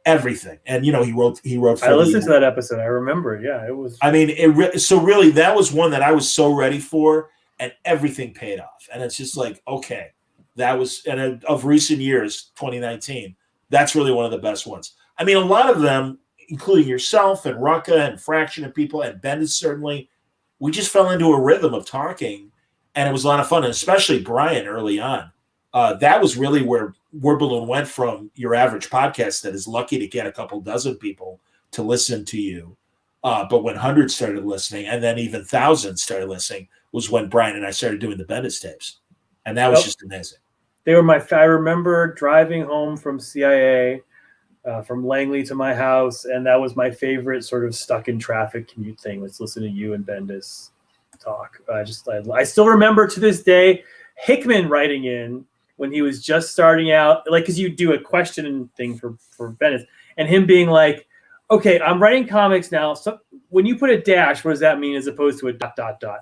everything. And, he wrote for I listened to that episode. I remember it. Yeah, it was. I mean, so really that was one that I was so ready for, and everything paid off. And it's just like, okay, that was, and of recent years, 2019, that's really one of the best ones. I mean, a lot of them, including yourself and Rucka and Fraction and people, and Bendis certainly, we just fell into a rhythm of talking, and it was a lot of fun, and especially Brian early on. That was really where Word Balloon went from your average podcast that is lucky to get a couple dozen people to listen to you. But when hundreds started listening, and then even thousands started listening, was when Brian and I started doing the Bendis tapes. And that was just amazing. They were I remember driving home from CIA, from Langley to my house, and that was my favorite sort of stuck in traffic commute thing, was listening to you and Bendis talk. I still remember to this day Hickman writing in when he was just starting out, like, because you do a question thing for Bendis, and him being like, okay, I'm writing comics now. So when you put a dash, what does that mean as opposed to a ...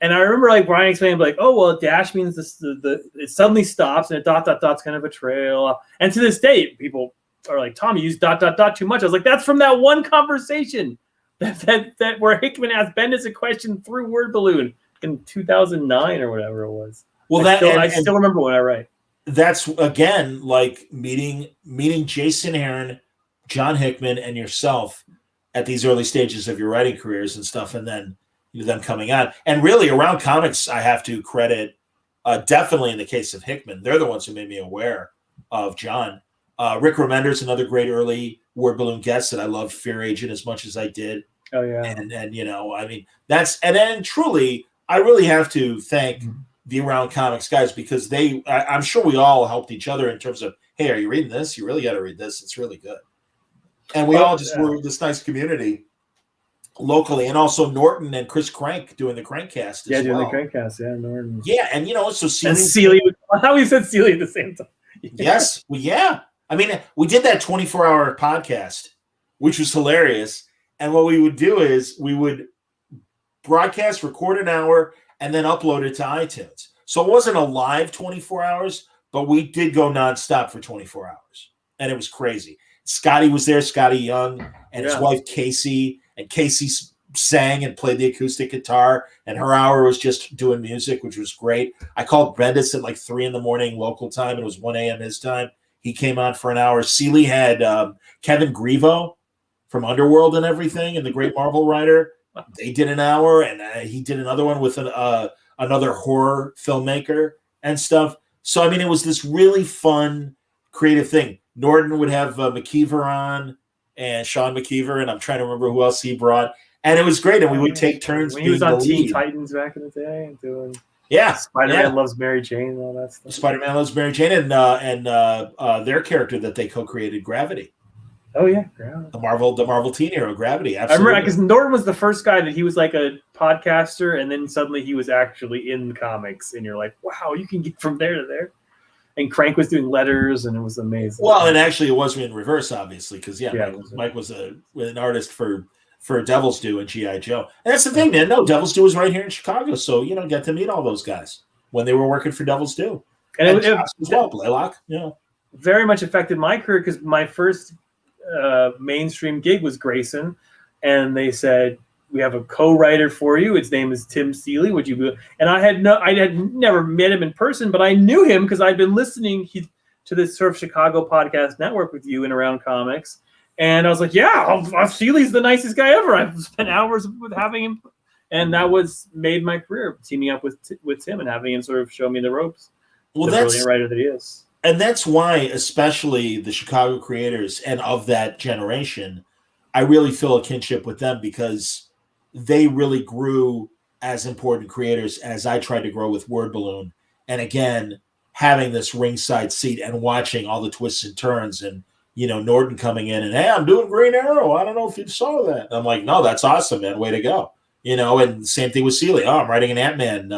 And I remember like Brian explaining like, oh, well, a dash means it suddenly stops, and a ... is kind of a trail. And to this day, people are like, Tom, you use ... too much. I was like, that's from that one conversation that where Hickman asked Bendis a question through Word Balloon in 2009 or whatever it was. Well, I still remember when I write. That's again like meeting Jason Aaron, John Hickman, and yourself at these early stages of your writing careers and stuff, and then them coming on. And really, around comics, I have to credit definitely in the case of Hickman. They're the ones who made me aware of John. Rick Remender's another great early Word Balloon guest that I loved Fear Agent as much as I did. Oh yeah, and you know, I mean, then truly, I really have to thank the Around Comics guys, because I'm sure we all helped each other in terms of, hey, are you reading this? You really got to read this. It's really good. And we all just were this nice community locally, and also Norton and Chris Crank doing the Crankcast. Yeah, doing the Crankcast. Yeah, Norton. Yeah, and you know, so Seeley. I thought we said Seeley at the same time. Yes, well, yeah. I mean, we did that 24-hour podcast, which was hilarious. And what we would do is we would broadcast, record an hour, and then upload it to iTunes. So it wasn't a live 24 hours, but we did go nonstop for 24 hours. And it was crazy. Scotty was there, Scotty Young, and his wife Casey. And Casey sang and played the acoustic guitar, and her hour was just doing music, which was great. I called Bendis at like 3 a.m. local time. It was 1 a.m. his time. He came on for an hour. Seeley had Kevin Grievo from Underworld and everything, and the great Marvel writer. They did an hour, and he did another one with another horror filmmaker and stuff. So, I mean, it was this really fun, creative thing. Norton would have McKeever on, and Sean McKeever, and I'm trying to remember who else he brought. And it was great, and we would take turns. When he was on Teen Titans back in the day, doing Spider-Man Loves Mary Jane and all that stuff. Spider-Man Loves Mary Jane, and their character that they co-created, Gravity. Oh yeah, Gravity. The Marvel teen hero, Gravity. I Absolutely. remember because Norton was the first guy that he was like a podcaster, and then suddenly he was actually in comics, and you're like, wow, you can get from there to there. And Crank was doing letters, and it was amazing. Well, and actually, it was in reverse, obviously, because Mike was an artist for Devil's Due and G.I. Joe. And that's the thing, man. No, Devil's Due was right here in Chicago, so get to meet all those guys when they were working for Devil's Due. And it as well, Blaylock. Very much affected my career, because my first mainstream gig was Grayson, and they said, we have a co-writer for you. His name is Tim Seeley. Would you be? And I had never met him in person, but I knew him because I'd been listening to this sort of Chicago podcast network with you and Around Comics. And I was like, yeah, Seeley's the nicest guy ever. I've spent hours with having him. And that made my career, teaming up with Tim and having him sort of show me the ropes. Well, the brilliant writer that he is. And that's why, especially the Chicago creators and of that generation, I really feel a kinship with them, because they really grew as important creators as I tried to grow with Word Balloon. And again, having this ringside seat and watching all the twists and turns, and, Norton coming in and, hey, I'm doing Green Arrow. I don't know if you saw that. And I'm like, no, that's awesome, man. Way to go. And same thing with Seeley. Oh, I'm writing an Ant-Man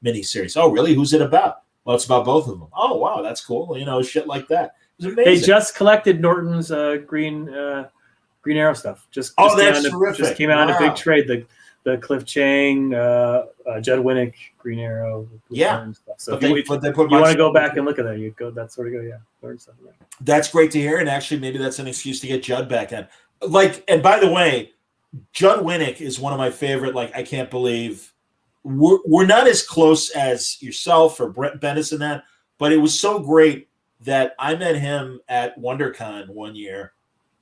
miniseries. Oh, really? Who's it about? Well, it's about both of them. Oh, wow, that's cool. Shit like that. It was amazing. They just collected Norton's Green Arrow stuff. Just that's terrific. Just came out in a big trade. The Cliff Chang, Judd Winnick, Green Arrow. Yeah. Stuff. So but if you want to go back and look at that, you go. That's sort of learn stuff. Right? That's great to hear, and actually, maybe that's an excuse to get Judd back in. And by the way, Judd Winnick is one of my favorite. I can't believe we're not as close as yourself or Brent Bendis and that, but it was so great that I met him at WonderCon one year.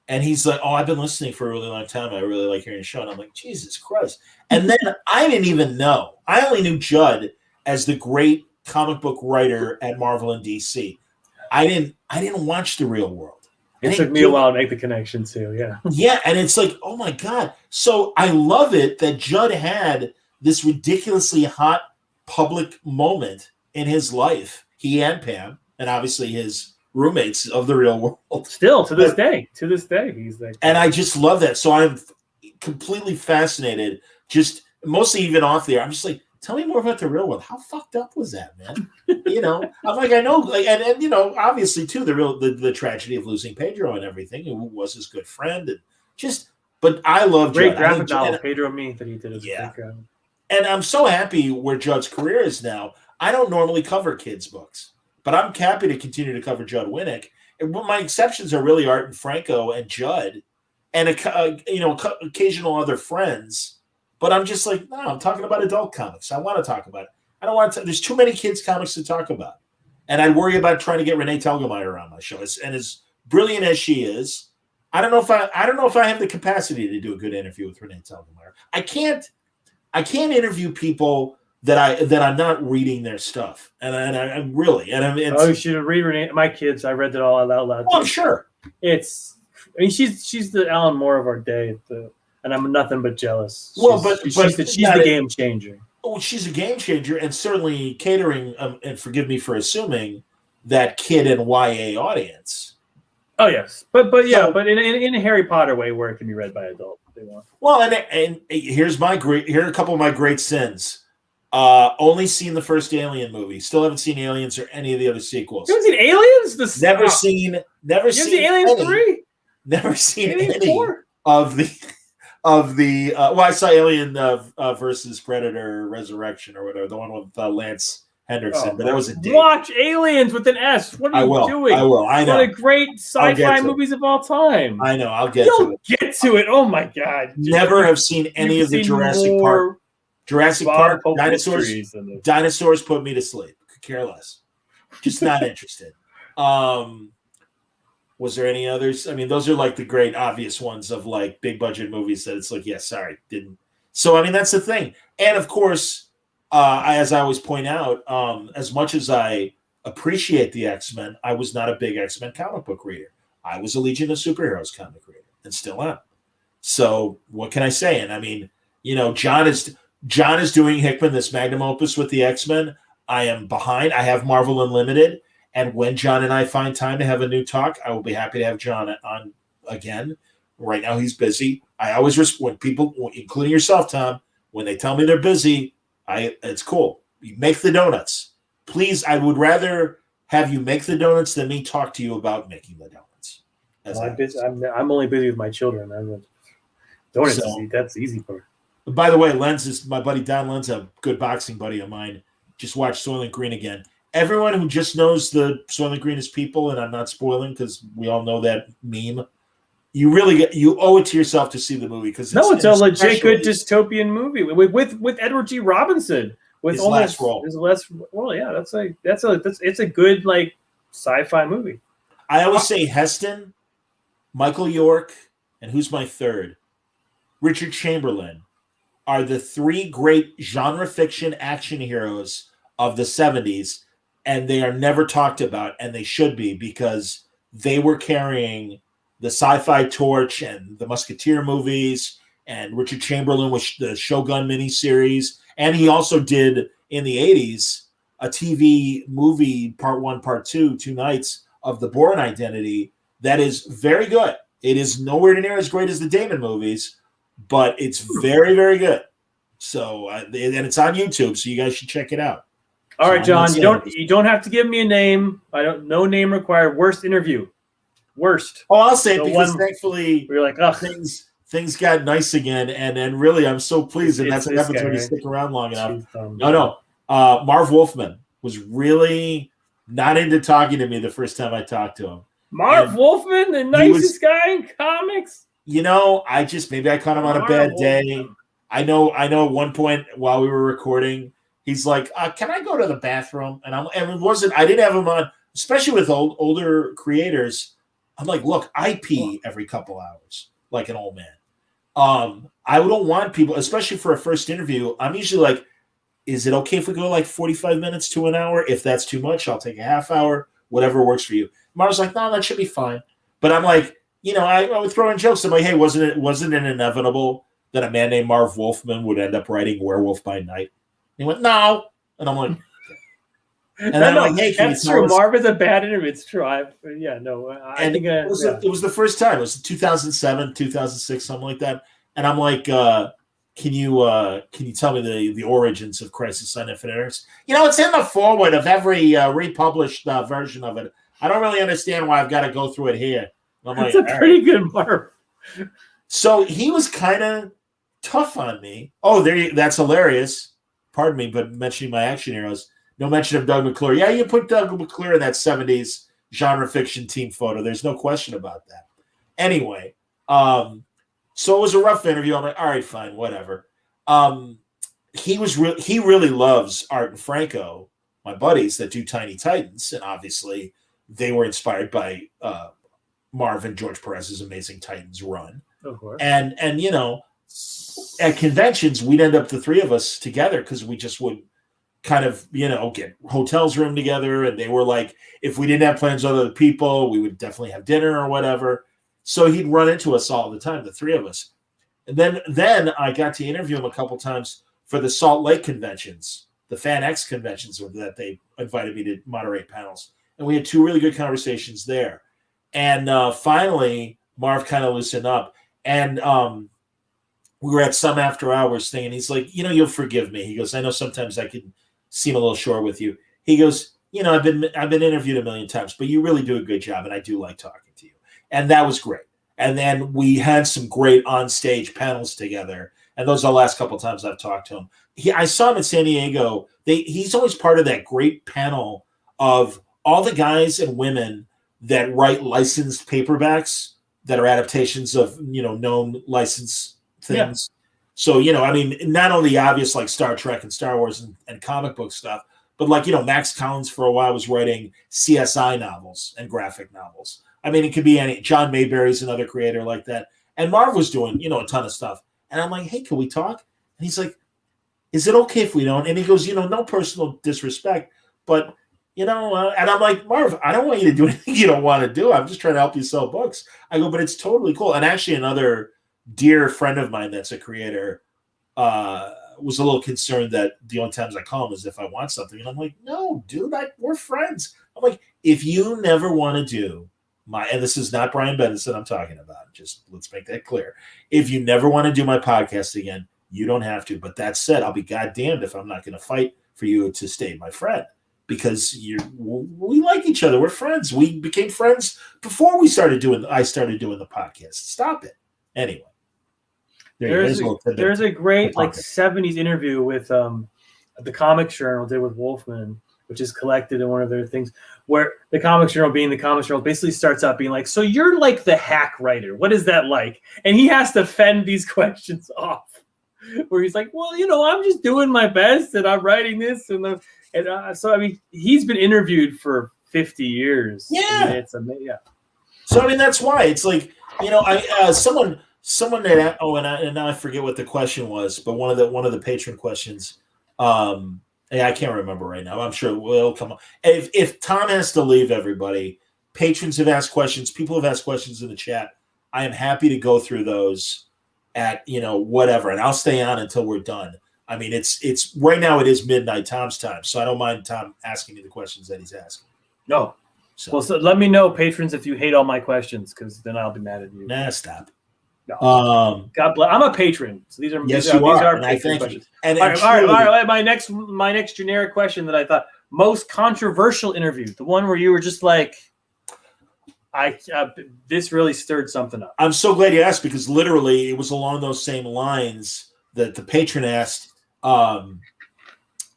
And he's like, "Oh, I've been listening for a really long time. I really like hearing your show." And I'm like, "Jesus Christ!" And then I didn't even know. I only knew Judd as the great comic book writer at Marvel and DC. I didn't watch The Real World. It took me a while to make the connection too. Yeah. Yeah, and it's like, oh my God. So I love it that Judd had this ridiculously hot public moment in his life. He and Pam, and obviously his roommates of The Real World. Still to this day, he's like. And I just love that. So I'm completely fascinated. Just mostly even off the air, I'm just like, tell me more about The Real World. How fucked up was that, man? I'm like, I know, like, and obviously too, the tragedy of losing Pedro and everything, who was his good friend, and just. But I love great Judd. graphic novel, Pedro and Me, that he did as yeah. a great graphic. And I'm so happy where Judd's career is now. I don't normally cover kids' books, but I'm happy to continue to cover Judd Winnick. And my exceptions are really Art and Franco and Judd, and occasional other friends. But I'm just like, no, I'm talking about adult comics. I want to talk about it. I don't want to. There's too many kids' comics to talk about, and I worry about trying to get Renee Telgemeier on my show. And as brilliant as she is, I don't know if I have the capacity to do a good interview with Renee Telgemeier. I can't interview people that I'm not reading their stuff, and I'm really, and I'm. You should read Renee. My kids, I read it all out loud. Oh, I'm sure. She's the Alan Moore of our day, and I'm nothing but jealous. Well, she's the game changer. Oh, she's a game changer, and certainly catering. And forgive me for assuming that kid and YA audience. Oh yes, but in a Harry Potter way where it can be read by adults if they want. Well, and here are a couple of my great sins. Only seen the first Alien movie. Still haven't seen Aliens or any of the other sequels. You haven't seen Aliens? Never seen Aliens 3? Never seen Alien any 4? of the I saw Alien versus Predator Resurrection or whatever, the one with Lance Henriksen, but that was a date. Watch Aliens with an S. What are you doing? I will. I know. One of the great sci-fi movies of all time. I know. I'll get to it. Get to it. Oh my God. Never have seen any of the Jurassic Park. Dinosaurs put me to sleep. Could care less. Just not interested. Was there any others? I mean, those are like the great obvious ones of like big budget movies that it's like, yeah, sorry, didn't. So I mean, that's the thing. And of course, as I always point out, as much as I appreciate the X-Men, I was not a big X-Men comic book reader. I was a Legion of Superheroes comic reader, and still am. So what can I say? And I mean, John is doing Hickman this magnum opus with the X-Men. I am behind. I have Marvel Unlimited. And when John and I find time to have a new talk, I will be happy to have John on again. Right now he's busy. I always when people, including yourself, Tom, when they tell me they're busy, it's cool. You make the donuts. Please, I would rather have you make the donuts than me talk to you about making the donuts. I'm only busy with my children. Donuts, that's easy for. By the way, my buddy Don Lenz, a good boxing buddy of mine, just watched Soylent Green again. Everyone who just knows the Soylent Green is people, and I'm not spoiling because we all know that meme. You owe it to yourself to see the movie because it's a legit good dystopian movie with Edward G. Robinson with his last role. It's a good like sci-fi movie. I always say Heston, Michael York, and who's my third? Richard Chamberlain are the three great genre fiction action heroes of the 70s. And they are never talked about, and they should be, because they were carrying the sci-fi torch and the Musketeer movies, and Richard Chamberlain with the Shogun miniseries. And he also did, in the 80s, a TV movie, part 1, part 2, 2 nights of The Bourne Identity that is very good. It is nowhere near as great as the Damon movies, but it's very, very good. So, and it's on YouTube, so you guys should check it out. All right, John. You don't have to give me a name. No name required. Worst interview. Worst. Oh, I'll say it because thankfully we're like, things got nice again, and really I'm so pleased, and that's what happens when you stick around long enough. No. Marv Wolfman was really not into talking to me the first time I talked to him. Marv Wolfman, the nicest guy in comics. Maybe I caught him on a bad day. I know. At one point while we were recording. He's like, can I go to the bathroom? And I didn't have him on, especially with older creators. I'm like, look, I pee every couple hours like an old man. I don't want people, especially for a first interview. I'm usually like, is it okay if we go like 45 minutes to an hour? If that's too much, I'll take a half hour, whatever works for you. Marv's like, no, that should be fine. But I'm like, I would throw in jokes. I'm like, hey, wasn't it inevitable that a man named Marv Wolfman would end up writing Werewolf by Night? And he went, no. And I'm like, okay. And then I'm like, hey, can that's you tell true. us? Marv is a bad interview. It's true. I think it was the first time. It was 2007, 2006, something like that. And I'm like, can you tell me the origins of Crisis on Infinite Earths? It's in the foreword of every republished version of it. I don't really understand why I've got to go through it here. That's a pretty good Marv. So he was kind of tough on me. Oh, that's hilarious. Pardon me, but mentioning my action heroes. No mention of Doug McClure. Yeah, you put Doug McClure in that 70s genre fiction team photo. There's no question about that. Anyway, so it was a rough interview. I'm like, all right, fine, whatever. He really loves Art and Franco, my buddies that do Tiny Titans, and obviously they were inspired by Marv and George Perez's Amazing Titans run. Of course. And at conventions, we'd end up the three of us together because we just would kind of, get hotels room together. And they were like, if we didn't have plans with other people, we would definitely have dinner or whatever. So he'd run into us all the time, the three of us. And then I got to interview him a couple times for the Salt Lake conventions, the Fan X conventions that they invited me to moderate panels. And we had two really good conversations there. And finally, Marv kind of loosened up. And we were at some after hours thing. And he's like, you'll forgive me. He goes, I know sometimes I can seem a little short with you. He goes, I've been interviewed a million times, but you really do a good job. And I do like talking to you. And that was great. And then we had some great on-stage panels together. And those are the last couple of times I've talked to him. I saw him in San Diego. He's always part of that great panel of all the guys and women that write licensed paperbacks that are adaptations of, known license things. Yeah. So, not only obvious like Star Trek and Star Wars and comic book stuff, but like, Max Collins for a while was writing CSI novels and graphic novels. It could be any. John Mayberry's another creator like that. And Marv was doing, a ton of stuff. And I'm like, hey, can we talk? And he's like, is it okay if we don't? And he goes, no personal disrespect, but, and I'm like, Marv, I don't want you to do anything you don't want to do. I'm just trying to help you sell books. I go, but it's totally cool. And actually another dear friend of mine that's a creator was a little concerned that the only times I call him is if I want something. And I'm like, no, dude, we're friends. I'm like, if you never want to do and this is not Brian Benson I'm talking about. Just let's make that clear. If you never want to do my podcast again, you don't have to. But that said, I'll be goddamned if I'm not going to fight for you to stay my friend because we like each other. We're friends. We became friends before I started doing the podcast. Stop it. Anyway, there's a great 70s interview with the Comics Journal did with Wolfman, which is collected in one of their things, where the Comics Journal, being the Comics Journal, basically starts out being like, so you're like the hack writer. What is that like? And he has to fend these questions off, where he's like, well, I'm just doing my best, and I'm writing this. So, he's been interviewed for 50 years. Yeah. It's amazing. Yeah. So, that's why. It's like, someone that, and now I forget what the question was, but one of the patron questions, I can't remember right now. I'm sure it will come up. If Tom has to leave, everybody, patrons have asked questions. People have asked questions in the chat. I am happy to go through those at, whatever. And I'll stay on until we're done. It's right now it is midnight Tom's time. So I don't mind Tom asking me the questions that he's asking. No. So let me know, patrons, if you hate all my questions, because then I'll be mad at you. Nah, stop. No. God bless. I'm a patron, so these are patron questions. And all right. My next generic question that I thought most controversial interview, the one where you were just like, this really stirred something up. I'm so glad you asked because literally it was along those same lines that the patron asked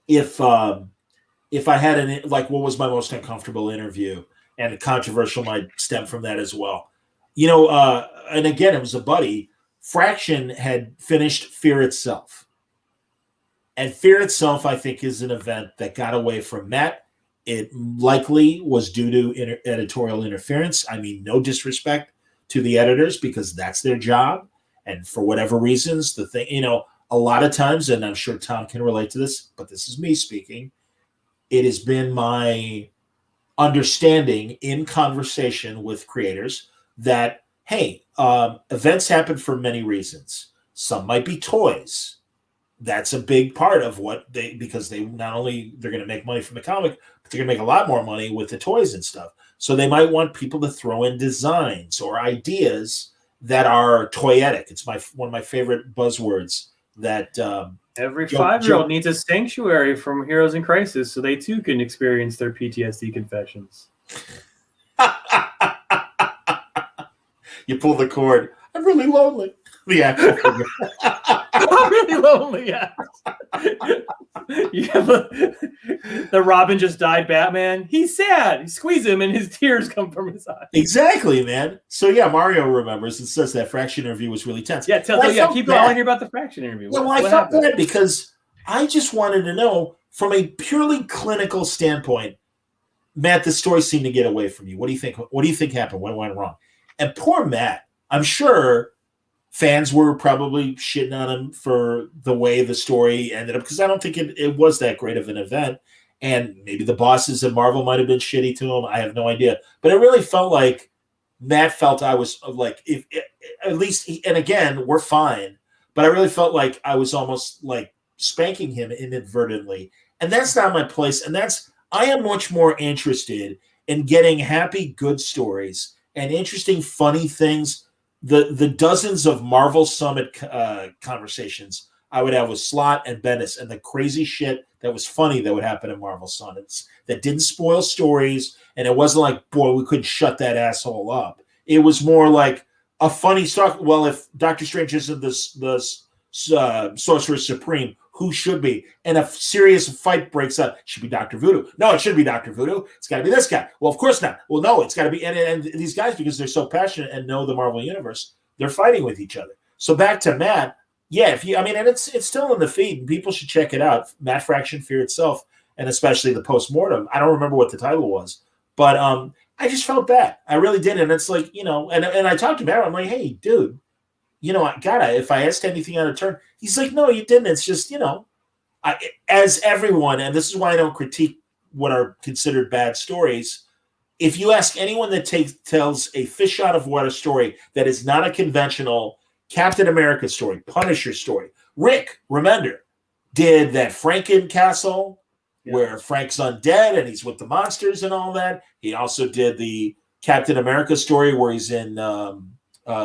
if I had what was my most uncomfortable interview, and controversial might stem from that as well. And again, it was a buddy. Fraction had finished Fear Itself. And Fear Itself, I think, is an event that got away from Matt It likely was due to editorial interference. I mean, no disrespect to the editors because that's their job. And for whatever reasons, the thing, a lot of times, and I'm sure Tom can relate to this, but this is me speaking, it has been my understanding in conversation with creators that, hey, events happen for many reasons. Some might be toys. That's a big part of what because they not only they're going to make money from the comic, but they're going to make a lot more money with the toys and stuff. So they might want people to throw in designs or ideas that are toyetic. It's one of my favorite buzzwords that every 5-year-old needs a sanctuary from Heroes in Crisis so they too can experience their PTSD confessions. You pull the cord. I'm really lonely. The actual figure. I'm really lonely, yeah. The Robin just died Batman. He's sad. You squeeze him and his tears come from his eyes. Exactly, man. So yeah, Mario remembers and says that Fraction interview was really tense. Yeah, keep going. I want to hear about the Fraction interview. Yeah, I felt bad because I just wanted to know from a purely clinical standpoint, Matt, the story seemed to get away from you. What do you think? What do you think happened? What went wrong? And poor Matt, I'm sure fans were probably shitting on him for the way the story ended up because I don't think it was that great of an event. And maybe the bosses at Marvel might have been shitty to him. I have no idea. But it really felt like Matt felt I was like, at least, and again, we're fine. But I really felt like I was almost like spanking him inadvertently. And that's not my place. And I am much more interested in getting happy, good stories and interesting, funny things. The dozens of Marvel Summit conversations I would have with Slott and Bendis and the crazy shit that was funny that would happen at Marvel Summits that didn't spoil stories. And it wasn't like, boy, we couldn't shut that asshole up. It was more like a funny story. Well, if Doctor Strange isn't the Sorcerer Supreme, who should be? And a serious fight breaks out. It should be Dr. Voodoo. No, it shouldn't be Dr. Voodoo. It's got to be this guy. Well, of course not. Well, no, it's got to be. And these guys, because they're so passionate and know the Marvel Universe, they're fighting with each other. So back to Matt. Yeah, and it's still in the feed, and people should check it out. Matt Fraction, Fear Itself, and especially the postmortem. I don't remember what the title was, but I just felt bad. I really did, and it's like, and I talked to Matt. I'm like, hey, dude, if I asked anything out of turn, he's like, no, you didn't. It's just, as everyone, and this is why I don't critique what are considered bad stories. If you ask anyone that tells a fish out of water story that is not a conventional Captain America story, Punisher story, Rick Remender did that Franken Castle where Frank's undead and he's with the monsters and all that. He also did the Captain America story where he's in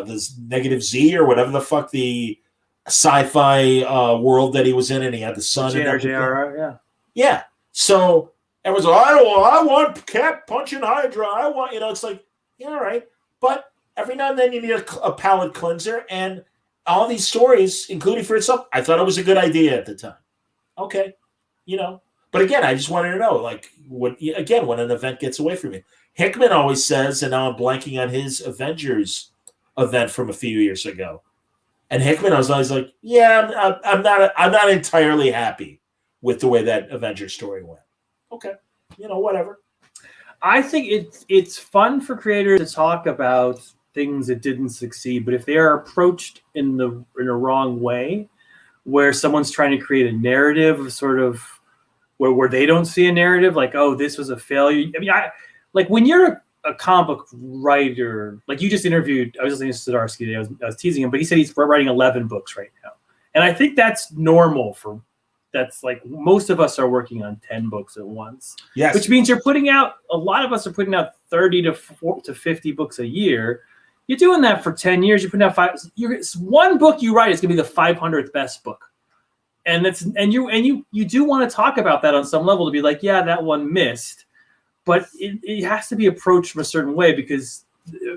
this Negative Z or whatever the fuck the sci-fi world that he was in, and he had the sun. JR, yeah. So everyone's like, I want Cap punching Hydra. I want, it's like, yeah, all right, but every now and then you need a palate cleanser, and all these stories, including For Itself, I thought it was a good idea at the time. Okay, But again, I just wanted to know, like, when an event gets away from you. Hickman always says, and now I'm blanking on his Avengers event from a few years ago. And Hickman, I was always like, yeah, I'm not entirely happy with the way that Avengers story went. Okay, whatever. I think it's fun for creators to talk about things that didn't succeed, but if they are approached in a wrong way, where someone's trying to create a narrative of sort of where they don't see a narrative, like, oh, this was a failure. I mean, like when you're a comic book writer, like you just interviewed, I was listening to Zdarsky today, I was teasing him, but he said he's writing 11 books right now. And I think that's normal that's like most of us are working on 10 books at once. Yes. Which means a lot of us are putting out 30 to 50 books a year. You're doing that for 10 years. You're putting out one book you write is going to be the 500th best book. And you do want to talk about that on some level to be like, yeah, that one missed, but it has to be approached from a certain way because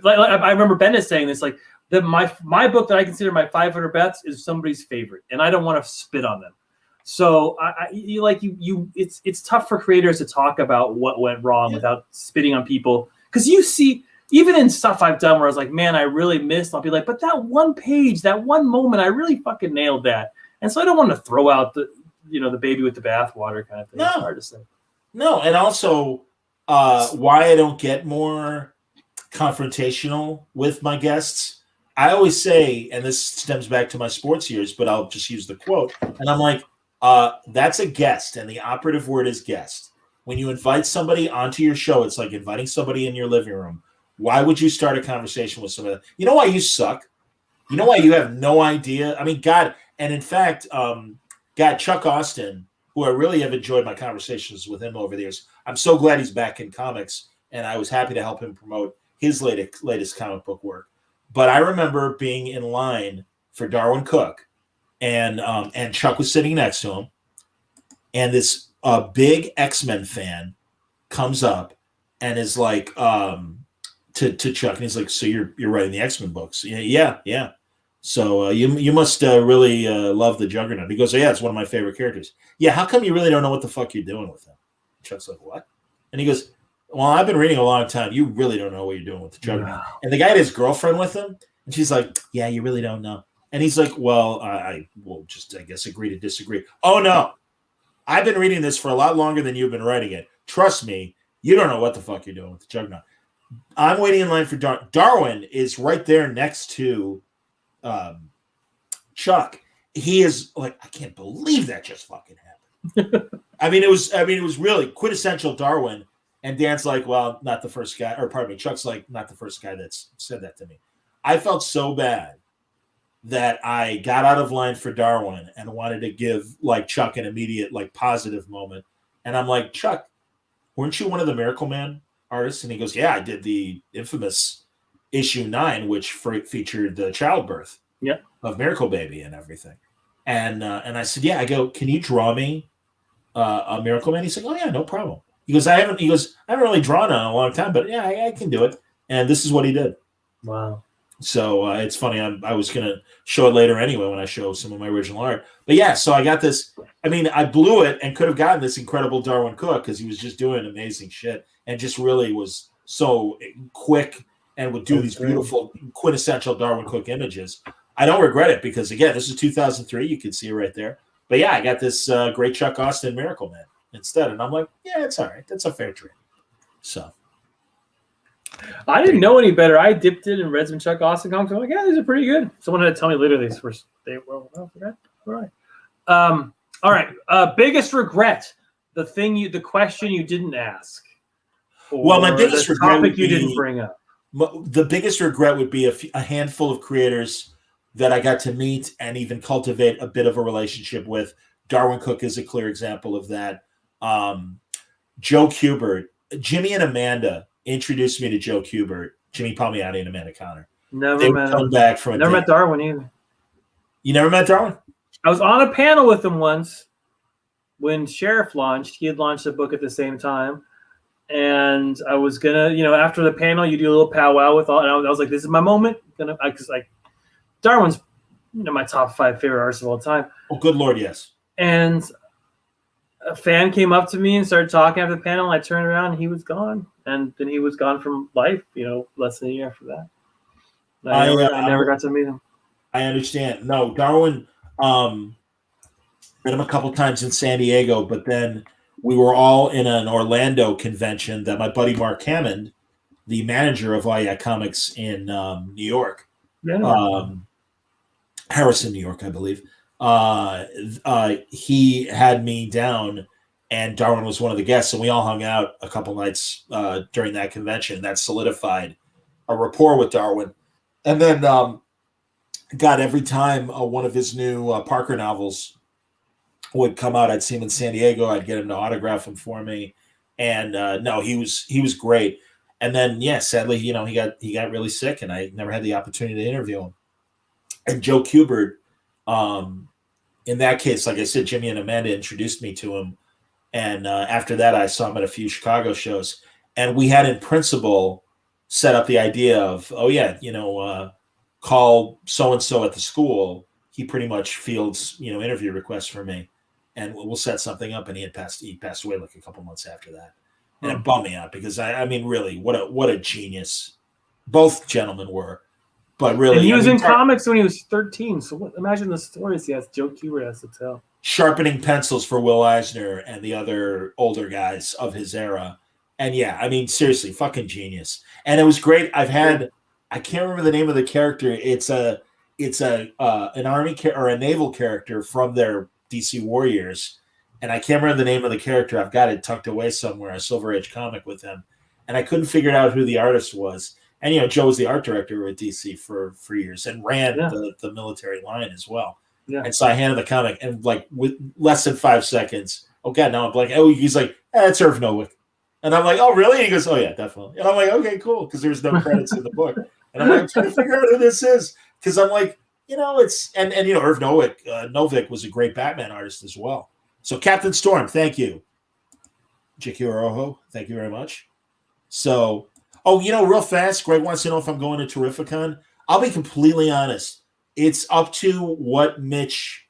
like I remember Bendis saying this, like my book that I consider my 500 best is somebody's favorite, and I don't want to spit on them. So it's tough for creators to talk about what went wrong without spitting on people, because you see, even in stuff I've done where I was like, man, I really missed. I'll be like, but that one page, that one moment, I really fucking nailed that. And so I don't want to throw out the baby with the bathwater kind of thing. No. It's hard to say. No, and also why I don't get more confrontational with my guests. I always say, and this stems back to my sports years, but I'll just use the quote. And I'm like, that's a guest, and the operative word is guest. When you invite somebody onto your show, it's like inviting somebody in your living room. Why would you start a conversation with somebody? You know why you suck? You know why you have no idea? I mean, God, and in fact, Chuck Austin, who I really have enjoyed my conversations with him over the years. I'm so glad he's back in comics, and I was happy to help him promote his latest comic book work. But I remember being in line for Darwin Cook, and Chuck was sitting next to him, and this big X-Men fan comes up and is like to Chuck, and he's like, "So you're writing the X-Men books?" Yeah. So you must really love the Juggernaut. He goes, "Oh, yeah, it's one of my favorite characters." Yeah, how come you really don't know what the fuck you're doing with him? Chuck's like, "What?" And he goes, "Well, I've been reading a long time. You really don't know what you're doing with the Juggernaut." No. And the guy had his girlfriend with him, and she's like, "Yeah, you really don't know." And he's like, "Well, I will just, I guess, agree to disagree." "Oh, no. I've been reading this for a lot longer than you've been writing it. Trust me, you don't know what the fuck you're doing with the Juggernaut." I'm waiting in line for Darwin is right there next to Chuck. He is like, I can't believe that just fucking happened. I mean, it was really quintessential Darwin. And Dan's like, well, not the first guy, or pardon me, Chuck's like, not the first guy that's said that to me. I felt so bad that I got out of line for Darwin and wanted to give like Chuck an immediate like positive moment. And I'm like, "Chuck, weren't you one of the Miracle Man artists?" And he goes, "Yeah, I did the infamous issue 9, which featured the childbirth of Miracle Baby and everything." And I said, "Yeah." I go, "Can you draw me a Miracle Man?" He's like, "Oh yeah, no problem." He goes, I haven't really drawn on in a long time, but yeah, I can do it." And this is what he did. Wow. So it's funny. I was going to show it later anyway when I show some of my original art. But yeah, so I got this. I mean, I blew it and could have gotten this incredible Darwin Cook because he was just doing amazing shit and just really was so quick and would do these beautiful quintessential Darwin Cook images. I don't regret it because, again, this is 2003. You can see it right there. But yeah, I got this great Chuck Austin Miracle Man instead. And I'm like, yeah, it's all right. That's a fair trade. So. I didn't know any better. I dipped in and read some Chuck Austin comics. I'm like, yeah, these are pretty good. Someone had to tell me later these were well. Okay, all right. All right. Biggest regret: the question you didn't ask. Well, my biggest regret topic you didn't bring up. The biggest regret would be a handful of creators that I got to meet and even cultivate a bit of a relationship with. Darwin Cook is a clear example of that. Joe Kubert, Jimmy and Amanda introduced me to Joe Kubert, Jimmy Palmiotti, and Amanda Connor. Never met him. Never met Darwin either. You never met Darwin? I was on a panel with him once when Sheriff launched. He had launched a book at the same time. And I was gonna, after the panel, you do a little powwow with all, and I was like, "This is my moment." Because Darwin's, my top 5 favorite artists of all time. Oh, good Lord, yes. And a fan came up to me and started talking after the panel. I turned around, and he was gone, and then he was gone from life. Less than a year after that. I never got to meet him. I understand. No, Darwin. Met him a couple times in San Diego, but then we were all in an Orlando convention that my buddy Mark Hammond, the manager of IAC Comics in New York, Harrison, New York, I believe, he had me down, and Darwin was one of the guests, and we all hung out a couple nights during that convention. That solidified a rapport with Darwin. And then God, every time one of his new Parker novels would come out, I'd see him in San Diego. I'd get him to autograph them for me, and no, he was great. And then, yeah, sadly, he got really sick, and I never had the opportunity to interview him. And Joe Kubert, in that case, like I said, Jimmy and Amanda introduced me to him, and after that, I saw him at a few Chicago shows, and we had, in principle, set up the idea of, call so and so at the school. He pretty much fields, interview requests for me, and we'll set something up. And he passed away like a couple months after that, and it bummed me out because I mean, really, what a genius both gentlemen were. But really, and he was in comics when he was 13. So imagine the stories Joe Kubert has to tell. sharpening pencils for Will Eisner and the other older guys of his era. And yeah, I mean, seriously, fucking genius. And it was great. I can't remember the name of the character. It's an army or a naval character from their DC Warriors. And I can't remember the name of the character. I've got it tucked away somewhere, a Silver Age comic with him. And I couldn't figure out who the artist was. And, Joe was the art director at DC for years and ran the military line as well. Yeah. And so I handed the comic, and like with less than 5 seconds, oh God, now I'm like, he's like, it's Irv Nowick. And I'm like, oh, really? And he goes, oh, yeah, definitely. And I'm like, okay, cool, because there's no credits in the book. And I'm like, I'm trying to figure out who this is, because I'm like, it's and Irv Nowick was a great Batman artist as well. So Captain Storm, thank you. Jiki Orojo, thank you very much. So, real fast, Greg wants to know if I'm going to Terrificon. I'll be completely honest. It's up to what Mitch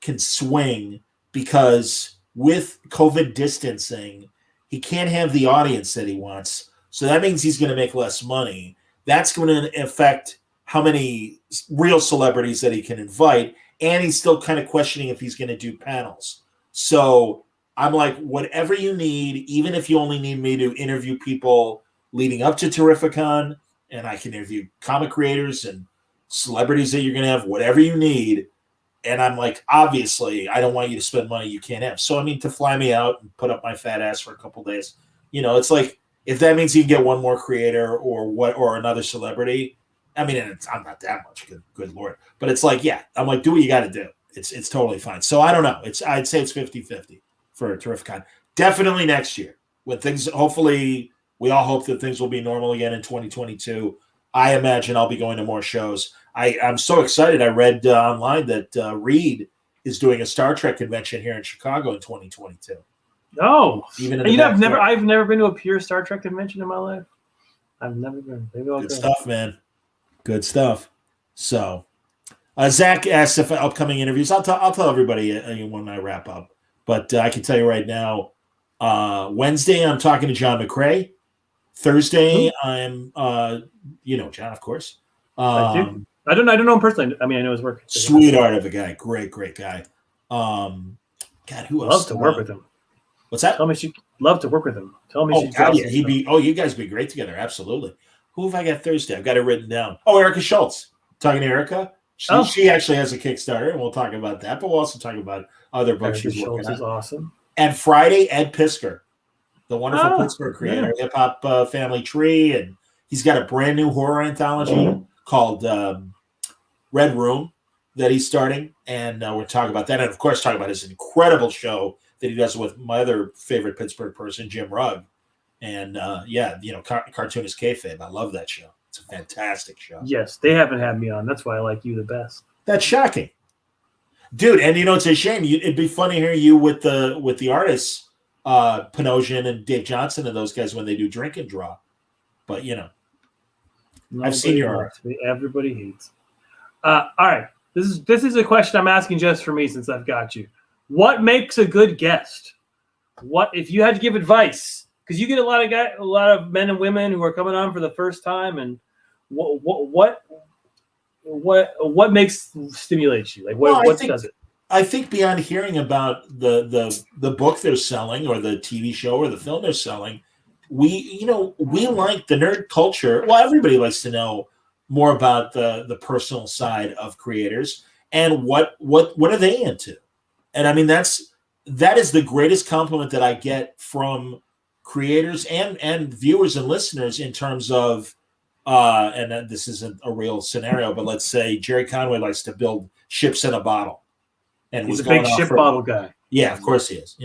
can swing, because with COVID distancing, he can't have the audience that he wants. So that means he's going to make less money. That's going to affect how many real celebrities that he can invite. And he's still kind of questioning if he's going to do panels. So I'm like, whatever you need, even if you only need me to interview people leading up to Terrificon, and I can interview comic creators and celebrities that you're going to have, whatever you need. And I'm like, obviously, I don't want you to spend money you can't have. So, I mean, to fly me out and put up my fat ass for a couple days, it's like, if that means you can get one more creator or another celebrity, I mean, I'm not that much, good Lord. But it's like, yeah, I'm like, do what you got to do. It's totally fine. So I don't know. I'd say it's 50-50 for Terrificon. Definitely next year, when things, hopefully, we all hope that things will be normal again in 2022. I imagine I'll be going to more shows. I'm so excited. I read online that Reed is doing a Star Trek convention here in Chicago in 2022. Oh, I've never been to a pure Star Trek convention in my life. I've never been. Maybe I'll Good go. Stuff, man. Good stuff. So, Zach asked if upcoming interviews. I'll tell everybody when I wrap up. But I can tell you right now, Wednesday I'm talking to John McCrae. Thursday I'm, John, of course. I do. I don't know him personally. I mean, I know his work. Sweetheart of a guy. Great guy. God, who else? Love to work with him. What's that? Tell me she'd love to work with him. Tell me she'd God, yeah, you guys be great together. Absolutely. Who have I got Thursday? I've got it written down. Oh, Erica Schultz. Talking to Erica. She actually has a Kickstarter, and we'll talk about that, but we'll also talk about other books she's working on. Is awesome. And Friday, Ed Pisker, the wonderful Pittsburgh creator, Hip Hop Family Tree, and he's got a brand new horror anthology called Red Room that he's starting, and we're talking about that, and of course, talking about his incredible show that he does with my other favorite Pittsburgh person, Jim Rugg, and cartoonist kayfabe. I love that show. It's a fantastic show. Yes, they haven't had me on. That's why I like you the best. That's shocking, dude. And it's a shame. It'd be funny hearing you with the artists, Panosian and Dave Johnson and those guys when they do Drink and Draw. But I've seen your art. Everybody hates. All right, this is a question I'm asking just for me since I've got you. What makes a good guest? What if you had to give advice? Because you get a lot of men and women who are coming on for the first time, and what stimulates you? Like what does it? I think beyond hearing about the book they're selling or the TV show or the film they're selling, we like the nerd culture. Well, everybody likes to know more about the personal side of creators and what are they into. And I mean, that is the greatest compliment that I get from creators and viewers and listeners in terms of, and this isn't a real scenario, but let's say Jerry Conway likes to build ships in a bottle. And he's a big ship bottle guy. Yeah, of course he is.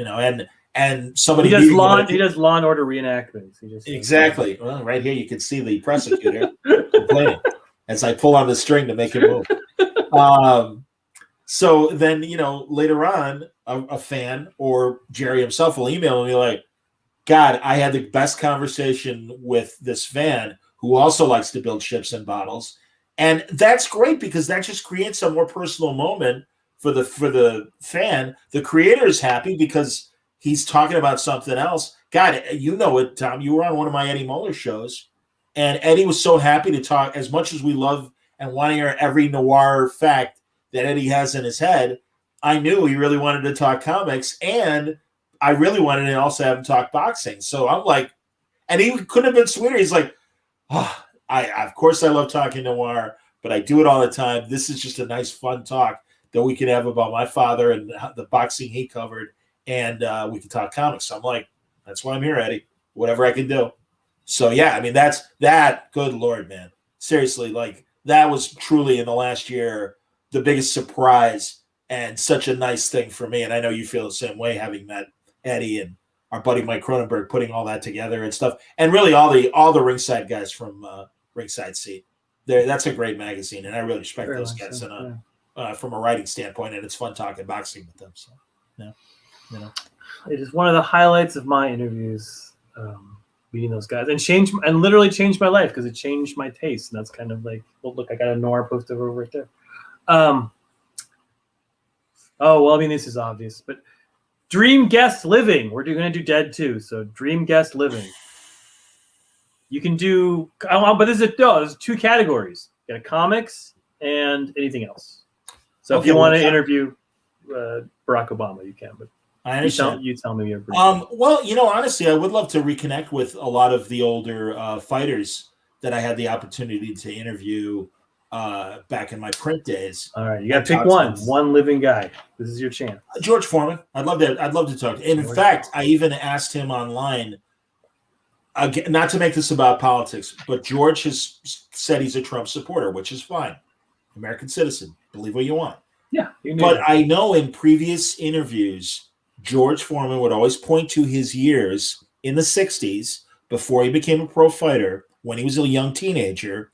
And somebody he does Law and Order reenactments. Exactly. Well, right here you can see the prosecutor complaining as I pull on the string to make him move. So then, later on, a fan or Jerry himself will email me like, God, I had the best conversation with this fan who also likes to build ships and bottles. And that's great because that just creates a more personal moment for the fan. The creator is happy because he's talking about something else. God, you know it, Tom. You were on one of my Eddie Muller shows, and Eddie was so happy to talk. As much as we love and want to hear every noir fact that Eddie has in his head, I knew he really wanted to talk comics, and I really wanted to also have him talk boxing. So I'm like, and he couldn't have been sweeter. He's like, oh, I of course I love talking noir, but I do it all the time. This is just a nice, fun talk that we can have about my father and the boxing he covered, and we can talk comics. So I'm like, that's why I'm here, Eddie. Whatever I can do. So yeah, I mean that. Good Lord, man. Seriously, like that was truly in the last year the biggest surprise and such a nice thing for me. And I know you feel the same way, having met Eddie and our buddy Mike Cronenberg putting all that together and stuff, and really all the ringside guys from Ringside Seat. That's a great magazine, and I really respect those guys. And from a writing standpoint, and it's fun talking boxing with them. So, yeah, you know, it is one of the highlights of my interviews, meeting those guys, and literally changed my life because it changed my taste. And that's kind of like, well, look, I got a noir poster over right there. Oh well, I mean, this is obvious, but Dream Guest Living. We're going to do Dead too, so Dream Guest Living. You can do, but there's two categories. You got comics and anything else. So if you want to interview Barack Obama, you can. But I understand. You tell me. Well, honestly, I would love to reconnect with a lot of the older fighters that I had the opportunity to interview back in my print days. All right, you got to pick one living guy. This is your chance. George Foreman. I'd love to talk to him. And in fact, I even asked him online. Again, not to make this about politics, but George has said he's a Trump supporter, which is fine. American citizen. Believe what you want. Yeah. But I know in previous interviews, George Foreman would always point to his years in the 60s before he became a pro fighter. When he was a young teenager,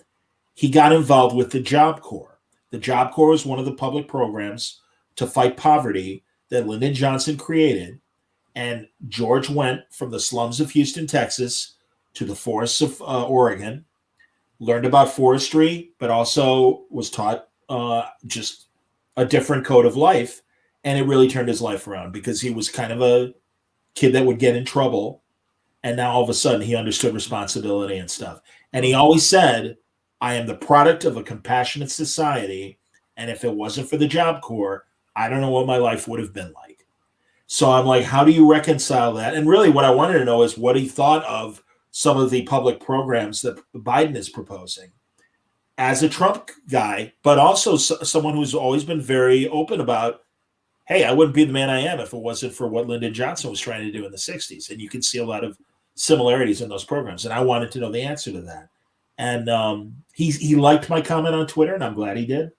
he got involved with the Job Corps. The Job Corps was one of the public programs to fight poverty that Lyndon Johnson created. And George went from the slums of Houston, Texas, to the forests of Oregon, learned about forestry, but also was taught just a different code of life. And it really turned his life around because he was kind of a kid that would get in trouble. And now all of a sudden he understood responsibility and stuff. And he always said, I am the product of a compassionate society. And if it wasn't for the Job Corps, I don't know what my life would have been like. So I'm like, how do you reconcile that? And really what I wanted to know is what he thought of some of the public programs that Biden is proposing as a Trump guy, but also someone who's always been very open about, hey, I wouldn't be the man I am if it wasn't for what Lyndon Johnson was trying to do in the 60s. And you can see a lot of similarities in those programs. And I wanted to know the answer to that. And he liked my comment on Twitter, and I'm glad he did.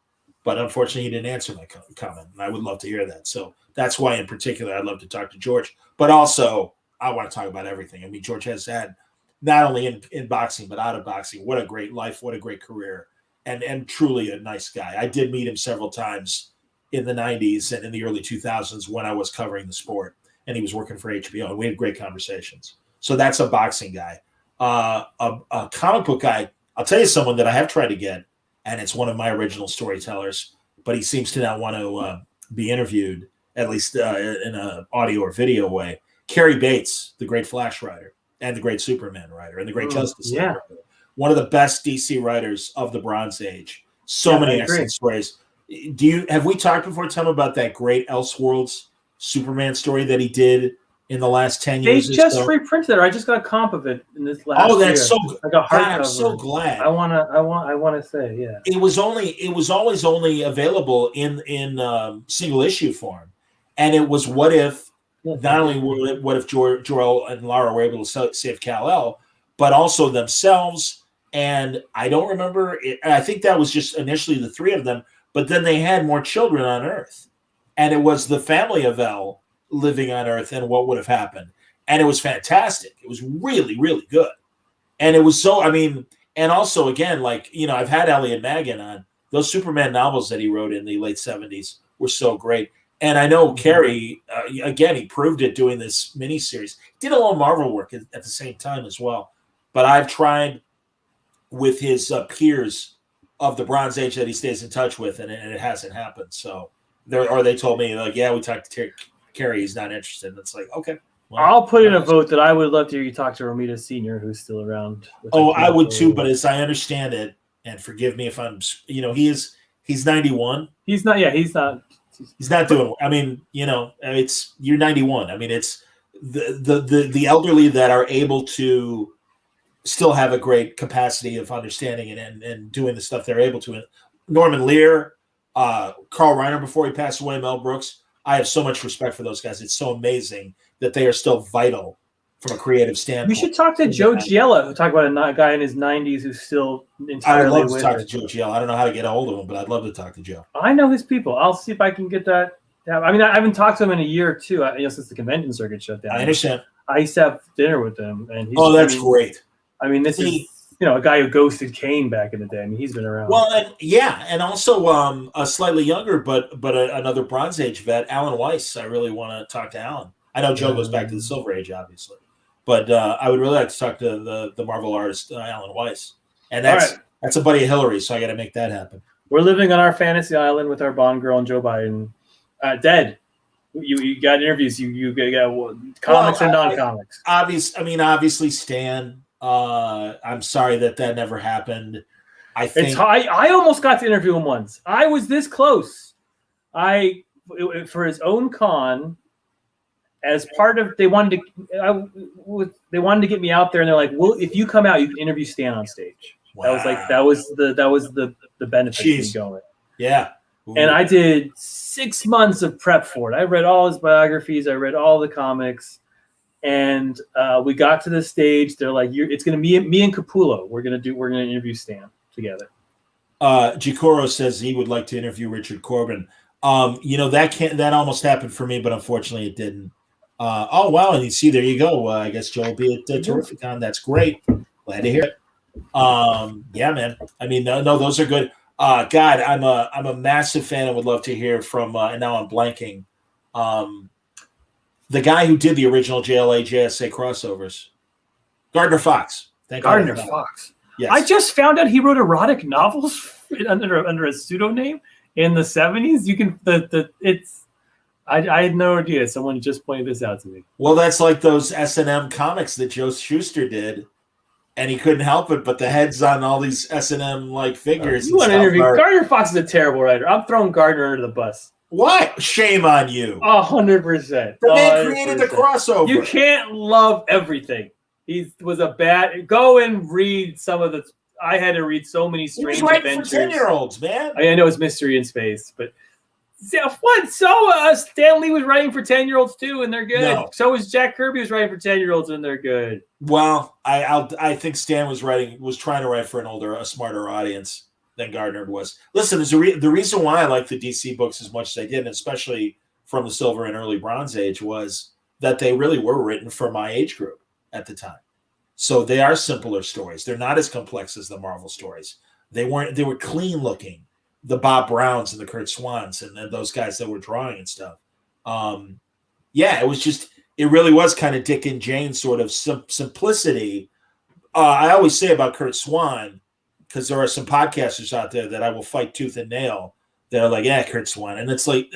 But unfortunately, he didn't answer my comment. And I would love to hear that. So that's why, in particular, I'd love to talk to George. But also, I want to talk about everything. I mean, George has had, not only in boxing, but out of boxing, what a great life, what a great career, and truly a nice guy. I did meet him several times in the 90s and in the early 2000s when I was covering the sport, and he was working for HBO, and we had great conversations. So that's a boxing guy. A comic book guy, I'll tell you someone that I have tried to get, and it's one of my original storytellers, but he seems to not want to be interviewed, at least in an audio or video way. Cary Bates, the great Flash writer, and the great Superman writer, and the great Justice League writer. One of the best DC writers of the Bronze Age. So many excellent stories. Have we talked before, Tom, about that great Elseworlds Superman story that he did in the last 10 years? They just reprinted it. I just got a comp of it in this last year. Oh, that's so good. Like a hardcover. I'm so glad. I want to say, yeah. It was always only available in single issue form. And it was what if not only what if Jor-El and Lara were able to save Kal-El, but also themselves. And I don't remember it. I think that was just initially the three of them, but then they had more children on Earth. And it was the family of El living on Earth and what would have happened. And it was fantastic. It was really, really good. And it was so, I mean, and also again, like, I've had Elliot Maggin on. Those Superman novels that he wrote in the late 70s were so great. And I know Cary, again, he proved it doing this miniseries. Did a little Marvel work at the same time as well. But I've tried with his peers of the Bronze Age that he stays in touch with, and it hasn't happened. So, they told me, like, yeah, we talked to Cary, he's not interested. And it's like, okay. Well, I'll put in a vote that I would love to hear you talk to Romita Sr., who's still around. I would too, but as I understand it, and forgive me if I'm, he's 91. He's not He's not doing. I mean, it's you're 91. I mean, it's the elderly that are able to still have a great capacity of understanding and doing the stuff they're able to. Norman Lear, Carl Reiner before he passed away, Mel Brooks. I have so much respect for those guys. It's so amazing that they are still vital from a creative standpoint. We should talk to Joe Giella, who talk about a guy in his 90s who's still entirely I'd love to talk it. to Joe Giella. I don't know how to get a hold of him, but I'd love to talk to Joe. I know his people. I'll see if I can get that. I mean, I haven't talked to him in a year or two, since the convention circuit shut down. I understand. I used to have dinner with him, and that's great. I mean, this is a guy who ghosted Kane back in the day. I mean, he's been around. Well, and also a slightly younger, but another Bronze Age vet, Alan Weiss. I really want to talk to Alan. I know Joe goes back to the Silver Age, obviously, but I would really like to talk to the Marvel artist Alan Weiss, and that's a buddy of Hillary, so I got to make that happen. We're living on our fantasy island with our Bond girl and Joe Biden. Dead. You got interviews. You got comics and non-comics. Obviously, Stan. I'm sorry that never happened. I think I almost got to interview him once. I was this close. For his own con, as part of they wanted to get me out there, and they're like, "Well, if you come out, you can interview Stan on stage." Wow. That was the benefit of me going. Yeah. Ooh. And I did 6 months of prep for it. I read all his biographies. I read all the comics. And we got to the stage. They're like, "It's going to be me and Capullo. We're going to interview Stan together." Jikoro says he would like to interview Richard Corbin. That almost happened for me, but unfortunately it didn't. Oh wow! And you see, there you go. I guess Joe will be at Terrificon. That's great. Glad to hear it. Yeah, man. I mean, no, those are good. God, I'm a massive fan and would love to hear from. And now I'm blanking. The guy who did the original JLA JSA crossovers, Gardner Fox. Gardner Fox. Yes. I just found out he wrote erotic novels under a pseudonym in the 70s. You can I had no idea. Someone just pointed this out to me. Well, that's like those S&M comics that Joe Shuster did, and he couldn't help it. But the heads on all these S&M like figures. You want to interview Gardner Fox is a terrible writer. I'm throwing Gardner under the bus. What? Shame on you. 100%. The man created the crossover. You can't love everything. He was a bad. Go and read some of the. I had to read so many strange adventures. For 10-year-olds, man. I know it's Mystery in Space, but what? So Stan Lee was writing for 10-year-olds too, and they're good. No. So was Jack Kirby was writing for 10-year-olds, and they're good. Well, I think Stan was trying to write for a smarter audience than Gardner was. Listen, the reason why I like the DC books as much as I did, and especially from the Silver and early Bronze Age, was that they really were written for my age group at the time. So they are simpler stories. They're not as complex as the Marvel stories. They were clean looking. The Bob Browns and the Kurt Swans and those guys that were drawing and stuff. It really was kind of Dick and Jane sort of simplicity. I always say about Kurt Swan, because there are some podcasters out there that I will fight tooth and nail. They're like, yeah, Kurt Swan. And it's like,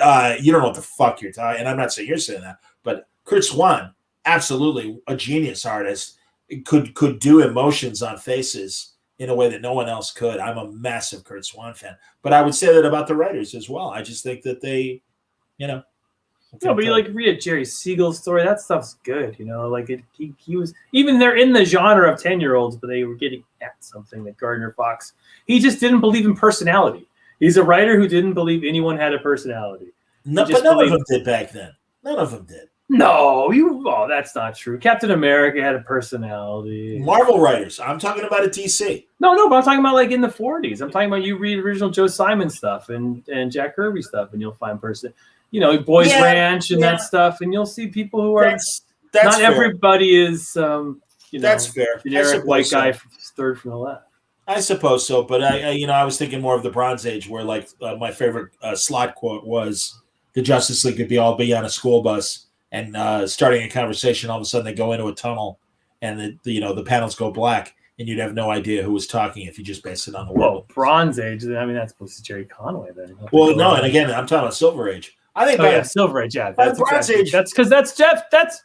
you don't know what the fuck you're talking. And I'm not saying you're saying that, but Kurt Swan, absolutely a genius artist, could do emotions on faces in a way that no one else could. I'm a massive Kurt Swan fan. But I would say that about the writers as well. I just think that they, No, but you read a Jerry Siegel story. That stuff's good, he was even they're in the genre of 10-year-olds, but they were getting at something that Gardner Fox. He just didn't believe in personality. He's a writer who didn't believe anyone had a personality. No, but none of them did back then. None of them did. No, that's not true. Captain America had a personality. Marvel writers. I'm talking about a DC. No, but I'm talking about in the 40s. I'm talking about you read original Joe Simon stuff and Jack Kirby stuff, and you'll find Boys Ranch and that stuff, and you'll see people who are that's not fair. Everybody is that's fair. Generic white guy third from the left. I suppose so, but I was thinking more of the Bronze Age, where my favorite slot quote was the Justice League could all be on a school bus and starting a conversation. All of a sudden, they go into a tunnel, and the panels go black, and you'd have no idea who was talking if you just based it on the world. Bronze Age. I mean, that's supposed to Jerry Conway then. Well, no, and again, I'm talking about Silver Age. I think Silver Age. Yeah, that's Bronze Age. That's because that's Jeff. That's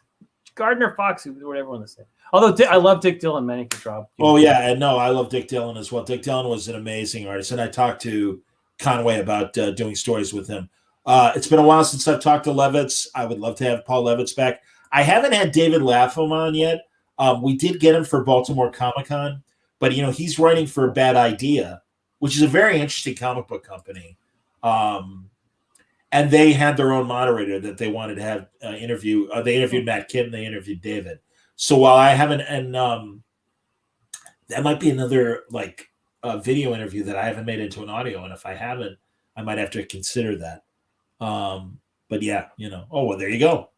Gardner Fox. Whatever one to say. Although I love Dick Dillon, man, he could drop. Oh yeah, and no, I love Dick Dillon as well. Dick Dillon was an amazing artist, and I talked to Conway about doing stories with him. It's been a while since I've talked to Levitz. I would love to have Paul Levitz back. I haven't had David Lapham on yet. We did get him for Baltimore Comic-Con, but he's writing for Bad Idea, which is a very interesting comic book company. And they had their own moderator that they wanted to have interview. They interviewed Matt Kim. They interviewed David. So while I haven't, and that might be another video interview that I haven't made into an audio. And if I haven't, I might have to consider that. But yeah, oh, well, there you go.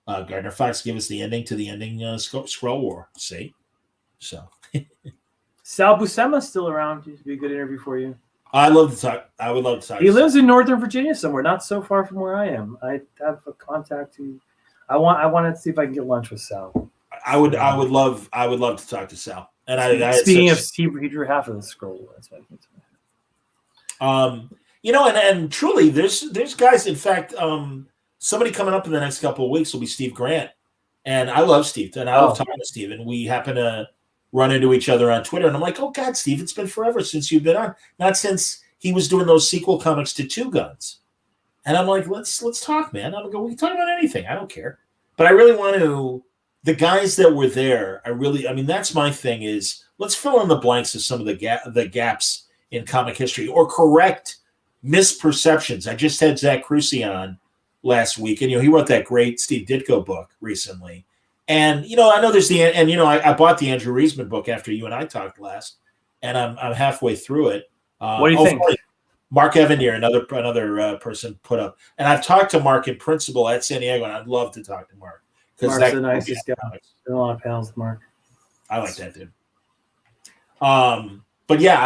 Gardner Fox gave us the ending to the ending Scroll War. See? So. Sal Buscema's still around. It'd be a good interview for you. I would love to talk. He lives in Northern Virginia somewhere, not so far from where I am. I have a contact who I want to see if I can get lunch with Sal. I would love to talk to Sal. And speaking of Steve, he drew half of the Scroll War. That's what I think. And truly, there's guys. In fact, somebody coming up in the next couple of weeks will be Steve Grant, and I love Steve, and I love talking to Steve, and we happen to run into each other on Twitter, and I'm like, oh God, Steve, it's been forever since you've been on. Not since he was doing those sequel comics to Two Guns, and I'm like, let's talk, man. I'm go, we can talk about anything. I don't care, but I really want to. The guys that were there, that's my thing. Is let's fill in the blanks of some of the gaps in comic history or correct misperceptions. I just had Zach Crucy on last week, and he wrote that great Steve Ditko book recently. And I know there's I bought the Andrew Reisman book after you and I talked last, and I'm halfway through it. What do you think? Mark Evanier, another person put up, and I've talked to Mark in principle at San Diego, and I'd love to talk to Mark because Mark's the nicest guy. Been a lot of panels with Mark. I like that dude. But yeah,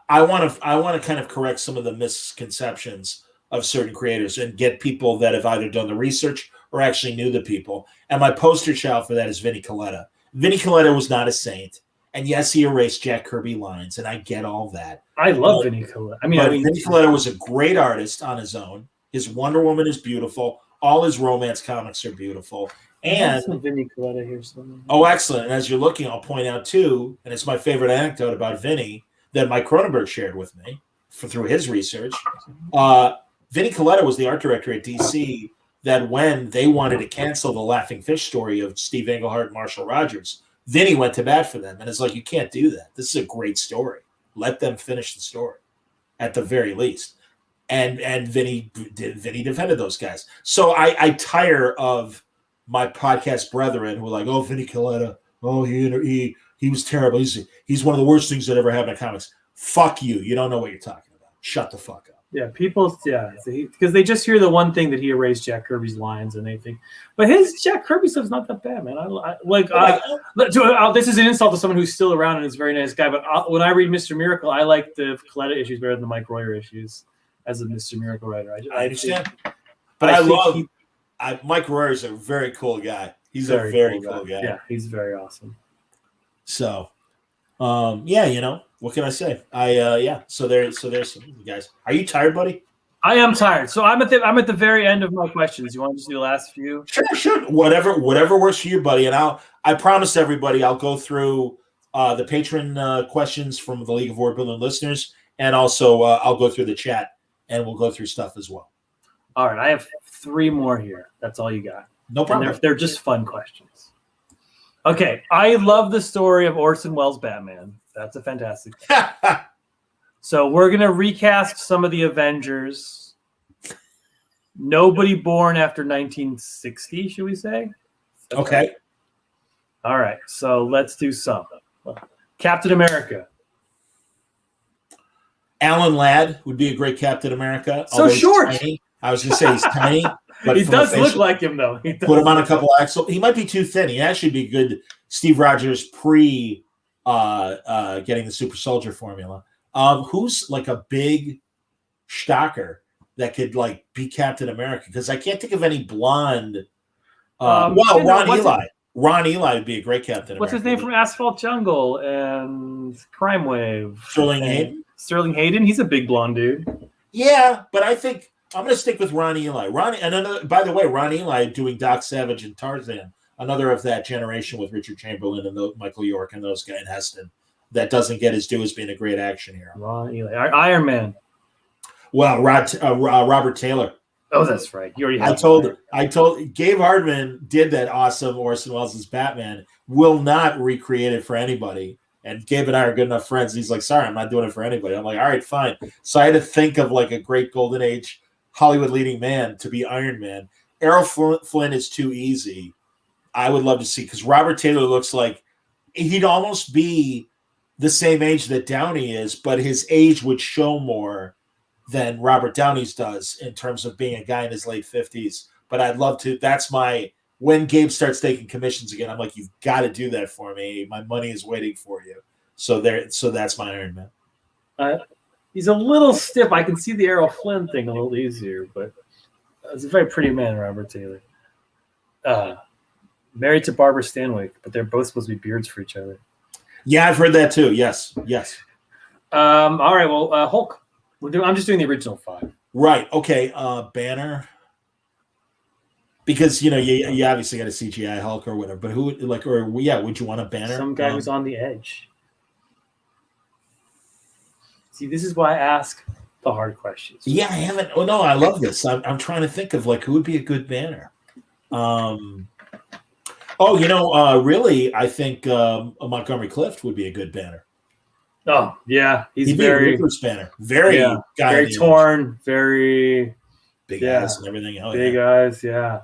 I want to kind of correct some of the misconceptions of certain creators and get people that have either done the research or actually knew the people. And my poster child for that is Vinnie Coletta. Vinnie Coletta was not a saint. And yes, he erased Jack Kirby lines, and I get all that. I love Vinnie Coletta. Vinnie Coletta was a great artist on his own. His Wonder Woman is beautiful. All his romance comics are beautiful. And Vinnie Coletta here somewhere. Oh, excellent. And as you're looking, I'll point out too, and it's my favorite anecdote about Vinnie that Mike Cronenberg shared with me through his research. Vinnie Coletta was the art director at DC that when they wanted to cancel the Laughing Fish story of Steve Englehart and Marshall Rogers, Vinnie went to bat for them. And it's like, you can't do that. This is a great story. Let them finish the story at the very least. And Vinnie defended those guys. So I tire of my podcast brethren who are like, oh, Vinnie Coletta, oh, he was terrible. He's one of the worst things that ever happened in comics. Fuck you. You don't know what you're talking about. Shut the fuck up. Yeah, because they just hear the one thing that he erased Jack Kirby's lines, and they think, but his Jack Kirby stuff's not that bad, man. This is an insult to someone who's still around and is a very nice guy. But when I read Mr. Miracle, I like the Coletta issues better than the Mike Royer issues as a Mr. Miracle writer. I understand, but Mike Royer is a very cool guy. He's a very cool guy. Yeah, he's very awesome. So, what can I say? So there's some guys. Are you tired, buddy? I am tired. So I'm at the very end of my questions. You want to just do the last few? Sure. Whatever works for you, buddy. And I promise everybody I'll go through the patron questions from the League of Word Building listeners, and also I'll go through the chat and we'll go through stuff as well. All right, I have 3 more here. That's all you got. No problem. And they're just fun questions. Okay, I love the story of Orson Welles' Batman. That's a fantastic thing. So we're going to recast some of the Avengers. Nobody born after 1960, should we say? Okay. All right, so let's do some. Captain America. Alan Ladd would be a great Captain America. So short. I was going to say he's tiny. But he does look like him, though. Put him on a couple axles. He might be too thin. He'd actually be good Steve Rogers getting the super soldier formula. Who's like a big stocker that could be Captain America? Because I can't think of any blonde. Ron Eli. Ron Eli would be a great Captain America. What's his name from Asphalt Jungle and Crime Wave? Sterling Hayden. Sterling Hayden. He's a big blonde dude. Yeah, but I think I'm going to stick with Ron Eli. By the way, Ron Eli doing Doc Savage and Tarzan, another of that generation with Richard Chamberlain and Michael York and those guys and Heston that doesn't get his due as being a great action hero. Ron Eli. Iron Man. Well, Robert Taylor. Oh, that's right. You already. I told Gabe Hardman did that awesome Orson Welles' Batman. Will not recreate it for anybody. And Gabe and I are good enough friends. He's like, sorry, I'm not doing it for anybody. I'm like, all right, fine. So I had to think of like a great golden age Hollywood leading man to be Iron Man. Errol Flynn is too easy. I would love to see, because Robert Taylor looks like he'd almost be the same age that Downey is, but his age would show more than Robert Downey's does in terms of being a guy in his late 50s. But I'd love to. That's my, when Gabe starts taking commissions again, I'm like, you've got to do that for me. My money is waiting for you. So that's my Iron Man. He's a little stiff. I can see the Errol Flynn thing a little easier, but he's a very pretty man, Robert Taylor. Married to Barbara Stanwyck, but they're both supposed to be beards for each other. Yeah, I've heard that too. Yes. All right. Well, Hulk. I'm just doing the original 5. Right. Okay. Banner. Because you obviously got a CGI Hulk or whatever. But would you want a Banner? Some guy who's on the edge. See, this is why I ask the hard questions. Yeah, I haven't. Oh no, I love this. I'm trying to think of like who would be a good Banner. Really, I think Montgomery Clift would be a good Banner. Oh yeah, he'd very be a Banner. Very torn, very big eyes and everything. Big eyes, yeah,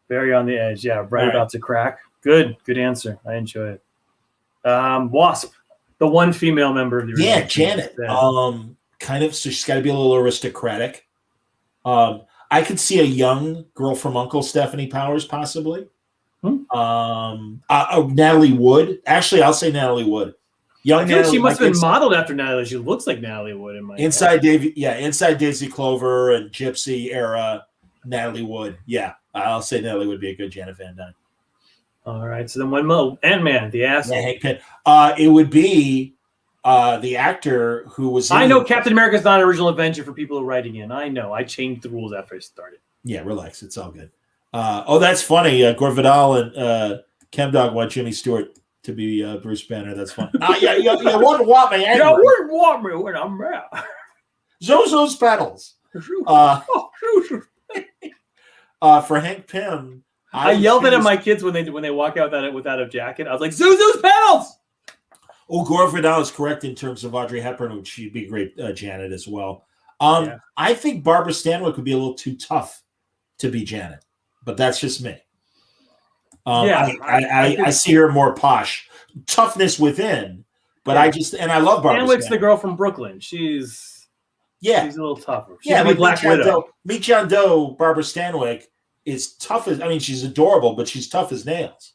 very on the edge. Yeah, right about to crack. Good answer. I enjoy it. Wasp, the one female member of the original Janet. Kind of. So she's got to be a little aristocratic. I could see a young girl from Uncle, Stephanie Powers, possibly. Natalie Wood. Actually, I'll say Natalie Wood. I feel like she must have been modeled after Natalie. She looks like Natalie Wood in my inside Daisy Clover and Gypsy era. Natalie Wood. Yeah, I'll say Natalie would be a good Janet Van Dyne. All right. So then one more. Ant-Man, the asshole. Hank Pym. It would be the actor who was. I know Captain America's not an original Avenger for people who are writing in. I know. I changed the rules after I started. Yeah, relax. It's all good. That's funny. Gore Vidal and Chemdog want Jimmy Stewart to be Bruce Banner. That's fun. You wouldn't want me anyway. You wouldn't want me when I'm out. Zuzu's pedals. For Hank Pym, I yelled at my kids when they walk out without a jacket. I was like, Zuzu's pedals. Oh, Gore Vidal is correct in terms of Audrey Hepburn, which she'd be great Janet as well. I think Barbara Stanwyck would be a little too tough to be Janet, but that's just me. I see her more posh, toughness within, but I love Barbara Stanwyck's the girl from Brooklyn. She's a little tougher. She's like Black Widow. Meet John Doe, Barbara Stanwyck is tough as, she's adorable, but she's tough as nails.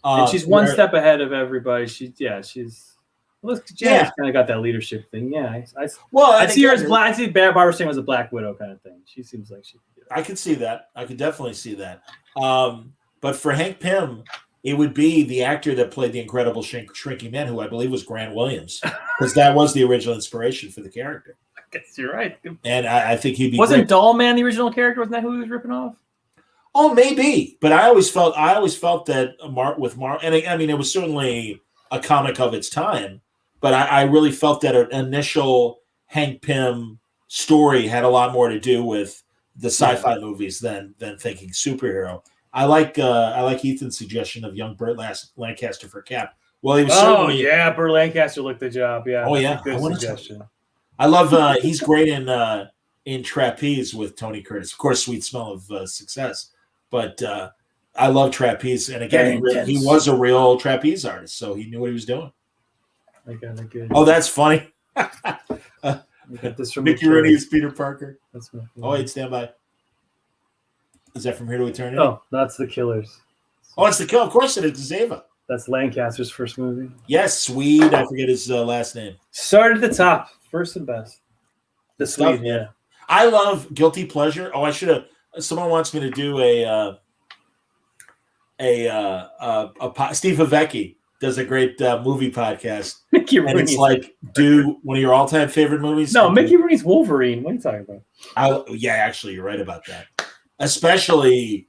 And she's one step ahead of everybody. Janet's kind of got that leadership thing. Yeah. I see her as black. I see Barbara Stanwyck as a Black Widow kind of thing. She seems like she could do it. I could see that. I could definitely see that. But for Hank Pym, it would be the actor that played the Incredible Shrinking Man, who I believe was Grant Williams, because that was the original inspiration for the character. I guess you're right. And I think he'd be. Wasn't Doll Man the original character? Wasn't that who he was ripping off? Oh, maybe. But I always felt that it was certainly a comic of its time, but I really felt that an initial Hank Pym story had a lot more to do with the sci-fi movies than thinking superhero. I like Ethan's suggestion of young Burt Lancaster for Cap. Well, he was certainly. Burt Lancaster looked the job. Yeah. Oh yeah, good suggestion. I love. He's great in Trapeze with Tony Curtis. Of course, Sweet Smell of Success. But I love Trapeze, and again, he was a real trapeze artist, so he knew what he was doing. I got it good. Oh, that's funny. I got this from Mickey Rooney is Peter Parker. That's my Oh, wait, stand by. Is that From Here to Eternity? Oh, that's The Killers. Oh, it's The Kill. Of course it is. It's Zava. That's Lancaster's first movie. Yes, Swede. I forget his last name. Started at the top, first and best. The Swede, yeah. I love Guilty Pleasure. Oh, I should have. Someone wants me to do Steve Havecki does a great movie podcast. Mickey and Rooney's it's like, do one of your all-time favorite movies. No, Mickey Rooney's Wolverine. What are you talking about? Yeah, actually, you're right about that. Especially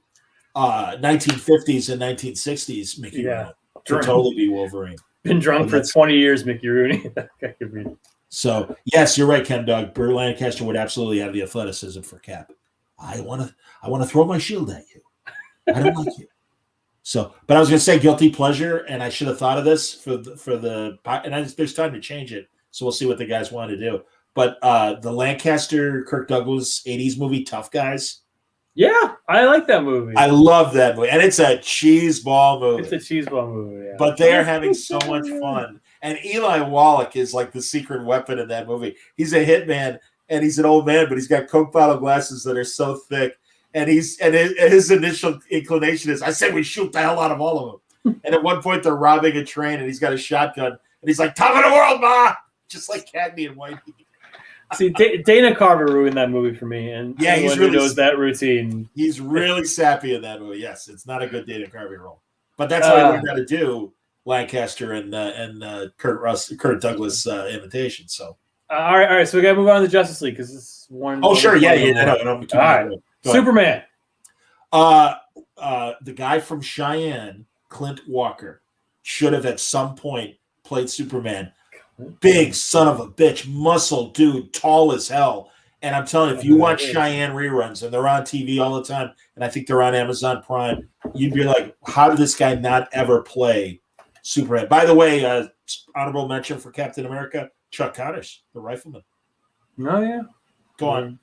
1950s and 1960s Mickey Rooney could totally be Wolverine. Been drunk for 20 years, Mickey Rooney. That guy could read it. So yes, you're right, Ken Dog. Burt Lancaster would absolutely have the athleticism for Cap. I want to throw my shield at you. I don't like you. So, but I was going to say guilty pleasure, and I should have thought of this there's time to change it. So we'll see what the guys want to do. But the Lancaster Kirk Douglas 80s movie, Tough Guys. Yeah, I like that movie. I love that movie. And it's a cheeseball movie. It's a cheeseball movie, yeah. But they are having so much fun. And Eli Wallach is like the secret weapon in that movie. He's a hitman, and he's an old man, but he's got Coke bottle glasses that are so thick. And his initial inclination is, I say we shoot the hell out of all of them. And at one point, they're robbing a train, and he's got a shotgun. And he's like, top of the world, ma! Just like Cagney and Whitey. See, Dana Carver ruined that movie for me, and yeah, he's really knows that routine. He's really sappy in that movie. Yes, it's not a good Dana Carvey role, but that's how he learned how to do Lancaster and Kurt Douglas imitation. So, all right. So we gotta move on to Justice League because it's one. Oh, sure, yeah. All right, Superman. The guy from Cheyenne, Clint Walker, should have at some point played Superman. Big son of a bitch, muscle dude, tall as hell. And I'm telling you, if you watch Cheyenne reruns, and they're on TV all the time, and I think they're on Amazon Prime, you'd be like, how did this guy not ever play Superman? By the way, honorable mention for Captain America, Chuck Connors, the rifleman. Oh, yeah. Go on.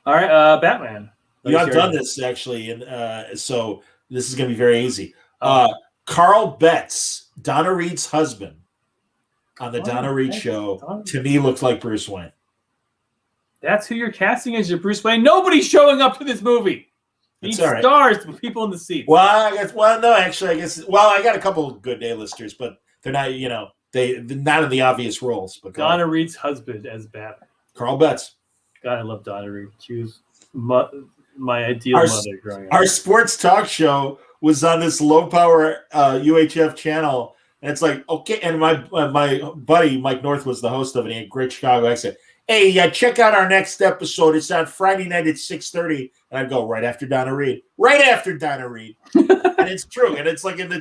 All right, Batman. I've done this, actually, and so this is going to be very easy. Carl Betts, Donna Reed's husband, on the Donna Reed show, to me, looks like Bruce Wayne. That's who you're casting as your Bruce Wayne. Nobody's showing up to this movie. These stars with people in the seats. Well, I guess I got a couple of good A-listers, but they're not, they're not in the obvious roles. But Donna Reed's husband as Batman. Carl Betts. God, I love Donna Reed. She was my ideal mother growing up. Our sports talk show was on this low-power UHF channel. And it's like, okay, and my buddy Mike North was the host of it. He had a great Chicago accent. Hey, check out our next episode. It's on Friday night at 6:30. And I'd go right after Donna Reed. Right after Donna Reed. And it's true. And it's like in the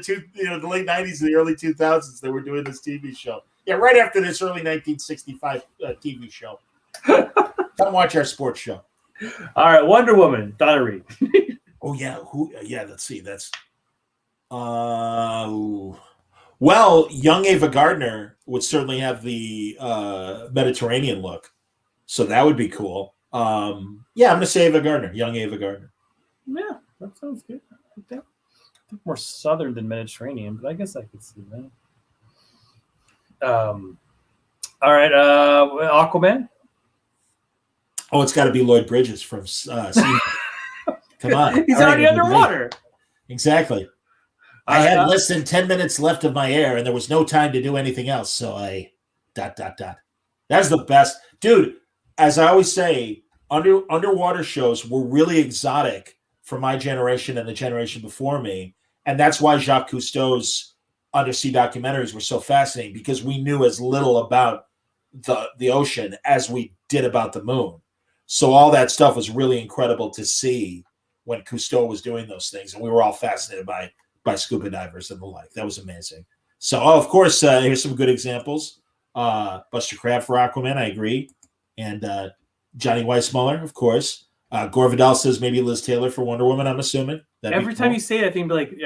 late 90s and the early 2000s they were doing this TV show. Yeah, right after this early 1965 TV show. Come watch our sports show. All right, Wonder Woman, Donna Reed. Oh, yeah. Let's see. That's well, young Ava Gardner would certainly have the Mediterranean look. So that would be cool. I'm going to say Ava Gardner, young Ava Gardner. Yeah, that sounds good. I think more southern than Mediterranean, but I guess I could see that. All right, Aquaman. Oh, it's got to be Lloyd Bridges from Come on. He's already underwater. Exactly. I had less than 10 minutes left of my air, and there was no time to do anything else. So I ... That's the best. Dude, as I always say, underwater shows were really exotic for my generation and the generation before me. And that's why Jacques Cousteau's undersea documentaries were so fascinating, because we knew as little about the ocean as we did about the moon. So all that stuff was really incredible to see when Cousteau was doing those things. And we were all fascinated by scuba divers and the like. That was amazing. So, of course, here's some good examples. Buster Crabbe for Aquaman, I agree. And Johnny Weissmuller, of course. Gore Vidal says maybe Liz Taylor for Wonder Woman, I'm assuming. Every time you say it, I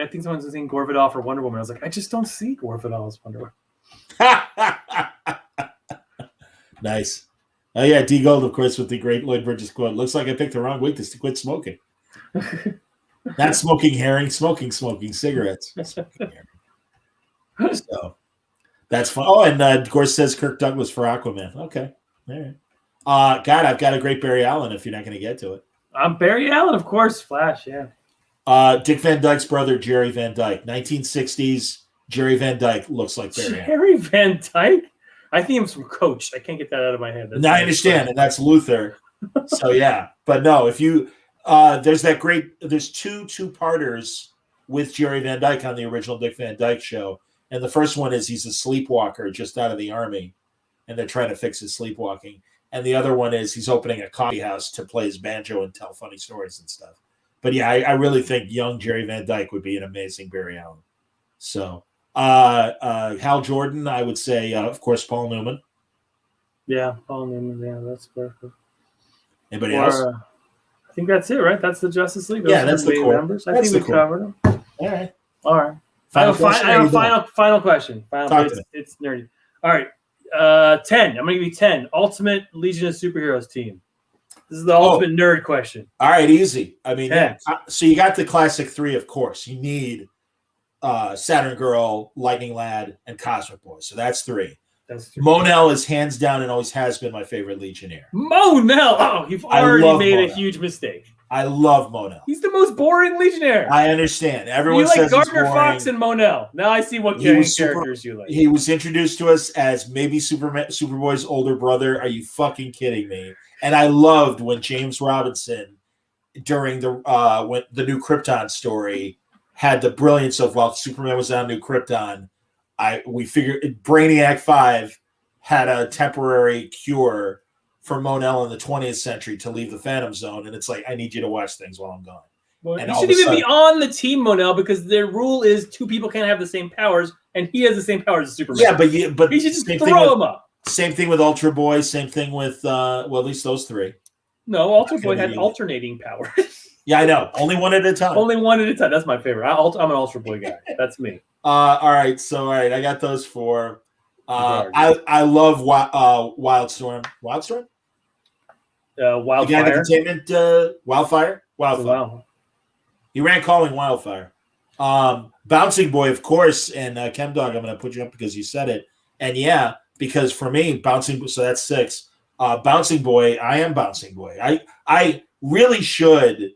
think someone's saying Gore Vidal for Wonder Woman. I was like, I just don't see Gore Vidal as Wonder Woman. Nice. Oh, yeah, D. Gold, of course, with the great Lloyd Bridges quote. Looks like I picked the wrong week to quit smoking. Not smoking herring, smoking cigarettes. So that's fun. Oh, and of course says Kirk Douglas for Aquaman. Okay. All right. God, I've got a great Barry Allen if you're not going to get to it. Barry Allen, of course. Flash, yeah. Dick Van Dyke's brother, Jerry Van Dyke. 1960s, Jerry Van Dyke looks like Barry Allen. Jerry Van Dyke? I think he was from Coach. I can't get that out of my head. I understand, and that's Luther. So, yeah. But no, if you... there's two-parters with Jerry Van Dyke on the original Dick Van Dyke show. And the first one is he's a sleepwalker just out of the army, and they're trying to fix his sleepwalking. And the other one is he's opening a coffee house to play his banjo and tell funny stories and stuff. But yeah, I really think young Jerry Van Dyke would be an amazing Barry Allen. So Hal Jordan, I would say, of course, Paul Newman. Yeah, Paul Newman. Yeah, that's perfect. Anybody else? I think that's it, right? That's the Justice League. Yeah, that's the core. members. I That's think the we core. covered them. All right. All right. Final question. I have a final question. Talk to me. It's nerdy. All right. 10. I'm gonna give you 10. Ultimate Legion of Superheroes team. This is the ultimate nerd question. All right, easy. I mean, 10. yeah. So you got the classic 3, of course. You need Saturn Girl, Lightning Lad, and Cosmic Boy. So that's 3. That's 3. Monel is hands down and always has been my favorite Legionnaire. Monel. Oh, you've already made a huge mistake. I love Monel. He's the most boring Legionnaire. I understand. Everyone you like says Gardner Fox and Monel. Now I see what characters you like. He was introduced to us as maybe Superboy's older brother. Are you fucking kidding me? And I loved when James Robinson, during the New Krypton story, had the brilliance of while Superman was on New Krypton, we figured Brainiac 5 had a temporary cure for Monel in the 20th century to leave the Phantom Zone, and it's like, I need you to watch things while I'm gone. Well, and you shouldn't even be on the team, Monel, because their rule is 2 people can't have the same powers, and he has the same powers as Superman. Yeah, but he should just throw him up. Same thing with Ultra Boy. Same thing with at least those 3. No, Ultra Boy had alternating powers. Yeah, I know. Only one at a time. Only one at a time. That's my favorite. I'm an Ultra Boy guy. That's me. All right. I got those 4. I love Wildstorm. Wildstorm? Wildfire. Entertainment. Wildfire. Wow. He ran calling Wildfire. Bouncing Boy, of course, and Chemdog. I'm going to put you up because you said it. And yeah, because for me, Bouncing. So that's 6. Bouncing Boy. I am Bouncing Boy. I really should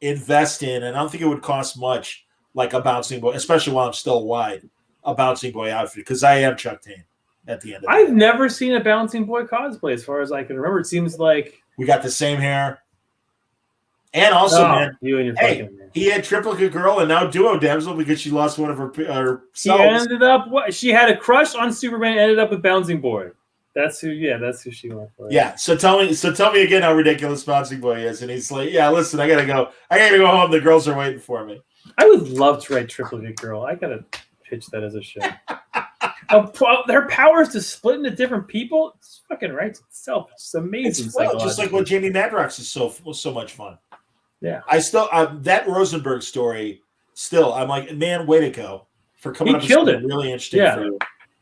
invest in, and I don't think it would cost much, like a Bouncing Boy, especially while I'm still wide, a Bouncing Boy outfit, because I am Chuck Tane at the end of I've never seen a Bouncing Boy cosplay as far as I can remember. It seems like we got the same hair. And also, man, you and your he had Triplicate Girl and now Duo Damsel because she lost one of her She ended up she had a crush on Superman, ended up with Bouncing Boy. That's who she went for. Yeah. So tell me again how ridiculous Bouncing Boy is. And he's like, yeah, listen, I gotta go home. The girls are waiting for me. I would love to write Triplicate Girl. I gotta pitch that as a show. Their powers to split into different people, it's fucking writes itself. It's amazing. It's fun, just like what Jamie Madrox was so much fun. Yeah. I still that Rosenberg story. Still, I'm like, man, way to go for coming up with something really interesting for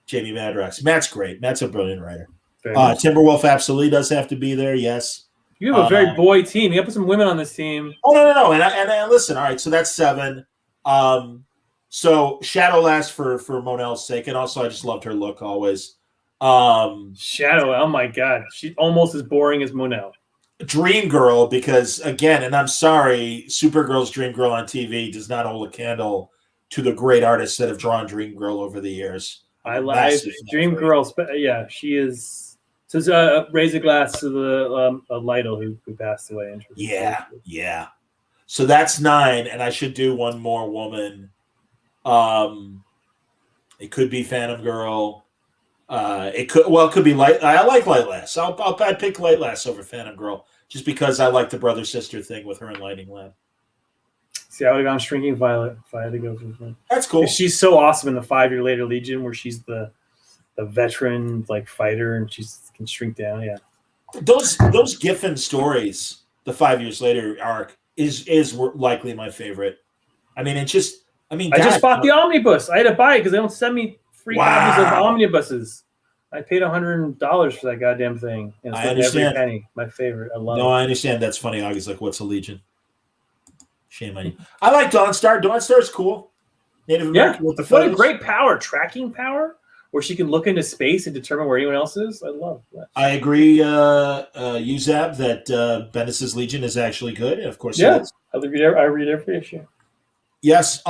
Jamie Madrox. Matt's great. Matt's a brilliant writer. Timberwolf absolutely does have to be there. Yes. You have a very boy team. You got to put some women on this team. Oh no! And listen. All right, so that's 7. So Shadowlass for Monel's sake, and also I just loved her look always. Shadow. Oh my god, she's almost as boring as Monel. Dream Girl, because again, and I'm sorry, Supergirl's Dream Girl on TV does not hold a candle to the great artists that have drawn Dream Girl over the years. I like Dream Girl. Yeah, she is. So raise a glass to the Lytle who passed away. Yeah. So that's 9, and I should do one more woman. It could be Phantom Girl. It could be Light. I like Light Lass. I'd pick Light Lass over Phantom Girl just because I like the brother sister thing with her and Lightning Lad. See, I would have gone Shrinking Violet if I had to go for her. That's cool. She's so awesome in the 5 Year Later Legion, where she's the veteran fighter and she can shrink down. Yeah, those Giffen stories, the 5 Years Later arc is likely my favorite. I mean, I just bought the omnibus. I had to buy it because they don't send me free copies of omnibuses. I paid $100 for that goddamn thing. And it's I understand. Every penny. My favorite. I love it. No, I understand. That's funny. Augie's like, what's a Legion? Shame on you. I like Dawnstar. Dawnstar's cool. Native American with the what a great power. Tracking power where she can look into space and determine where anyone else is. I love that. I agree, Uzab, that Bendis' Legion is actually good. And of course, it is. I read every issue. Yes.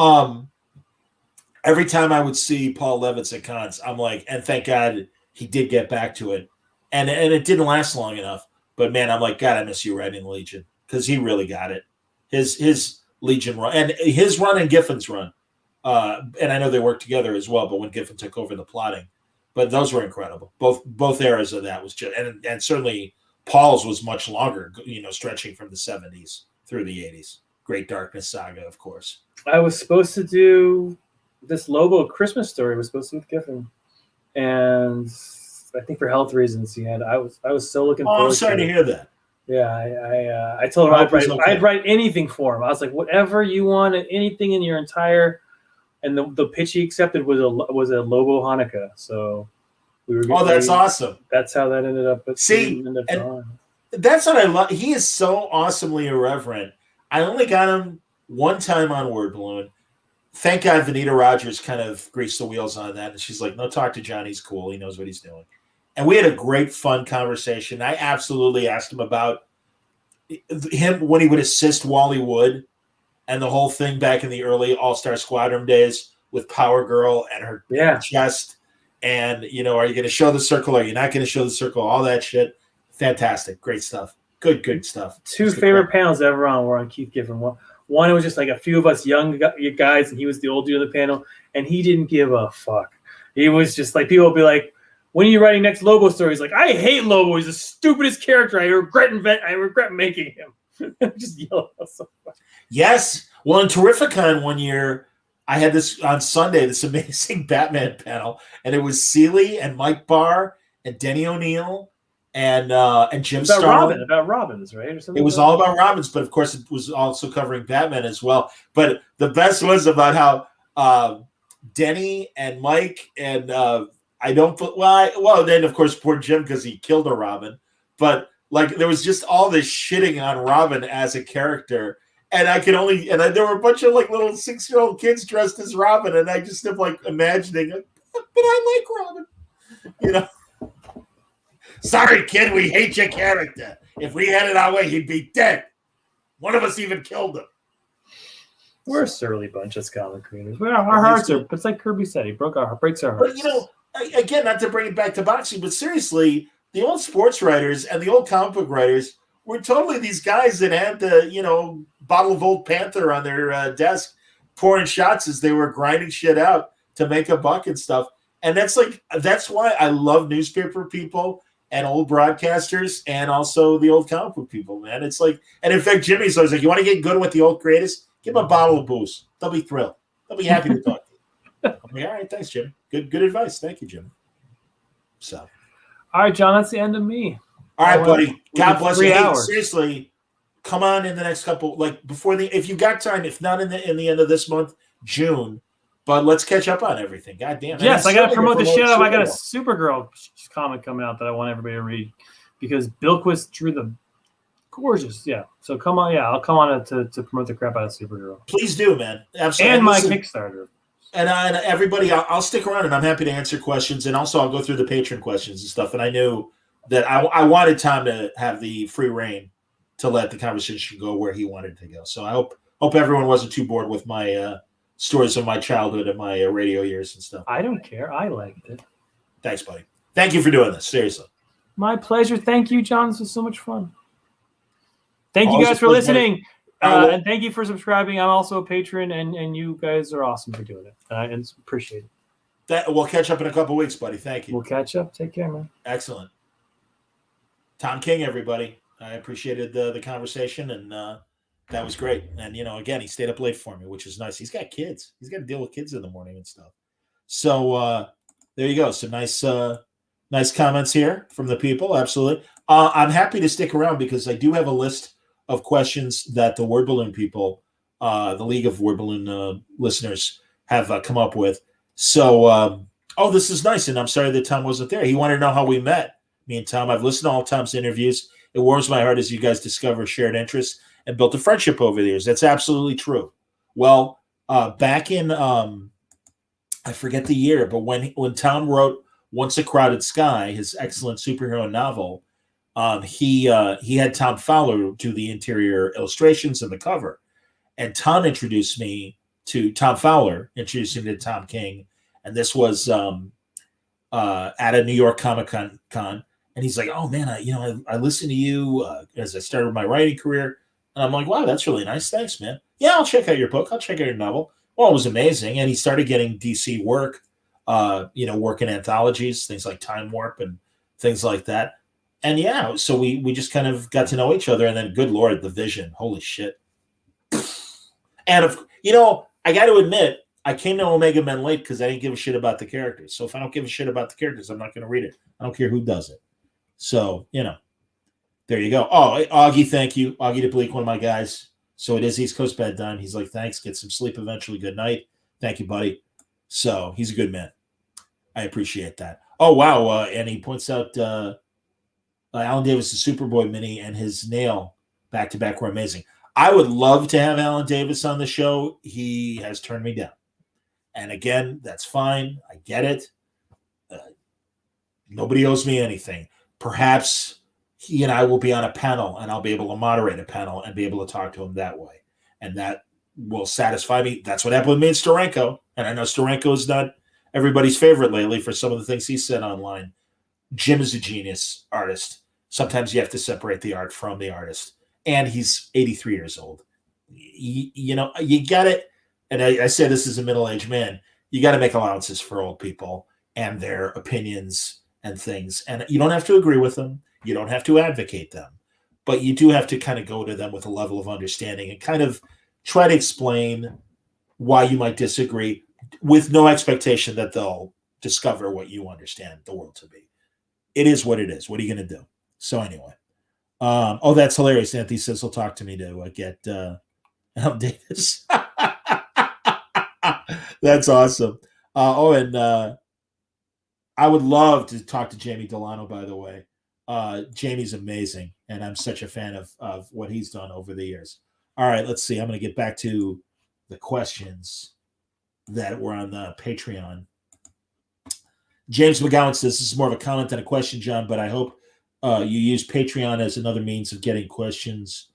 Every time I would see Paul Levitz at cons, I'm like, and thank God he did get back to it. And it didn't last long enough. But man, I'm like, God, I miss you writing Legion because he really got it. His Legion run and his run and Giffen's run. And I know they worked together as well, but when Giffen took over the plotting, but those were incredible. Both eras of that was just, and certainly Paul's was much longer, stretching from the 70s through the 80s. Great Darkness Saga, of course. I was supposed to do this Lobo Christmas story. Was supposed to be with Giffen, and I think for health reasons, he had. I was so looking Oh, forward. I'm sorry to hear that. Yeah, I told him I'd write anything for him. I was like, whatever you want, anything in your entire. And the pitch he accepted was a Lobo Hanukkah. So we were. Oh, that's awesome. That's how that ended up. See, that's what I love. He is so awesomely irreverent. I only got him one time on Word Balloon. Thank God Vanita Rogers kind of greased the wheels on that. And she's like, no, talk to John. He's cool. He knows what he's doing. And we had a great, fun conversation. I absolutely asked him about him when he would assist Wally Wood and the whole thing back in the early All-Star Squadron days with Power Girl and her chest. And, are you going to show the circle? Are you not going to show the circle? All that shit. Fantastic. Great stuff. Good stuff. Two favorite panels ever on were on Keith Giffen. One, it was just like a few of us young guys, and he was the old dude of the panel, and he didn't give a fuck. He was just like, people would be like, when are you writing next Lobo story? He's like, I hate Lobo. He's the stupidest character. I regret making him. Just yell at us so much. Yes. Well, in Terrificon one year, I had this on Sunday, this amazing Batman panel, and it was Seeley and Mike Barr and Denny O'Neil and Jim Starlin. About Robins, right? Or something. It was all about Robins, but of course it was also covering Batman as well. But the best was about how Denny and Mike and then of course poor Jim because he killed a Robin. But like there was just all this shitting on Robin as a character. And there were a bunch of like little 6-year-old kids dressed as Robin, and I just am like imagining, but I like Robin, Sorry, kid, we hate your character. If we had it our way, he'd be dead. One of us even killed him. We're a surly bunch of comic creators. Our hearts are. It's like Kirby said, he breaks our hearts. But again, not to bring it back to boxing, but seriously, the old sports writers and the old comic book writers were totally these guys that had the bottle of Old Panther on their desk, pouring shots as they were grinding shit out to make a buck and stuff. And that's why I love newspaper people and old broadcasters and also the old comic book people, man. It's like, and in fact, Jimmy's always like, you want to get good with the old greatest? Give them a bottle of booze. They'll be thrilled. They'll be happy to talk to you. I'm like, all right, thanks, Jim. Good advice. Thank you, Jim. So, all right, John, that's the end of me. All right, buddy. God bless you. Hey, hours. Seriously, come on in the next couple, like before if you got time, if not in the end of this month, June, but let's catch up on everything. God damn. Yes, I got to promote the shit out. I got a Supergirl comic coming out that I want everybody to read because Bilquist drew the gorgeous. Yeah. So come on. Yeah, I'll come on to promote the crap out of Supergirl. Please do, man. Absolutely. And my Kickstarter. And everybody, I'll stick around and I'm happy to answer questions. And also I'll go through the patron questions and stuff. And I knew that I wanted Tom to have the free reign to let the conversation go where he wanted to go. So I hope everyone wasn't too bored with my stories of my childhood and my radio years and stuff. I don't care. I liked it. Thanks, buddy. Thank you for doing this. Seriously. My pleasure. Thank you, John. This was so much fun. Thank you guys for listening. And thank you for subscribing. I'm also a patron, and you guys are awesome for doing it. And appreciate it. We'll catch up in a couple weeks, buddy. Thank you. We'll catch up. Take care, man. Excellent. Tom King, everybody. I appreciated the conversation, and that was great. And, again, he stayed up late for me, which is nice. He's got kids. He's got to deal with kids in the morning and stuff. So there you go. Some nice comments here from the people. Absolutely. I'm happy to stick around because I do have a list of questions that the Word Balloon people, the League of Word Balloon listeners have come up with. So, this is nice. And I'm sorry that Tom wasn't there. He wanted to know how we met. Me and Tom, I've listened to all Tom's interviews. It warms my heart as you guys discover shared interests and built a friendship over the years. That's absolutely true. Well, back in, I forget the year, but when Tom wrote Once a Crowded Sky, his excellent superhero novel, he had Tom Fowler do the interior illustrations and the cover. And Tom Fowler introduced me to Tom King. And this was at a New York Comic Con. And he's like, oh, man, I listened to you as I started my writing career. And I'm like, wow, that's really nice. Thanks, man. Yeah, I'll check out your book. I'll check out your novel. Well, it was amazing. And he started getting DC work, work in anthologies, things like Time Warp and things like that. And yeah, so we just kind of got to know each other. And then, good Lord, the vision. Holy shit. And, I got to admit, I came to Omega Men late because I didn't give a shit about the characters. So if I don't give a shit about the characters, I'm not going to read it. I don't care who does it. So, there you go. Oh, Augie, thank you. Augie DeBleek, one of my guys. So it is East Coast bedtime. He's like, thanks. Get some sleep eventually. Good night. Thank you, buddy. So he's a good man. I appreciate that. Oh, wow. And he points out Alan Davis' Superboy mini and his nail back-to-back were amazing. I would love to have Alan Davis on the show. He has turned me down. And again, that's fine. I get it. Nobody owes me anything. Perhaps he and I will be on a panel and I'll be able to moderate a panel and be able to talk to him that way. And that will satisfy me. That's what happened with me and Steranko. And I know Steranko is not everybody's favorite lately for some of the things he said online. Jim is a genius artist. Sometimes you have to separate the art from the artist. And he's 83 years old. You got it. And I say this as a middle-aged man. You got to make allowances for old people and their opinions and things. And you don't have to agree with them. You don't have to advocate them. But you do have to kind of go to them with a level of understanding and kind of try to explain why you might disagree with no expectation that they'll discover what you understand the world to be. It is what it is. What are you going to do? So anyway. That's hilarious. Anthony says he'll talk to me to get Al Davis. That's awesome. And I would love to talk to Jamie Delano, by the way. Jamie's amazing, and I'm such a fan of what he's done over the years. All right, let's see. I'm going to get back to the questions that were on the Patreon. James McGowan says, this is more of a comment than a question, John, but I hope you use Patreon as another means of getting questions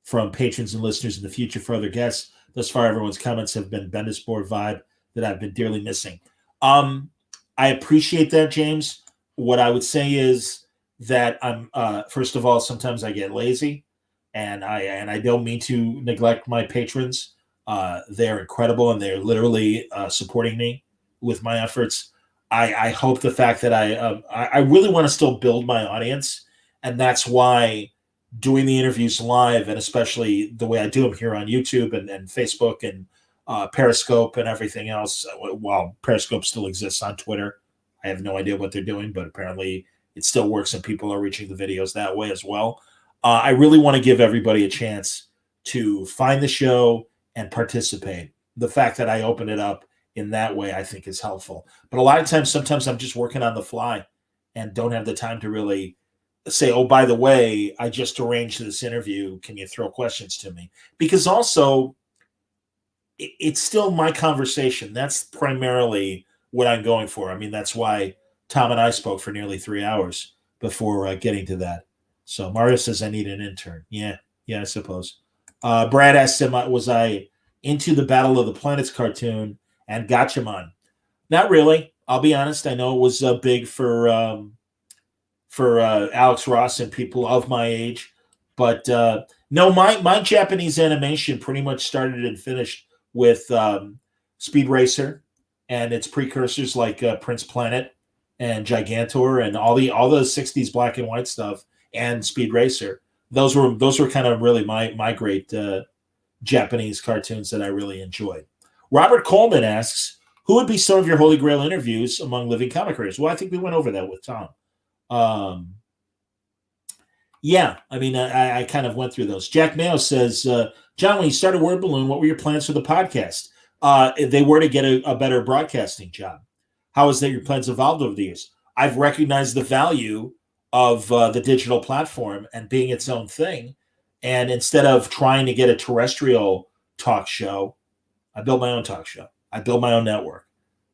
from patrons and listeners in the future for other guests. Thus far, everyone's comments have been Bendis board vibe that I've been dearly missing. I appreciate that, James. What I would say is that I'm first of all, sometimes I get lazy, and I don't mean to neglect my patrons. They're incredible, and they're literally supporting me with my efforts. I hope the fact that I really want to still build my audience, and that's why doing the interviews live, and especially the way I do them here on YouTube and Facebook and Periscope and everything else, while Periscope still exists on Twitter. I have no idea what they're doing, but apparently it still works and people are reaching the videos that way as well. I really want to give everybody a chance to find the show and participate. The fact that I open it up in that way, I think, is helpful. But a lot of times, sometimes I'm just working on the fly and don't have the time to really say, oh, by the way, I just arranged this interview. Can you throw questions to me? Because also, it's still my conversation. That's primarily what I'm going for. I mean, that's why Tom and I spoke for nearly 3 hours before getting to that. So Mario says, I need an intern. Yeah, I suppose. Brad asked him, was I into the Battle of the Planets cartoon and Gatchaman? Not really. I'll be honest. I know it was big for Alex Ross and people of my age. But no, my Japanese animation pretty much started and finished with Speed Racer and its precursors like Prince Planet and Gigantor and all the 60s black and white stuff and Speed Racer. Those were kind of really my great Japanese cartoons that I really enjoyed. Robert Coleman asks, who would be some of your Holy Grail interviews among living comic creators? Well, I think we went over that with Tom. Yeah, I mean, I kind of went through those. Jack Mayo says, John, when you started Word Balloon, what were your plans for the podcast? They were to get a better broadcasting job. How has that your plans evolved over the years? I've recognized the value of the digital platform and being its own thing. And instead of trying to get a terrestrial talk show, I built my own talk show. I built my own network.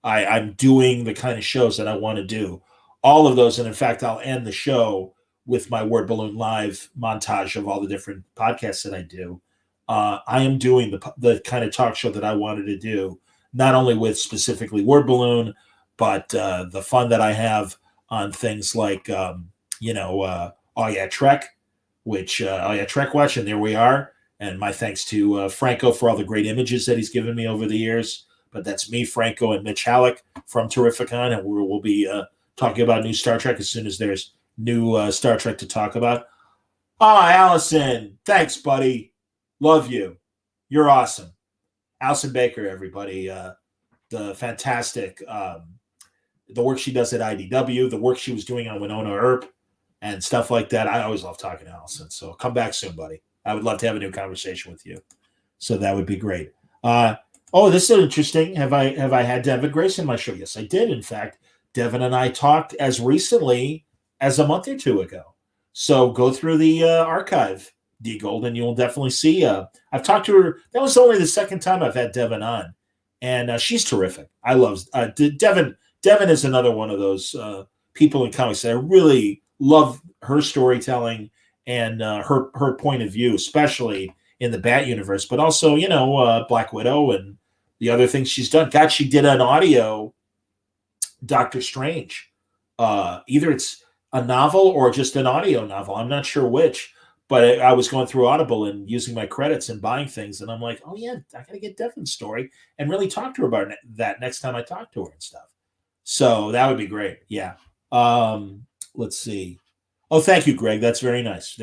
I'm doing the kind of shows that I want to do. All of those. And in fact, I'll end the show with my Word Balloon Live montage of all the different podcasts that I do. I am doing the kind of talk show that I wanted to do, not only with specifically Word Balloon, but the fun that I have on things like, Oh Yeah Trek, which Oh Yeah Trek Watch, and there we are. And my thanks to Franco for all the great images that he's given me over the years. But that's me, Franco, and Mitch Halleck from Terrificon, and we'll be talking about new Star Trek as soon as there's new Star Trek to talk about. Allison, thanks, buddy. Love you. You're awesome. Allison Baker, everybody. the fantastic the work she does at IDW, the work she was doing on Winona Earp, and stuff like that. I always love talking to Allison. So come back soon, buddy. I would love to have a new conversation with you. So that would be great. Oh, this is interesting. Have I had Devin Grace in my show? Yes, I did. In fact, Devin and I talked as recently as a month or two ago. So go through the archive, D Gold, and you'll definitely see. I've talked to her. That was only the second time I've had Devin on, and she's terrific. I love Devin. Devin is another one of those people in comics that I really love her storytelling and her point of view, especially in the Bat universe, but also Black Widow and the other things she's done. God, she did an audio Doctor Strange. Either it's a novel or just an audio novel. I'm not sure which, but I was going through Audible and using my credits and buying things, and I'm like, oh yeah, I got to get Devin's story and really talk to her about that next time I talk to her and stuff. So that would be great. Yeah. Let's see. Oh, thank you, Greg. That's very nice.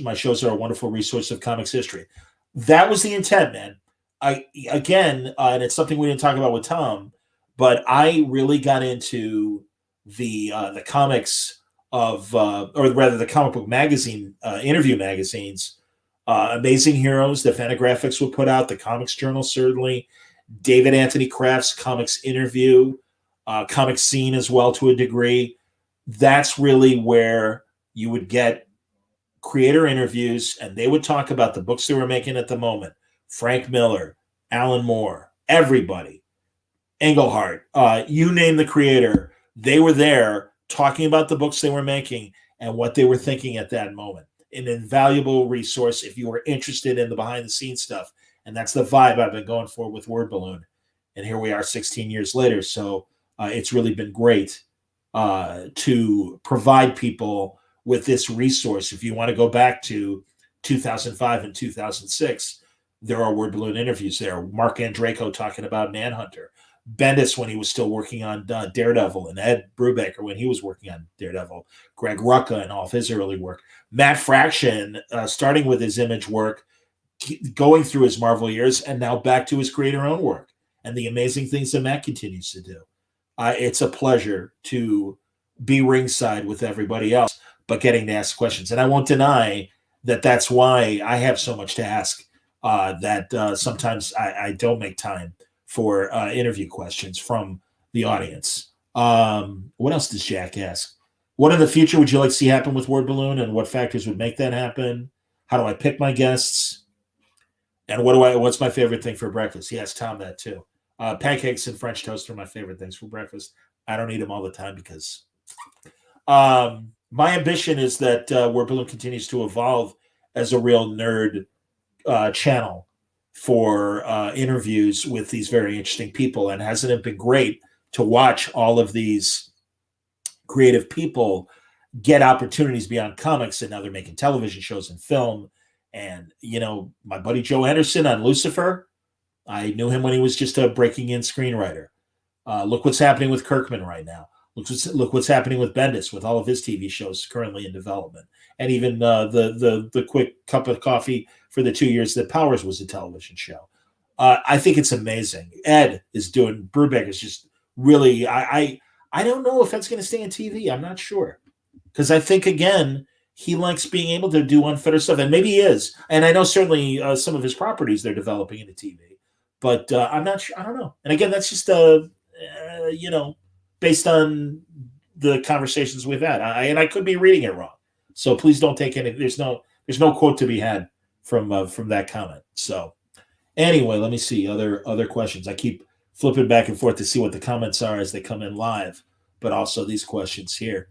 My shows are a wonderful resource of comics history. That was the intent, man. And it's something we didn't talk about with Tom, but I really got into the comics or rather the comic book magazine, interview magazines, Amazing Heroes that Fantagraphics would put out, the Comics Journal, certainly, David Anthony Kraft's Comics Interview, Comic Scene as well to a degree. That's really where you would get creator interviews, and they would talk about the books they were making at the moment. Frank Miller, Alan Moore, everybody, Englehart, you name the creator, they were there talking about the books they were making and what they were thinking at that moment. An invaluable resource if you were interested in the behind-the-scenes stuff. And that's the vibe I've been going for with Word Balloon. And here we are 16 years later. So it's really been great to provide people with this resource. If you want to go back to 2005 and 2006, there are Word Balloon interviews there. Mark Andreyko talking about Manhunter. Bendis when he was still working on Daredevil, and Ed Brubaker when he was working on Daredevil. Greg Rucka and all of his early work. Matt Fraction, starting with his Image work, going through his Marvel years, and now back to his creator-owned work and the amazing things that Matt continues to do. It's a pleasure to be ringside with everybody else, but getting to ask questions. And I won't deny that that's why I have so much to ask, that sometimes I don't make time for interview questions from the audience. What else does Jack ask? What in the future would you like to see happen with Word Balloon, and what factors would make that happen? How do I pick my guests? And what's my favorite thing for breakfast? He asked Tom that too. Pancakes and French toast are my favorite things for breakfast. I don't eat them all the time because my ambition is that Word Balloon continues to evolve as a real nerd channel for interviews with these very interesting people. And hasn't it been great to watch all of these creative people get opportunities beyond comics, and now they're making television shows and film. And, my buddy Joe Anderson on Lucifer, I knew him when he was just a breaking in screenwriter. Look what's happening with Kirkman right now. Look what's happening with Bendis with all of his TV shows currently in development. And even the quick cup of coffee for the 2 years that Powers was a television show. I think it's amazing. Ed is doing, Brubaker's just really, I don't know if that's going to stay on TV. I'm not sure. Because I think, again, he likes being able to do unfettered stuff. And maybe he is. And I know certainly some of his properties they're developing into TV. But I'm not sure. I don't know. And again, that's just, based on the conversations we've had. And I could be reading it wrong. So please don't take any. There's no quote to be had from that comment. So anyway, let me see other questions. I keep flipping back and forth to see what the comments are as they come in live, but also these questions here.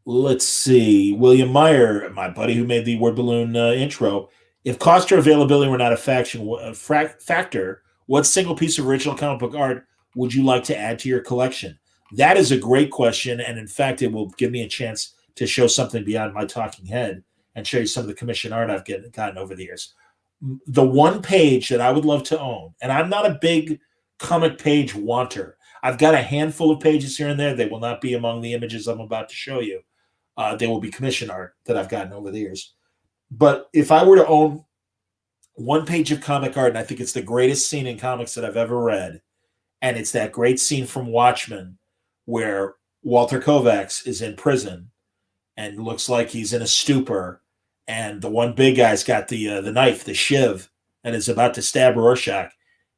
Let's see. William Meyer, my buddy who made the Word Balloon intro. If cost or availability were not a factor, what single piece of original comic book art would you like to add to your collection? That is a great question, and in fact, it will give me a chance to show something beyond my talking head and show you some of the commission art I've gotten over the years. The one page that I would love to own, and I'm not a big comic page wanter. I've got a handful of pages here and there. They will not be among the images I'm about to show you. They will be commission art that I've gotten over the years. But if I were to own one page of comic art, and I think it's the greatest scene in comics that I've ever read. And it's that great scene from Watchmen where Walter Kovacs is in prison and looks like he's in a stupor. And the one big guy's got the knife, the shiv, and is about to stab Rorschach.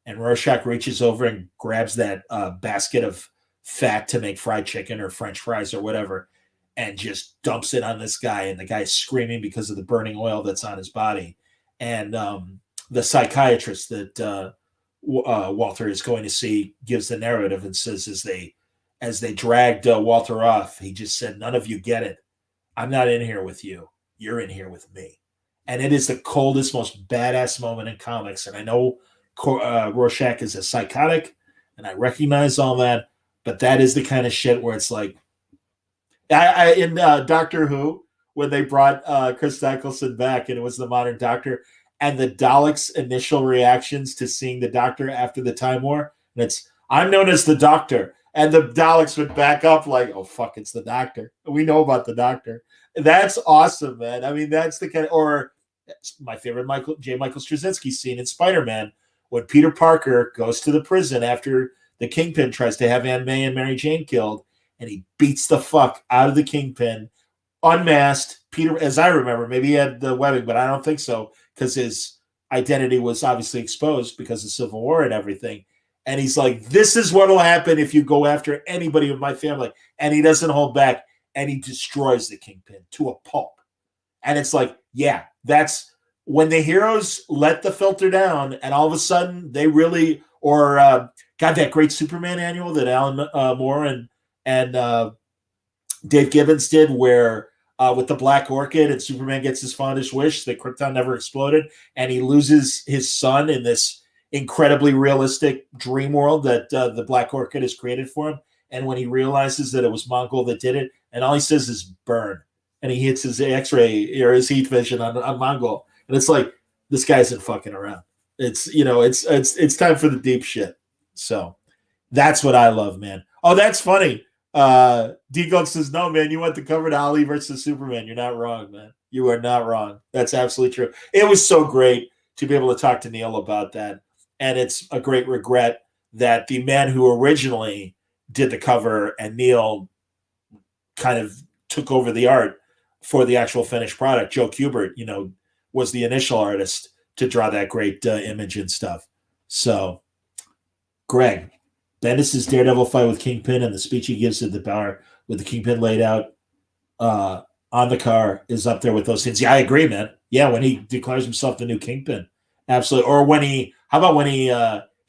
And Rorschach reaches over and grabs that basket of fat to make fried chicken or French fries or whatever, and just dumps it on this guy. And the guy's screaming because of the burning oil that's on his body. And the psychiatrist that Walter is going to see gives the narrative and says, as they dragged Walter off, he just said, "None of you get it. I'm not in here with you. You're in here with me." And it is the coldest, most badass moment in comics. And I know Rorschach is a psychotic, and I recognize all that, but that is the kind of shit where it's like, in Doctor Who, when they brought Chris Eccleston back, and it was the Modern Doctor, and the Daleks' initial reactions to seeing the Doctor after the Time War, and it's, "I'm known as the Doctor," and the Daleks would back up like, "Oh fuck, it's the Doctor. We know about the Doctor." That's awesome, man. I mean, that's the kind of, or my favorite Michael Straczynski scene in Spider-Man, when Peter Parker goes to the prison after the Kingpin tries to have Aunt May and Mary Jane killed, and he beats the fuck out of the Kingpin, unmasked. Peter, as I remember, maybe he had the webbing, but I don't think so, because his identity was obviously exposed because of Civil War and everything. And he's like, "This is what will happen if you go after anybody of my family." And he doesn't hold back, and he destroys the Kingpin to a pulp. And it's like, yeah, that's when the heroes let the filter down, and all of a sudden they really, or God, that great Superman annual that Alan Moore and Dave Gibbons did, where with the Black Orchid, and Superman gets his fondest wish that Krypton never exploded, and he loses his son in this incredibly realistic dream world that the Black Orchid has created for him. And when he realizes that it was Mongol that did it, and all he says is "burn," and he hits his X-ray or his heat vision on Mongol, and it's like, this guy isn't fucking around. It's, you know, it's time for the deep shit. So that's what I love, man. Oh, that's funny. D-Gunk says, "No, man, you went to cover to Ali versus Superman. You're not wrong, man. You are not wrong. That's absolutely true." It was so great to be able to talk to Neil about that. And it's a great regret that the man who originally did the cover and Neil kind of took over the art for the actual finished product, Joe Kubert, you know, was the initial artist to draw that great image and stuff. So, Greg, Bendis' Daredevil fight with Kingpin and the speech he gives at the bar with the Kingpin laid out on the car is up there with those things. Yeah, I agree, man. Yeah, when he declares himself the new Kingpin. Absolutely. Or when how about when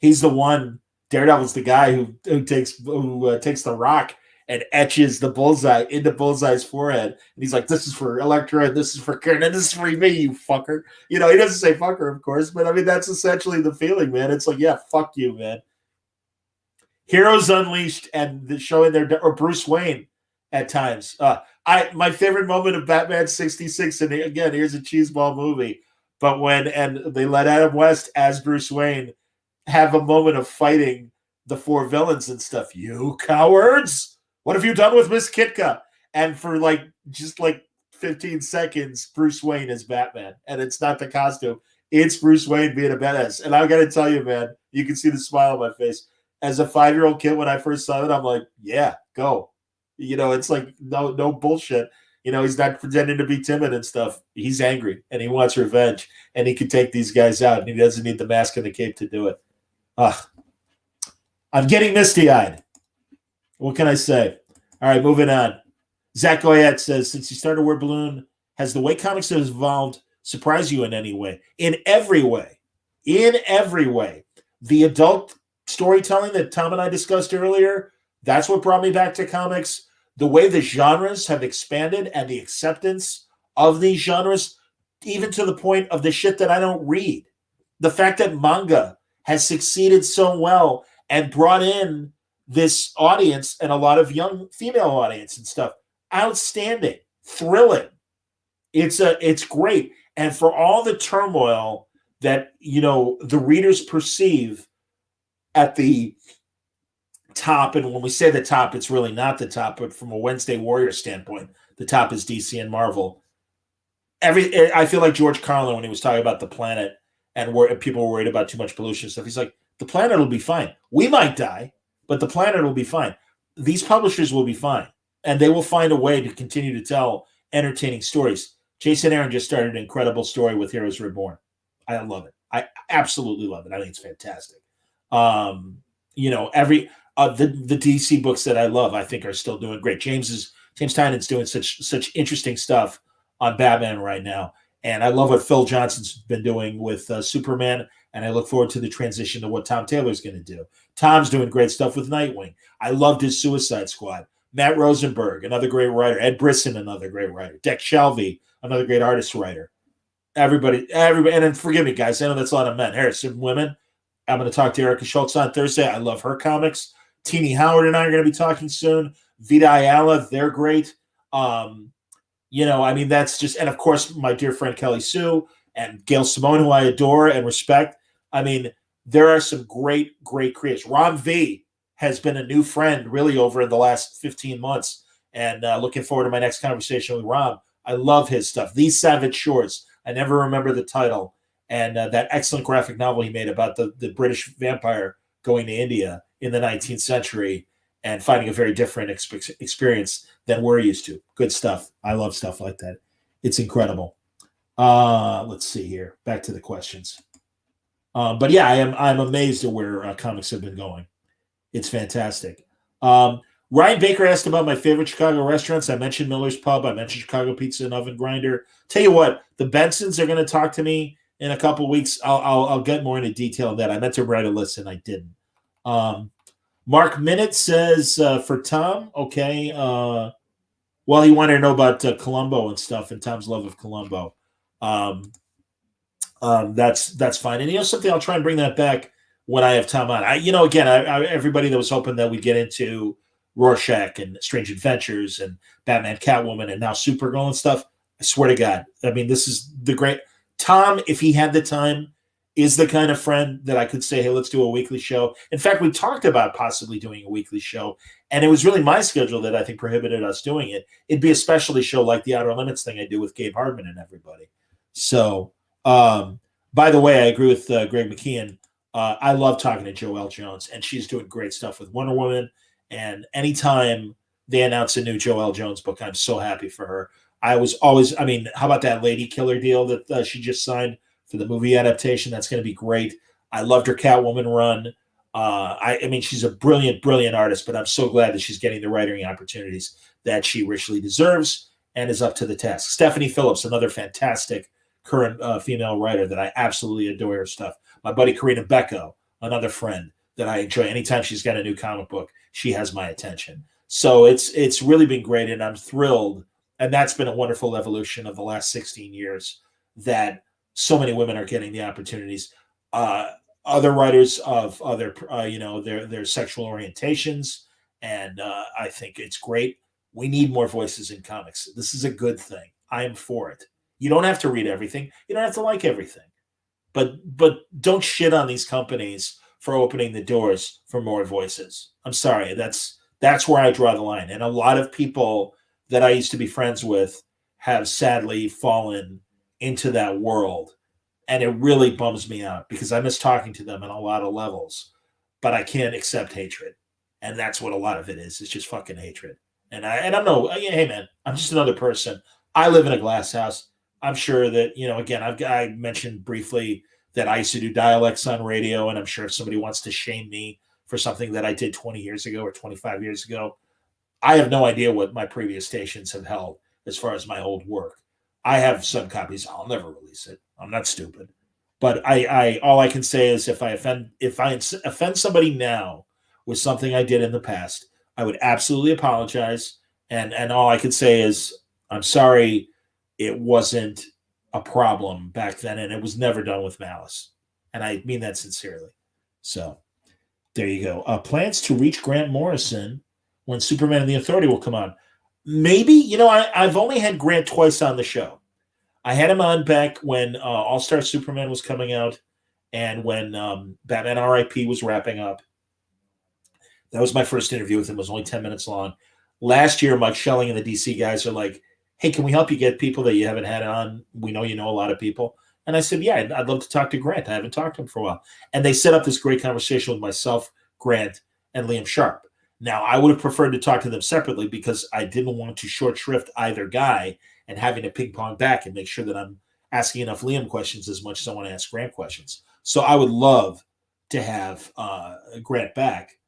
he's the one, Daredevil's the guy who takes the rock and etches the bullseye into Bullseye's forehead. And he's like, "This is for Elektra, and this is for Karen, and this is for me, you fucker." You know, he doesn't say fucker, of course, but I mean, that's essentially the feeling, man. It's like, yeah, fuck you, man. Heroes Unleashed and showing their, or Bruce Wayne at times. My favorite moment of Batman 66, and again, here's a cheeseball movie, but when they let Adam West as Bruce Wayne have a moment of fighting the four villains and stuff. "You cowards! What have you done with Miss Kitka?" And for just 15 seconds, Bruce Wayne is Batman, and it's not the costume; it's Bruce Wayne being a badass. And I got to tell you, man, you can see the smile on my face. As a 5-year-old kid, when I first saw it, I'm like, "Yeah, go." You know, it's like no bullshit. You know, he's not pretending to be timid and stuff. He's angry and he wants revenge, and he can take these guys out, and he doesn't need the mask and the cape to do it. I'm getting misty-eyed. What can I say? All right, moving on. Zach Goyette says, "Since you started Word Balloon, has the way comics have evolved surprised you in any way?" In every way. In every way. The adult storytelling that Tom and I discussed earlier, that's what brought me back to comics. The way the genres have expanded and the acceptance of these genres, even to the point of the shit that I don't read. The fact that manga has succeeded so well and brought in this audience and a lot of young female audience and stuff. Outstanding. Thrilling. It's great. And for all the turmoil that, you know, the readers perceive at the top, and when we say the top, it's really not the top, but from a Wednesday Warrior standpoint, the top is DC and Marvel. I feel like George Carlin when he was talking about the planet and people were worried about too much pollution and stuff. He's like, the planet will be fine. We might die, but the planet will be fine. These publishers will be fine, and they will find a way to continue to tell entertaining stories. Jason Aaron just started an incredible story with Heroes Reborn. I love it. I absolutely love it. I think it's fantastic. Every the DC books that I love, I think, are still doing great. James Tynan's doing such interesting stuff on Batman right now, and I love what Phil Johnson's been doing with Superman, and I look forward to the transition to what Tom Taylor's going to do. Tom's doing great stuff with Nightwing. I loved his Suicide Squad. Matt Rosenberg, another great writer. Ed Brisson, another great writer. Dick Shelby, another great artist writer. Everybody, and then forgive me, guys. I know that's a lot of men. Here, some women. I'm going to talk to Erica Schultz on Thursday. I love her comics. Teenie Howard and I are going to be talking soon. Vita Ayala, they're great. That's just, and of course, my dear friend Kelly Sue and Gail Simone, who I adore and respect. I mean, there are some great creators. Ron V has been a new friend really over in the last 15 months, and looking forward to my next conversation with Ron. I love his stuff. These Savage Shores. I never remember the title. And that excellent graphic novel he made about the British vampire going to India in the 19th century and finding a very different experience than we're used to. Good stuff. I love stuff like that. It's incredible. Let's see here. Back to the questions. But yeah, I'm amazed at where comics have been going. It's fantastic. Ryan Baker asked about my favorite Chicago restaurants. I mentioned Miller's Pub. I mentioned Chicago Pizza and Oven Grinder. Tell you what, the Bensons are going to talk to me in a couple of weeks. I'll get more into detail on that. I meant to write a list and I didn't. Mark Minute says for Tom, okay. He wanted to know about Columbo and stuff and Tom's love of Columbo. That's fine. And something, I'll try and bring that back when I have Tom on. Everybody that was hoping that we'd get into Rorschach and Strange Adventures and Batman, Catwoman, and now Supergirl and stuff. I swear to God. I mean, this is the great Tom, if he had the time, is the kind of friend that I could say, hey, let's do a weekly show. In fact, we talked about possibly doing a weekly show, and it was really my schedule that I think prohibited us doing it. It'd be a specialty show like the Outer Limits thing I do with Gabe Hardman and everybody. So, by the way, I agree with Greg McKeon. I love talking to Joelle Jones, and she's doing great stuff with Wonder Woman. And anytime they announce a new Joelle Jones book, I'm so happy for her. How about that Lady Killer deal that she just signed for the movie adaptation? That's going to be great. I loved her Catwoman run. She's a brilliant artist, but I'm so glad that she's getting the writing opportunities that she richly deserves and is up to the task. Stephanie Phillips, another fantastic current female writer that I absolutely adore her stuff. My buddy Karina Becco, another friend that I enjoy. Anytime she's got a new comic book, she has my attention. So it's really been great, and I'm thrilled. And that's been a wonderful evolution of the last 16 years that so many women are getting the opportunities. Other writers of other, their sexual orientations. And I think it's great. We need more voices in comics. This is a good thing. I am for it. You don't have to read everything. You don't have to like everything. But don't shit on these companies for opening the doors for more voices. I'm sorry. That's where I draw the line. And a lot of people that I used to be friends with have sadly fallen into that world. And it really bums me out because I miss talking to them on a lot of levels, but I can't accept hatred. And that's what a lot of it is. It's just fucking hatred. And I'm hey man, I'm just another person. I live in a glass house. I'm sure that, again, I mentioned briefly that I used to do dialects on radio, and I'm sure if somebody wants to shame me for something that I did 20 years ago or 25 years ago, I have no idea what my previous stations have held as far as my old work. I have some copies. I'll never release it. I'm not stupid. But I all I can say is if I offend somebody now with something I did in the past, I would absolutely apologize. And all I could say is I'm sorry it wasn't a problem back then, and it was never done with malice. And I mean that sincerely. So there you go. Plans to reach Grant Morrison when Superman and the Authority will come on. Maybe, I've only had Grant twice on the show. I had him on back when All-Star Superman was coming out and when Batman R.I.P. was wrapping up. That was my first interview with him. It was only 10 minutes long. Last year, Mike Schelling and the DC guys are like, hey, can we help you get people that you haven't had on? We know you know a lot of people. And I said, yeah, I'd love to talk to Grant. I haven't talked to him for a while. And they set up this great conversation with myself, Grant, and Liam Sharp. Now, I would have preferred to talk to them separately because I didn't want to short shrift either guy and having to ping pong back and make sure that I'm asking enough Liam questions as much as I want to ask Grant questions. So I would love to have Grant back.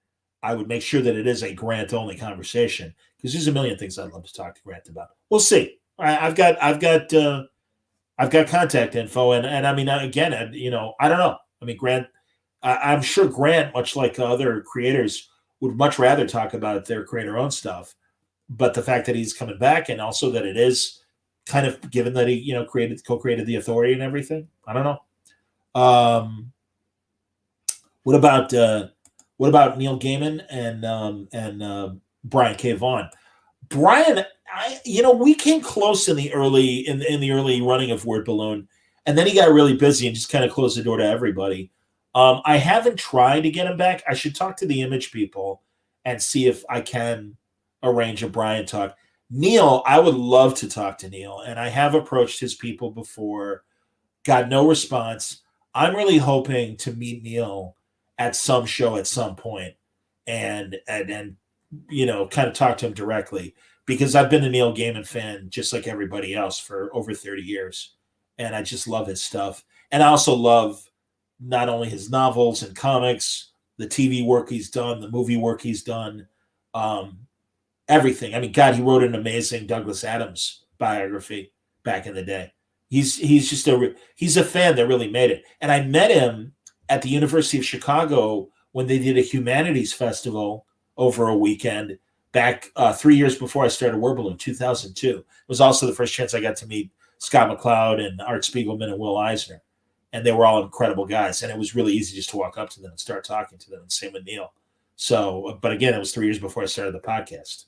I would make sure that it is a Grant-only conversation because there's a million things I'd love to talk to Grant about. We'll see. I've got contact info, and I mean, again, I don't know. I mean, Grant, I'm sure Grant, much like other creators, would much rather talk about their creator-owned stuff. But the fact that he's coming back, and also that it is kind of given that he, co-created the Authority and everything, I don't know. What about Neil Gaiman and Brian K. Vaughan? Brian, we came close in the early running of Word Balloon, and then he got really busy and just kind of closed the door to everybody. I haven't tried to get him back. I should talk to the Image people and see if I can arrange a Brian talk. Neil, I would love to talk to Neil, and I have approached his people before, got no response. I'm really hoping to meet Neil at some show at some point and kind of talk to him directly, because I've been a Neil Gaiman fan just like everybody else for over 30 years, and I just love his stuff. And I also love not only his novels and comics, the TV work he's done, the movie work he's done, everything. I mean, God, he wrote an amazing Douglas Adams biography back in the day. He's a fan that really made it. And I met him at the University of Chicago when they did a humanities festival over a weekend back 3 years before I started Word Balloon, 2002. It was also the first chance I got to meet Scott McCloud and Art Spiegelman and Will Eisner. And they were all incredible guys. And it was really easy just to walk up to them and start talking to them. And same with Neil. So, but again, it was 3 years before I started the podcast.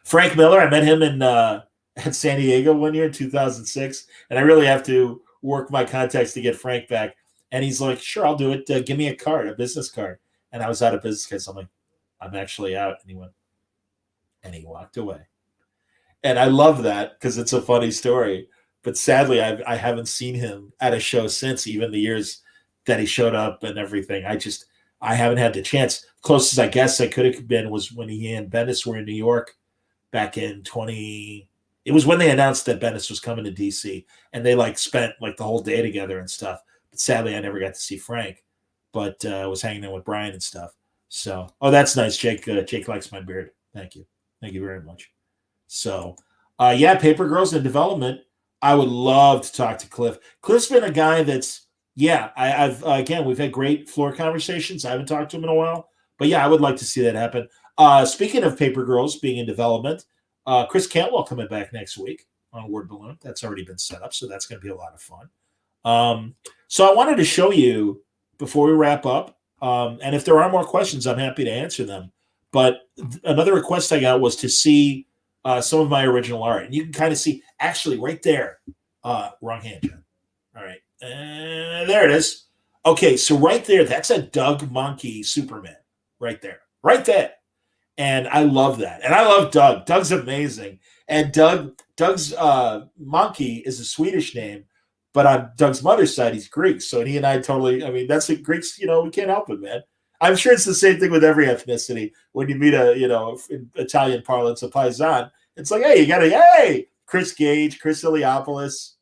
Frank Miller, I met him at San Diego one year in 2006. And I really have to work my contacts to get Frank back. And he's like, sure, I'll do it. Give me a business card. And I was out of business cards. I'm like, I'm actually out. And he walked away. And I love that because it's a funny story. But sadly, I haven't seen him at a show since, even the years that he showed up and everything. I haven't had the chance. Closest I guess I could have been was when he and Bendis were in New York back in it was when they announced that Bendis was coming to DC, and they spent the whole day together and stuff. But sadly, I never got to see Frank, but I was hanging out with Brian and stuff. So, that's nice. Jake likes my beard. Thank you. Thank you very much. So, Paper Girls in development. I would love to talk to Cliff. Cliff's been a guy that's, I've again, we've had great floor conversations. I haven't talked to him in a while, but I would like to see that happen. Speaking of Paper Girls being in development, Chris Cantwell coming back next week on Word Balloon. That's already been set up, so that's going to be a lot of fun. So I wanted to show you before we wrap up, and if there are more questions, I'm happy to answer them. But another request I got was to see some of my original art. And you can kind of see, actually, right there. Wrong hand, John. All right. There it is. Okay, so right there, that's a Doug Monkey Superman. Right there. Right there. And I love that. And I love Doug. Doug's amazing. And Doug's Monkey is a Swedish name, but on Doug's mother's side, he's Greek. So he and I that's the Greeks, we can't help it, man. I'm sure it's the same thing with every ethnicity. When you meet in Italian parlance, a paisan, it's like, hey, Chris Gage, Chris Iliopoulos,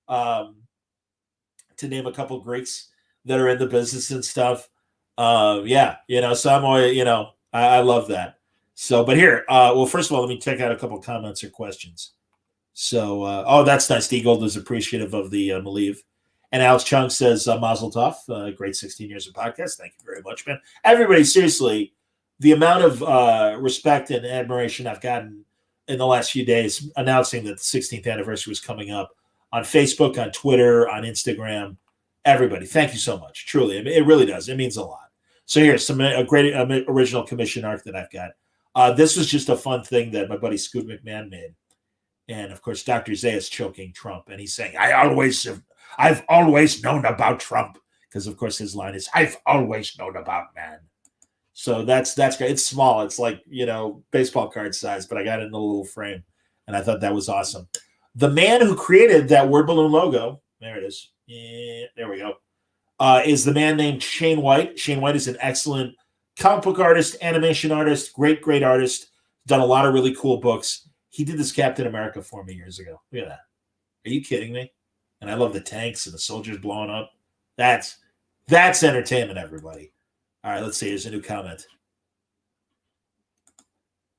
to name a couple of Greeks that are in the business and stuff. So I'm always, I love that. So, but here, first of all, let me check out a couple of comments or questions. So, that's nice. D Gold is appreciative of the Maliv. And Alex Chung says, Mazel Tov, great 16 years of podcast. Thank you very much, man. Everybody, seriously, the amount of respect and admiration I've gotten in the last few days announcing that the 16th anniversary was coming up on Facebook, on Twitter, on Instagram. Everybody, thank you so much. Truly, it really does. It means a lot. So here's a great original commission art that I've got. This was just a fun thing that my buddy Scoot McMahon made. And, of course, Dr. Zay is choking Trump. And he's saying, I've always known about Trump. Because, of course, his line is, I've always known about man. So that's great. It's small. It's like, baseball card size. But I got it in a little frame. And I thought that was awesome. The man who created that Word Balloon logo There it is. Yeah, there we go. Is the man named Shane White. Shane White is an excellent comic book artist, animation artist, great artist. Done a lot of really cool books. He did this Captain America for me years ago. Look at that. Are you kidding me? And I love the tanks and the soldiers blowing up. That's entertainment, everybody. All right, let's see. Here's a new comment.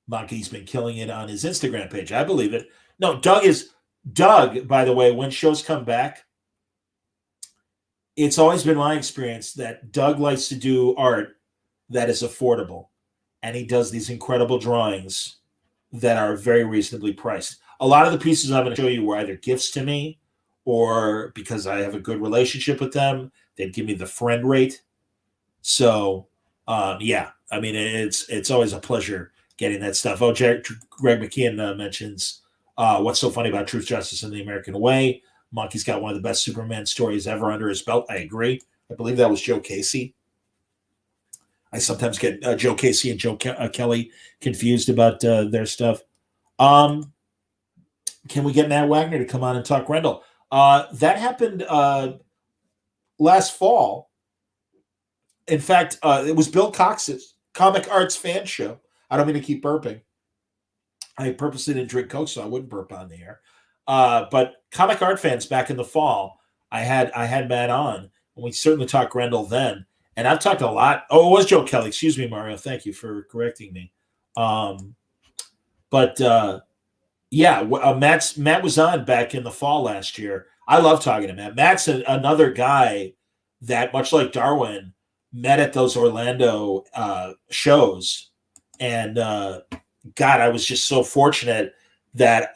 Monkey's been killing it on his Instagram page. I believe it. No, Doug, by the way, when shows come back, it's always been my experience that Doug likes to do art that is affordable. And he does these incredible drawings that are very reasonably priced. A lot of the pieces I'm going to show you were either gifts to me or because I have a good relationship with them, they'd give me the friend rate. So, yeah, I mean, it's always a pleasure getting that stuff. Oh, Greg McKeon mentions what's so funny about Truth, Justice, and the American Way. Monkey's got one of the best Superman stories ever under his belt. I agree. I believe that was Joe Casey. I sometimes get Joe Casey and Joe Kelly confused about their stuff. Can we get Matt Wagner to come on and talk Grendel? That happened last fall. In fact, it was Bill Cox's Comic Arts Fan Show. I don't mean to keep burping. I purposely didn't drink Coke, so I wouldn't burp on the air. But Comic Art Fans back in the fall, I had Matt on, and we certainly talked Grendel then. And I've talked a lot. Oh, it was Joe Kelly. Excuse me, Mario. Thank you for correcting me. Yeah, Matt was on back in the fall last year. I love talking to Matt. Matt's another guy that, much like Darwin, met at those Orlando shows. And God, I was just so fortunate that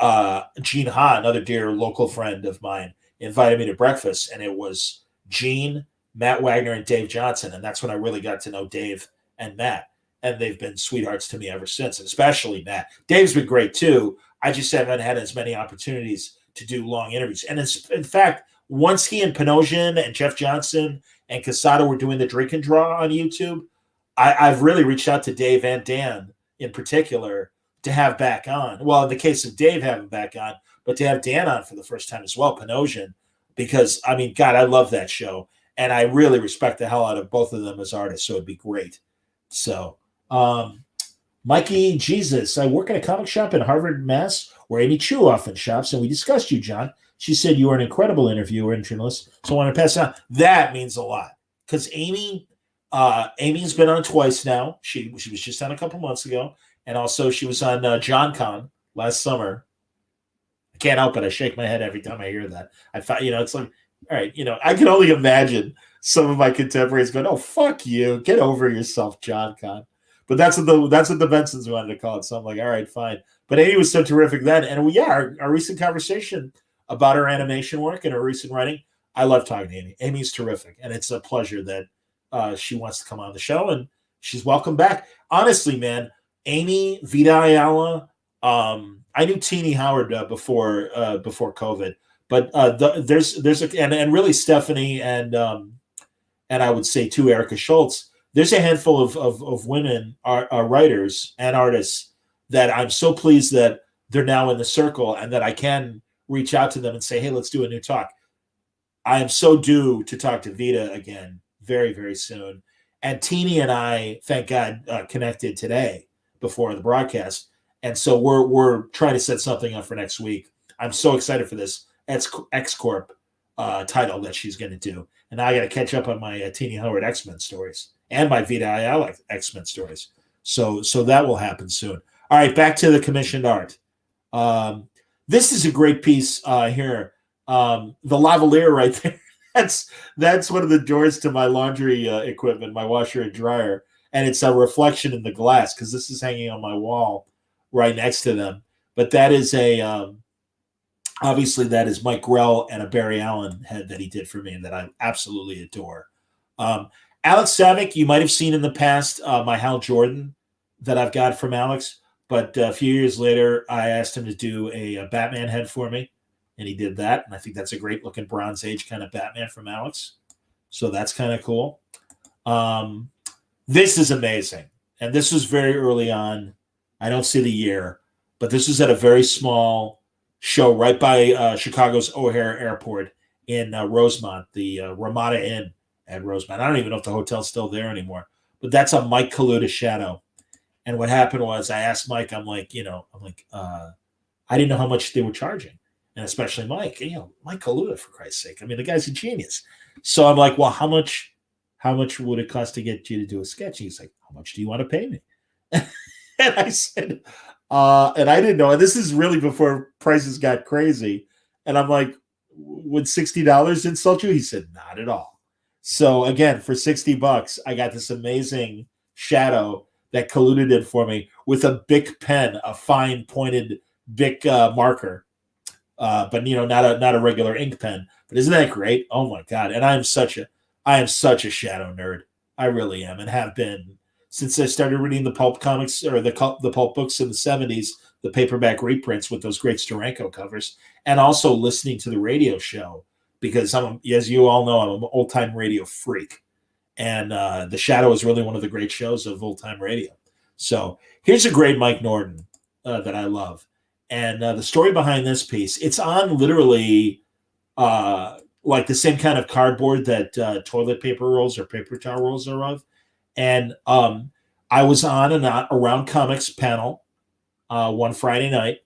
Gene Ha, another dear local friend of mine, invited me to breakfast. And it was Gene, Matt Wagner, and Dave Johnson. And that's when I really got to know Dave and Matt. And they've been sweethearts to me ever since, especially Matt. Dave's been great too. I just haven't had as many opportunities to do long interviews. And in fact, once he and Panosian and Jeff Johnson and Casado were doing the drink and draw on YouTube, I've really reached out to Dave and Dan in particular to have back on. Well, in the case of Dave, having back on, but to have Dan on for the first time as well, Panosian, because, I mean, God, I love that show. And I really respect the hell out of both of them as artists, so it'd be great. So, Mikey Jesus, I work at a comic shop in Harvard, Mass, where Amy Chu often shops, and we discussed you, John. She said you were an incredible interviewer and journalist, so I want to pass it on. That means a lot, because Amy's been on twice now. She was just on a couple months ago, and also she was on John Con last summer. I can't help it. I shake my head every time I hear that. I thought, it's like, all right, I can only imagine some of my contemporaries going, "Oh, fuck you, get over yourself, John Con." But that's what the Bensons wanted to call it. So I'm like, all right, fine. But Amy was so terrific then, and our recent conversation about her animation work and her recent writing, I love talking to Amy. Amy's terrific, and it's a pleasure that she wants to come on the show, and she's welcome back. Honestly, man, Amy, Vida Ayala, I knew Teenie Howard before COVID, but there's really Stephanie and I would say too Erica Schultz. There's a handful of women are writers and artists that I'm so pleased that they're now in the circle and that I can reach out to them and say, hey, let's do a new talk. I am so due to talk to Vida again very, very soon. And Teenie and I, thank God, connected today before the broadcast. And so we're trying to set something up for next week. I'm so excited for this X-Corp title that she's going to do. And now I got to catch up on my Teenie Howard X-Men stories and my Vida Ayala X-Men stories. So that will happen soon. All right, back to the commissioned art. This is a great piece here. The lavalier right there. That's one of the doors to my laundry equipment, my washer and dryer. And it's a reflection in the glass because this is hanging on my wall right next to them. But that is obviously that is Mike Grell and a Barry Allen head that he did for me and that I absolutely adore. Alex Savick, you might have seen in the past my Hal Jordan that I've got from Alex. But a few years later, I asked him to do a Batman head for me, and he did that. And I think that's a great-looking Bronze Age kind of Batman from Alex. So that's kind of cool. This is amazing. And this was very early on. I don't see the year, but this was at a very small show right by Chicago's O'Hare Airport. in Rosemont, the Ramada Inn at Rosemont. I don't even know if the hotel's still there anymore, but that's a Mike Kaluta shadow. And what happened was I asked Mike, I didn't know how much they were charging. And especially Mike, Mike Kaluta, for Christ's sake. I mean, the guy's a genius. So I'm like, well, how much would it cost to get you to do a sketch? He's like, how much do you want to pay me? And I said, and I didn't know. And this is really before prices got crazy. And I'm like, would $60 insult you? He said, not at all. So again, for $60, I got this amazing shadow that Kaluta did for me with a Bic pen, a fine pointed Bic marker, but not a regular ink pen. But isn't that great? Oh my God! And I am such a shadow nerd. I really am, and have been since I started reading the pulp comics or the pulp books in the '70s, the paperback reprints with those great Steranko covers, and also listening to the radio show because as you all know, I'm an old time radio freak. And The Shadow is really one of the great shows of old time radio. So here's a great Mike Norton that I love. And the story behind this piece, it's on literally like the same kind of cardboard that toilet paper rolls or paper towel rolls are of. And I was on an Around Comics panel one Friday night,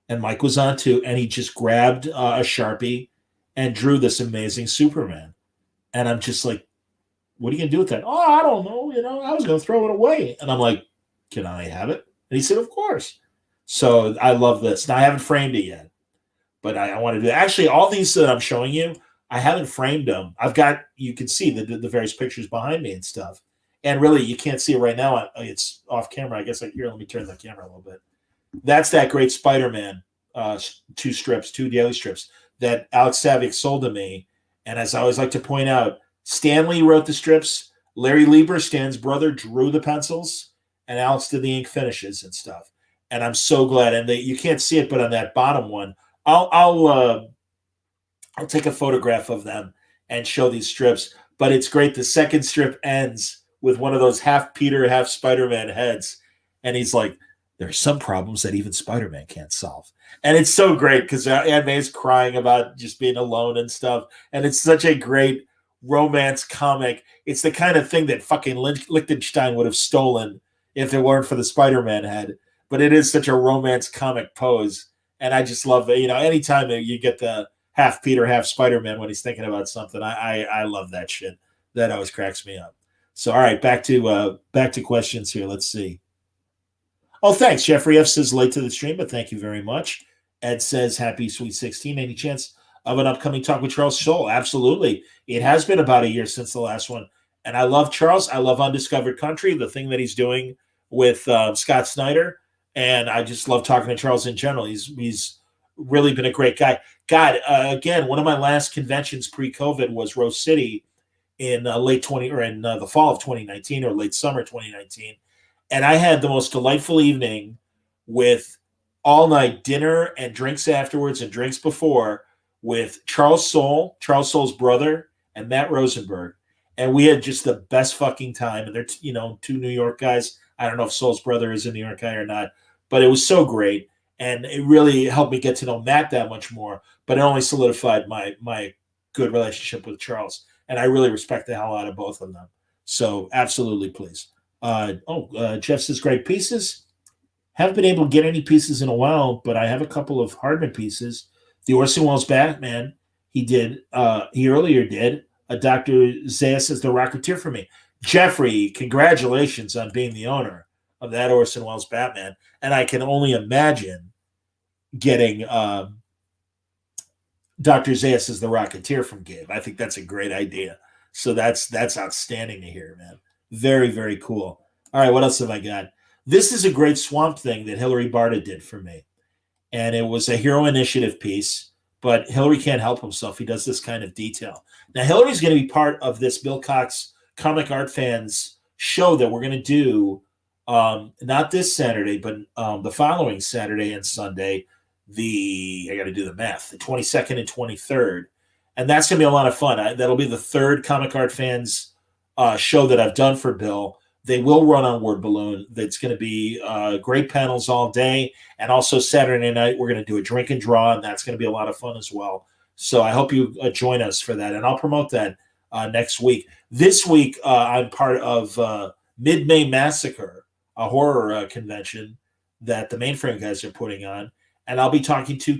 and Mike was on too, and he just grabbed a Sharpie and drew this amazing Superman. And I'm just like, what are you going to do with that? Oh, I don't know. I was going to throw it away. And I'm like, can I have it? And he said, of course. So I love this. Now, I haven't framed it yet, but I want to do it. Actually, all these that I'm showing you, I haven't framed them. You can see the various pictures behind me and stuff. And really, you can't see it right now. It's off camera. I guess here, let me turn the camera a little bit. That's that great Spider-Man, two daily strips that Alex Savick sold to me. And as I always like to point out, Stan Lee wrote the strips. Larry Lieber, Stan's brother, drew the pencils, and Alex did the ink finishes and stuff. And I'm so glad. And you can't see it, but on that bottom one, I'll take a photograph of them and show these strips. But it's great. The second strip ends with one of those half Peter, half Spider-Man heads, and he's like, "There are some problems that even Spider-Man can't solve." And it's so great because Aunt May's crying about just being alone and stuff. And it's such a great romance comic. It's the kind of thing that fucking Lichtenstein would have stolen if it weren't for the Spider-Man head. But it is such a romance comic pose. And I just love it. Anytime you get the half Peter, half Spider-Man when he's thinking about something, I love that shit. That always cracks me up. So, all right, back to questions here. Let's see. Oh, thanks. Jeffrey F. says late to the stream, but thank you very much. Ed says, happy Sweet 16. Any chance of an upcoming talk with Charles Scholl? Absolutely. It has been about a year since the last one. And I love Charles. I love Undiscovered Country, the thing that he's doing with Scott Snyder. And I just love talking to Charles in general. He's really been a great guy. God, again, one of my last conventions pre-COVID was Rose City in the fall of 2019 or late summer 2019. And I had the most delightful evening with all night dinner and drinks afterwards and drinks before with Charles Soule's brother, and Matt Rosenberg. And we had just the best fucking time. And they're, two New York guys. I don't know if Soule's brother is a New York guy or not, but it was so great. And it really helped me get to know Matt that much more. But it only solidified my good relationship with Charles. And I really respect the hell out of both of them. So absolutely, please. Jeff says, great pieces. Haven't been able to get any pieces in a while, but I have a couple of Hardman pieces. The Orson Welles Batman, he earlier did a Dr. Zayas as the Rocketeer for me. Jeffrey, congratulations on being the owner of that Orson Welles Batman. And I can only imagine getting Dr. Zayas as the Rocketeer from Gabe. I think that's a great idea. So that's outstanding to hear, man. Very, very cool. All right, what else have I got? This is a great Swamp Thing that Hillary Barta did for me. And it was a Hero Initiative piece, but Hillary can't help himself. He does this kind of detail. Now, Hillary's going to be part of this Bill Cox Comic Art Fans show that we're going to do not this Saturday, but the following Saturday and Sunday, I got to do the math, the 22nd and 23rd. And that's going to be a lot of fun. That'll be the third Comic Art Fans show that I've done for Bill. They will run on Word Balloon. That's going to be great panels all day. And also Saturday night, we're going to do a drink and draw, and that's going to be a lot of fun as well. So I hope you join us for that, and I'll promote that next week. This week, I'm part of Mid-May Massacre, a horror convention that the Mainframe guys are putting on, and I'll be talking to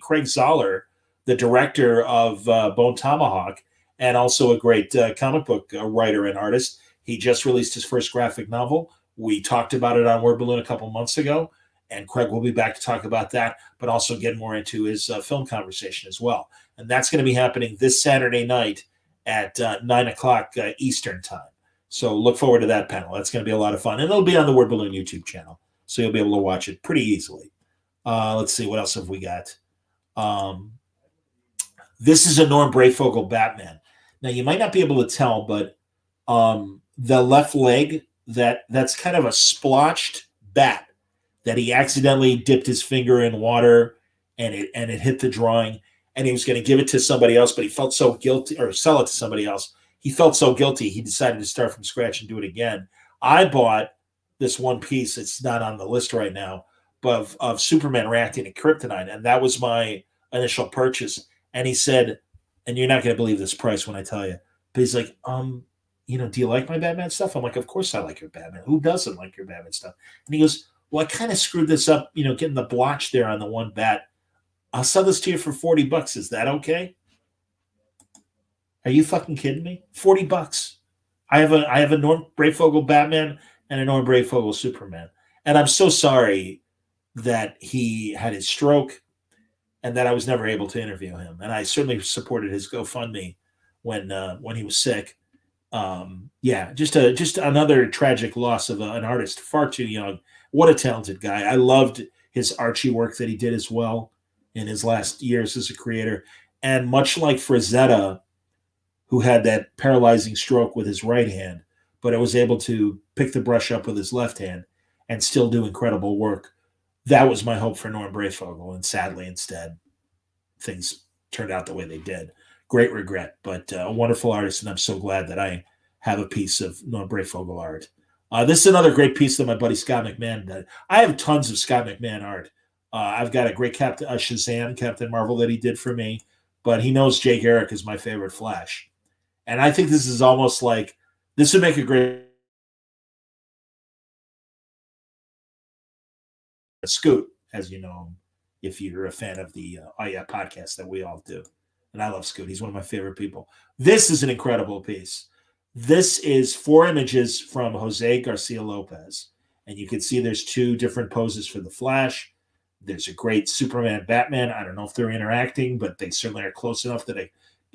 Craig Zoller, the director of Bone Tomahawk, and also a great comic book writer and artist. He just released his first graphic novel. We talked about it on Word Balloon a couple months ago, and Craig will be back to talk about that, but also get more into his film conversation as well. And that's going to be happening this Saturday night at 9 o'clock Eastern time. So look forward to that panel. That's going to be a lot of fun. And it'll be on the Word Balloon YouTube channel, so you'll be able to watch it pretty easily. Let's see, what else have we got? This is a Norm Brayfogle Batman. Now, you might not be able to tell, but the left leg, that's kind of a splotched bat that he accidentally dipped his finger in water and it hit the drawing, and he was going to give it to somebody else, but he felt so guilty, or sell it to somebody else. He felt so guilty, he decided to start from scratch and do it again. I bought this one piece, it's not on the list right now, but of Superman reacting to kryptonite, and that was my initial purchase. And he said, and you're not going to believe this price when I tell you, but he's like, do you like my Batman stuff? I'm like, of course I like your Batman. Who doesn't like your Batman stuff? And he goes, well, I kind of screwed this up, getting the blotch there on the one bat. I'll sell this to you for $40. Is that okay? Are you fucking kidding me? $40. I have a Norm Brayfogle Batman and a Norm Brayfogle Superman. And I'm so sorry that he had his stroke and that I was never able to interview him. And I certainly supported his GoFundMe when he was sick. Just another tragic loss of an artist, far too young. What a talented guy. I loved his Archie work that he did as well in his last years as a creator. And much like Frazetta, who had that paralyzing stroke with his right hand, but was able to pick the brush up with his left hand and still do incredible work. That was my hope for Norm Brayfogle, and sadly, instead, things turned out the way they did. Great regret, but a wonderful artist, and I'm so glad that I have a piece of Norm Brayfogle art. This is another great piece that my buddy Scott McMahon did. I have tons of Scott McMahon art. I've got a great Shazam, Captain Marvel, that he did for me, but he knows Jay Garrick is my favorite Flash. And I think this is almost like, this would make a great Scoot, as you know him, if you're a fan of the podcast that we all do. And I love Scoot. He's one of my favorite people. This is an incredible piece. This is 4 images from Jose Garcia Lopez. And you can see there's 2 different poses for the Flash. There's a great Superman Batman. I don't know if they're interacting, but they certainly are close enough that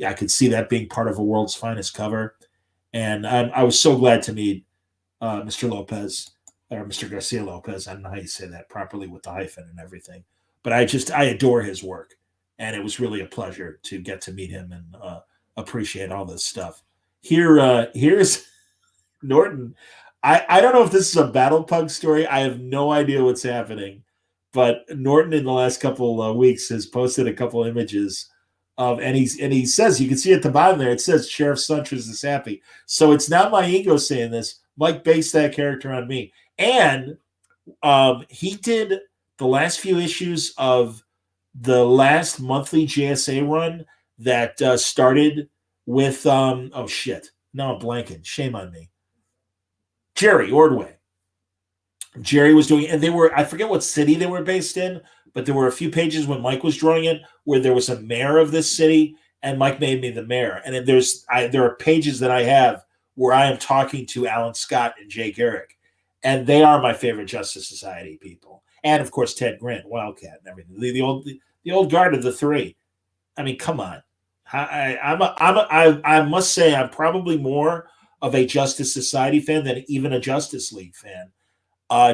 I could see that being part of a World's Finest cover. And I was so glad to meet Mr. Lopez, or Mr. Garcia Lopez. I don't know how you say that properly with the hyphen and everything. But I adore his work. And it was really a pleasure to get to meet him and appreciate all this stuff. Here's Norton. I don't know if this is a Battle Pug story. I have no idea what's happening. But Norton in the last couple of weeks has posted a couple images of, and he says, you can see at the bottom there, it says Sheriff Suntress is happy. So it's not my ego saying this. Mike based that character on me. And he did the last few issues of the last monthly JSA run that started with oh shit, now I'm blanking. Shame on me. Jerry Ordway. Jerry was doing, and I forget what city they were based in, but there were a few pages when Mike was drawing it where there was a mayor of this city, and Mike made me the mayor. And then there are pages that I have where I am talking to Alan Scott and Jay Garrick, and they are my favorite Justice Society people. And of course, Ted Grant, Wildcat, and everything. The old guard of the 3. I mean, come on. I must say I'm probably more of a Justice Society fan than even a Justice League fan.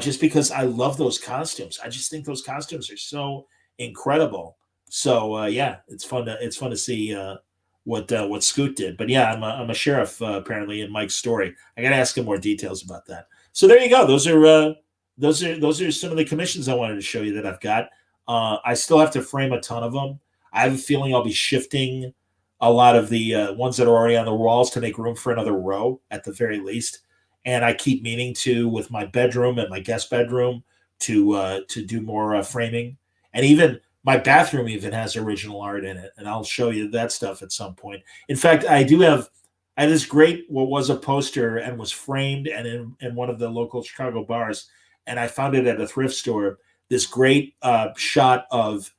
Just because I love those costumes. I just think those costumes are so incredible. So it's fun to see what Scoot did. But yeah, I'm a sheriff apparently in Mike's story. I got to ask him more details about that. So there you go. Those are some of the commissions I wanted to show you that I've got. I still have to frame a ton of them. I have a feeling I'll be shifting a lot of the ones that are already on the walls to make room for another row at the very least. And I keep meaning to, with my bedroom and my guest bedroom, to do more framing. And even my bathroom even has original art in it, and I'll show you that stuff at some point. In fact, I had this great, what was a poster and was framed and in one of the local Chicago bars, and I found it at a thrift store. This great shot of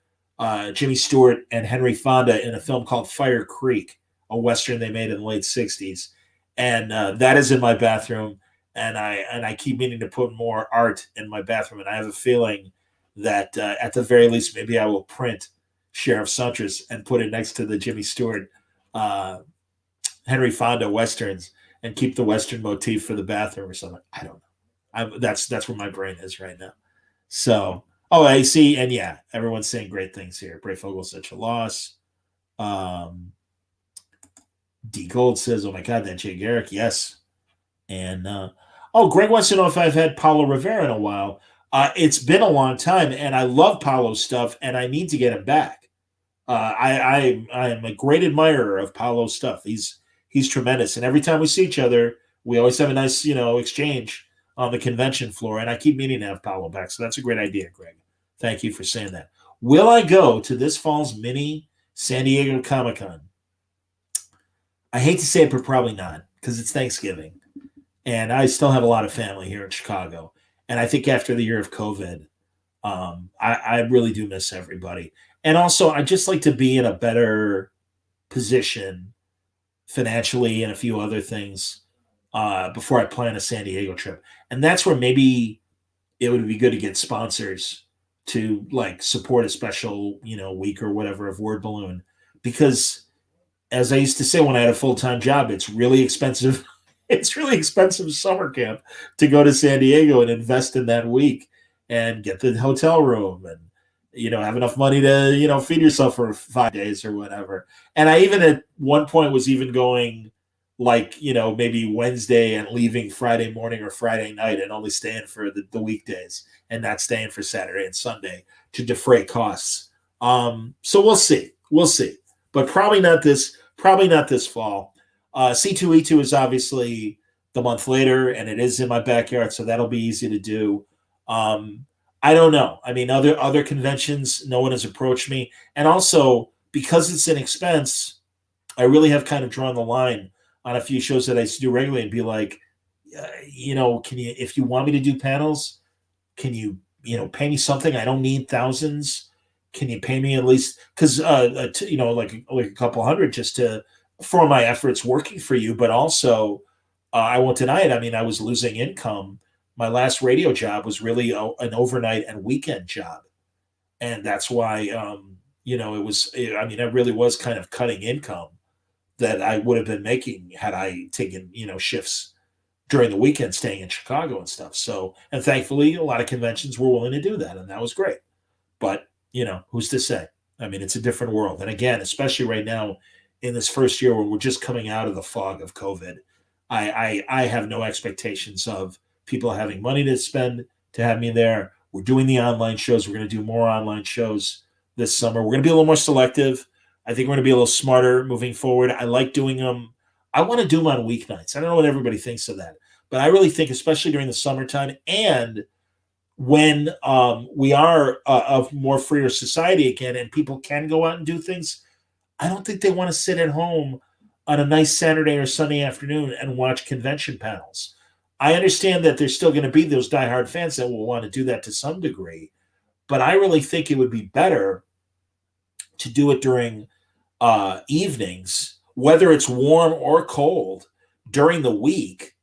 Jimmy Stewart and Henry Fonda in a film called Fire Creek, a Western they made in the late 60s. And that is in my bathroom. And I keep meaning to put more art in my bathroom. And I have a feeling that at the very least, maybe I will print Sheriff Suntress and put it next to the Jimmy Stewart, Henry Fonda Westerns and keep the Western motif for the bathroom or something. I don't know. That's where my brain is right now. So, I see. And yeah, everyone's saying great things here. Bray Fogel's such a loss. D Gold says, oh my God, that Jay Garrick. Yes. And, Greg wants to know if I've had Paulo Rivera in a while. It's been a long time, and I love Paulo's stuff, and I need to get him back. I am a great admirer of Paulo's stuff. He's tremendous, and every time we see each other, we always have a nice, exchange on the convention floor, and I keep meaning to have Paulo back, so that's a great idea, Greg. Thank you for saying that. Will I go to this fall's mini San Diego Comic-Con? I hate to say it, but probably not, because it's Thanksgiving, and I still have a lot of family here in Chicago, and I think after the year of COVID, I really do miss everybody. And also, I just like to be in a better position financially and a few other things before I plan a San Diego trip. And that's where maybe it would be good to get sponsors to like support a special, week or whatever of Word Balloon. Because as I used to say when I had a full-time job, it's really expensive. It's really expensive summer camp to go to San Diego and invest in that week and get the hotel room and, have enough money to, feed yourself for 5 days or whatever. And I even at one point was even going like, maybe Wednesday and leaving Friday morning or Friday night and only staying for the weekdays and not staying for Saturday and Sunday to defray costs. So we'll see. But probably not this fall. C2E2 is obviously the month later, and it is in my backyard, so that'll be easy to do. I don't know. I mean, other conventions, no one has approached me. And also, because it's an expense, I really have kind of drawn the line on a few shows that I used to do regularly and be like, can you, if you want me to do panels, can you, pay me something? I don't need thousands. Can you pay me at least, because, like a couple hundred just for my efforts working for you, but also I won't deny it. I mean, I was losing income. My last radio job was really an overnight and weekend job. And that's why, it really was kind of cutting income that I would have been making had I taken, shifts during the weekend staying in Chicago and stuff. So, and thankfully a lot of conventions were willing to do that. And that was great. But, who's to say? I mean, it's a different world. And again, especially right now in this first year where we're just coming out of the fog of COVID, I have no expectations of people having money to spend to have me there. We're doing the online shows. We're going to do more online shows this summer. We're going to be a little more selective. I think we're going to be a little smarter moving forward. I like doing them. I want to do them on weeknights. I don't know what everybody thinks of that, but I really think, especially during the summertime and when we are a more freer society again and people can go out and do things, I don't think they want to sit at home on a nice Saturday or Sunday afternoon and watch convention panels. I understand that there's still going to be those diehard fans that will want to do that to some degree, but I really think it would be better to do it during evenings, whether it's warm or cold during the week,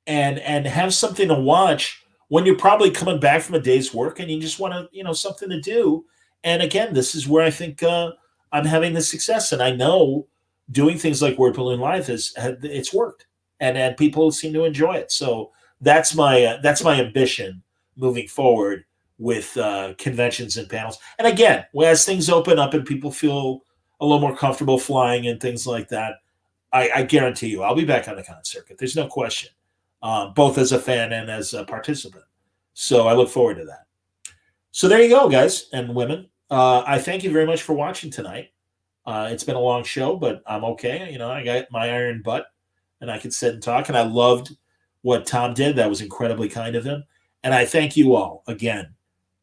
and have something to watch when you're probably coming back from a day's work and you just want to, something to do. And again, this is where I think I'm having the success, and I know doing things like Word Balloon Live it's worked, and people seem to enjoy it. So that's my ambition moving forward with conventions and panels. And again, as things open up and people feel a little more comfortable flying and things like that, I guarantee you I'll be back on the con circuit. There's no question, both as a fan and as a participant. So I look forward to that. So there you go, guys and women. I thank you very much for watching tonight. It's been a long show, but I'm okay. I got my iron butt and I could sit and talk, and I loved what Tom did. That was incredibly kind of him. And I thank you all again,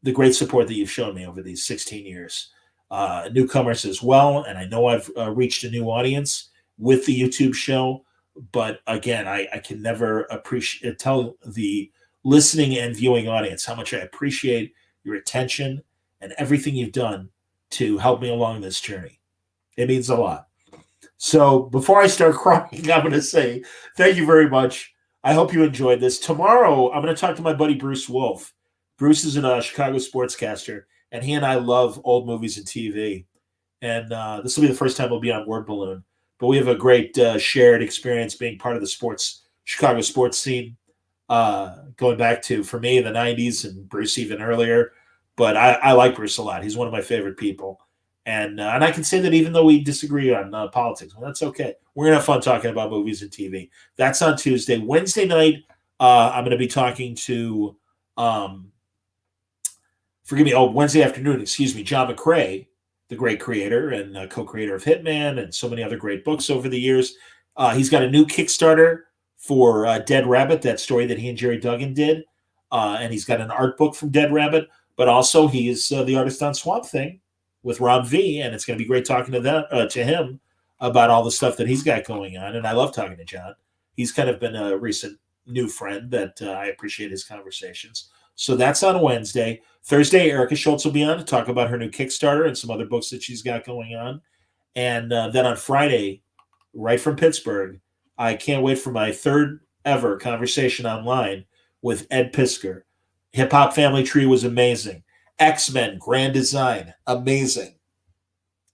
the great support that you've shown me over these 16 years. newcomers as well. And I know I've reached a new audience with the YouTube show. But again, I can never tell the listening and viewing audience how much I appreciate your attention and everything you've done to help me along this journey. It means a lot. So before I start crying, I'm going to say thank you very much. I hope you enjoyed this. Tomorrow, I'm going to talk to my buddy Bruce Wolf. Bruce is a Chicago sportscaster, and he and I love old movies and TV. And this will be the first time we'll be on Word Balloon. But we have a great shared experience being part of the Chicago sports scene, going back to, for me, the 90s and Bruce even earlier. But I like Bruce a lot. He's one of my favorite people. And I can say that even though we disagree on politics, well, that's okay. We're going to have fun talking about movies and TV. That's on Tuesday. Wednesday night, I'm going to be talking to, Wednesday afternoon, John McCrae, the great creator and co-creator of Hitman and so many other great books over the years. He's got a new Kickstarter for Dead Rabbit, that story that he and Jerry Duggan did. And he's got an art book from Dead Rabbit, but also he is the artist on Swamp Thing with Rob V, and it's going to be great talking to him about all the stuff that he's got going on. And I love talking to John. He's kind of been a recent new friend that I appreciate his conversations. So that's on Wednesday. Thursday, Erica Schultz will be on to talk about her new Kickstarter and some other books that she's got going on. And then on Friday, right from Pittsburgh, I can't wait for my third ever conversation online with Ed Pisker. Hip Hop Family Tree was amazing. X-Men, Grand Design, amazing.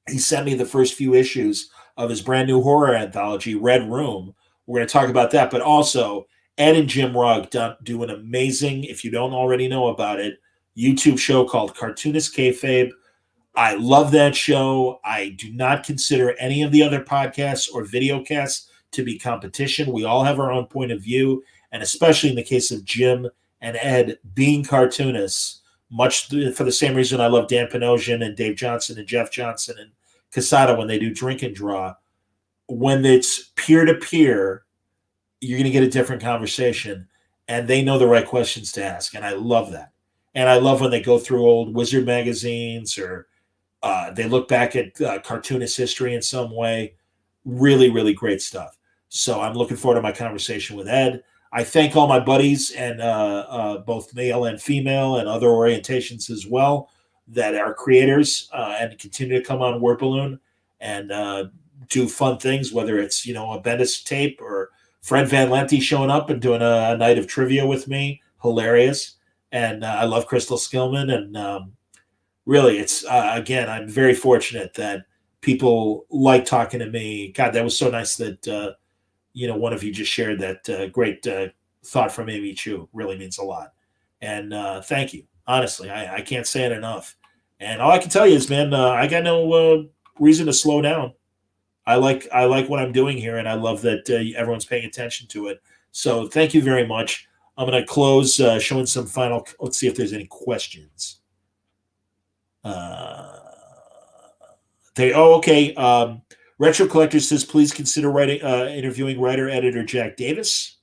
He sent me the first few issues of his brand new horror anthology, Red Room. We're going to talk about that, but also Ed and Jim Rugg do an amazing, if you don't already know about it, YouTube show called Cartoonist Kayfabe. I love that show. I do not consider any of the other podcasts or videocasts to be competition. We all have our own point of view, and especially in the case of Jim and Ed being cartoonists, much for the same reason I love Dan Panosian and Dave Johnson and Jeff Johnson and Casada when they do Drink and Draw. When it's peer-to-peer, you're going to get a different conversation, and they know the right questions to ask, and I love that. And I love when they go through old Wizard magazines or they look back at cartoonist history in some way. Really, really great stuff. So I'm looking forward to my conversation with Ed. I thank all my buddies and both male and female and other orientations as well that are creators and continue to come on Word Balloon and do fun things, whether it's, a Bendis tape or Fred Van Lente showing up and doing a night of trivia with me. Hilarious. And I love Crystal Skillman. And really, it's, again, I'm very fortunate that people like talking to me. God, that was so nice that, one of you just shared that great thought from Amy Chu. Really means a lot. And thank you. Honestly, I can't say it enough. And all I can tell you is, man, I got no reason to slow down. I like what I'm doing here, and I love that everyone's paying attention to it. So thank you very much. I'm going to close showing some final. Let's see if there's any questions. Okay. Retro Collector says, please consider interviewing writer-editor Jack Davis.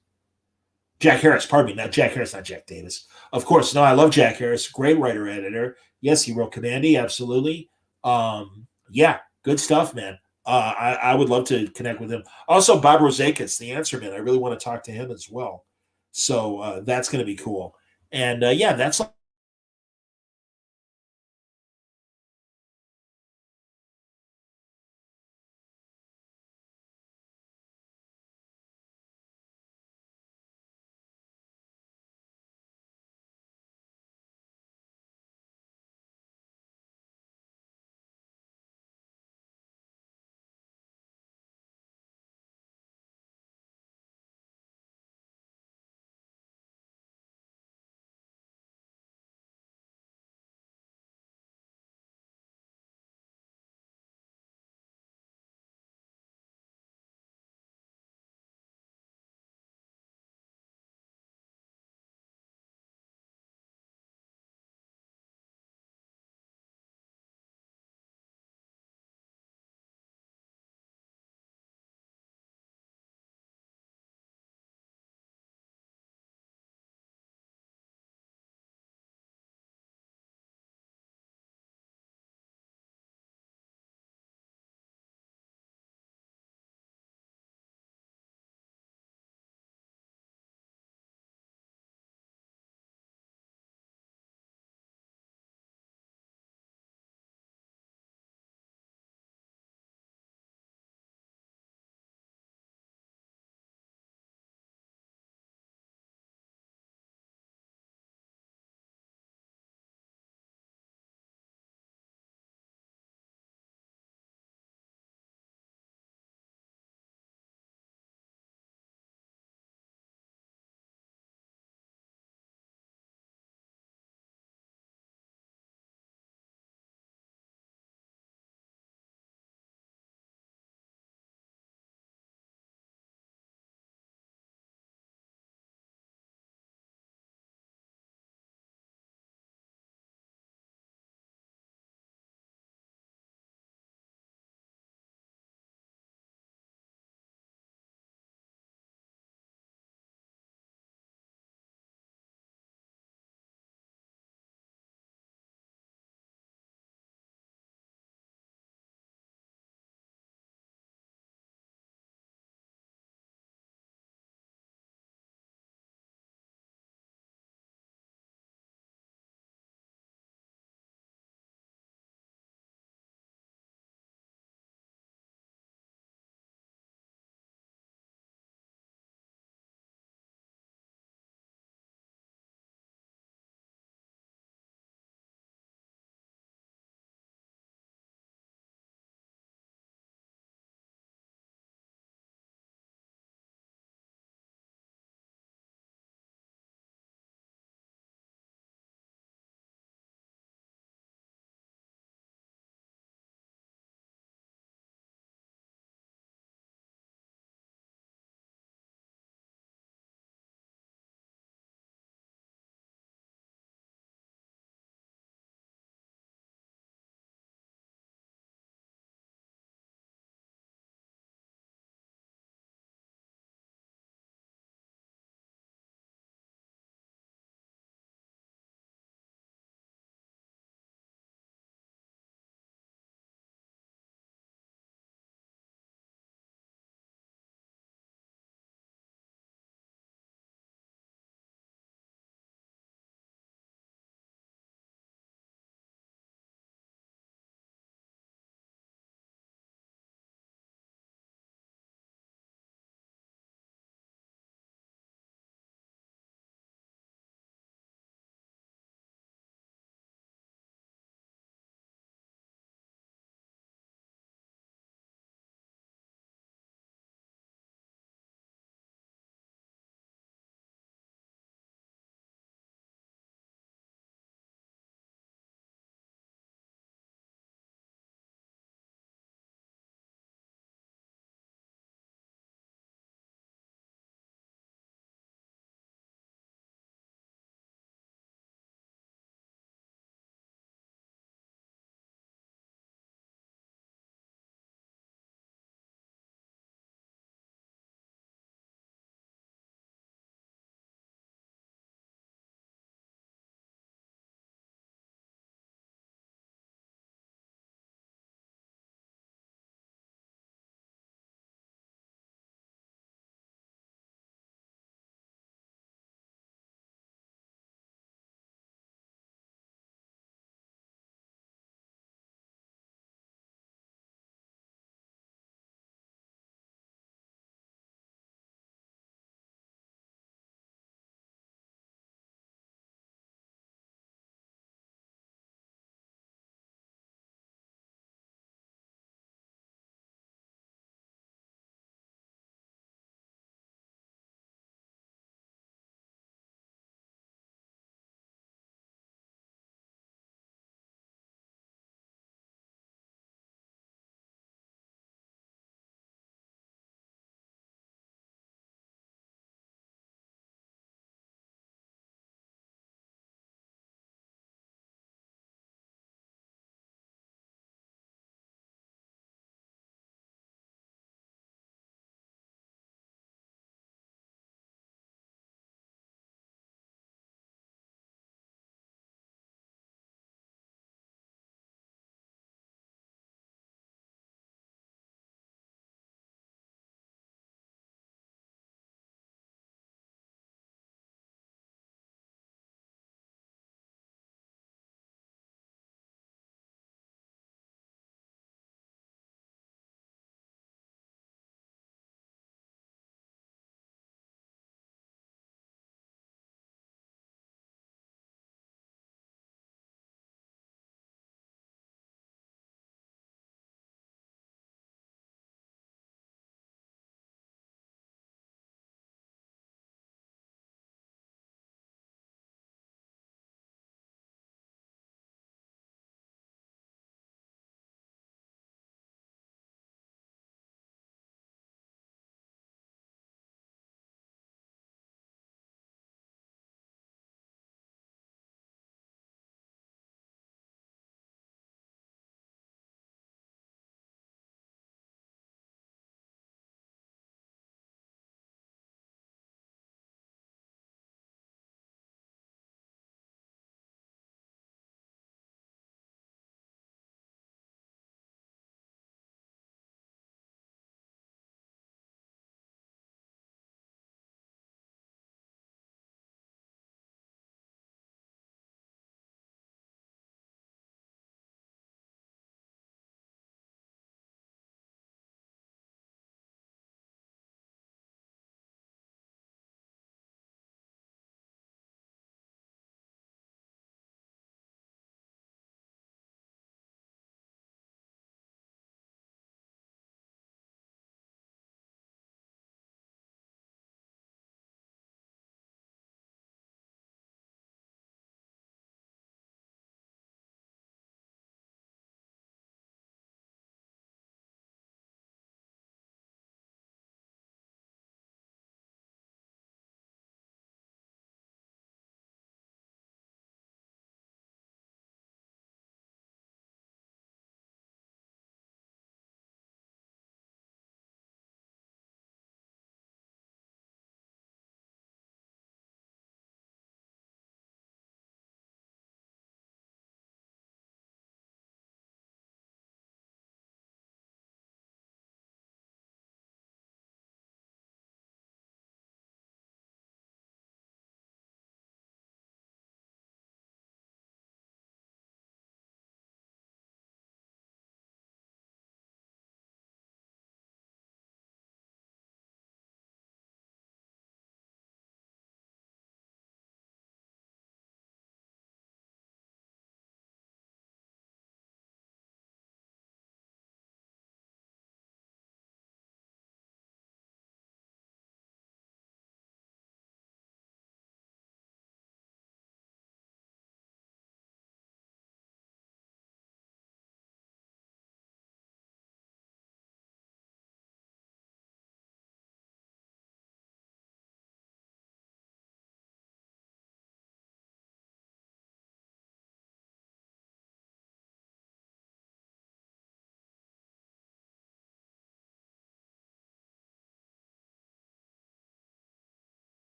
Jack Harris, pardon me. Not Jack Harris, not Jack Davis. Of course, no, I love Jack Harris. Great writer-editor. Yes, he wrote Commandy, absolutely. Yeah, good stuff, man. I would love to connect with him. Also, Bob Rozakis, the Answer Man. I really want to talk to him as well. So that's going to be cool. And, yeah, that's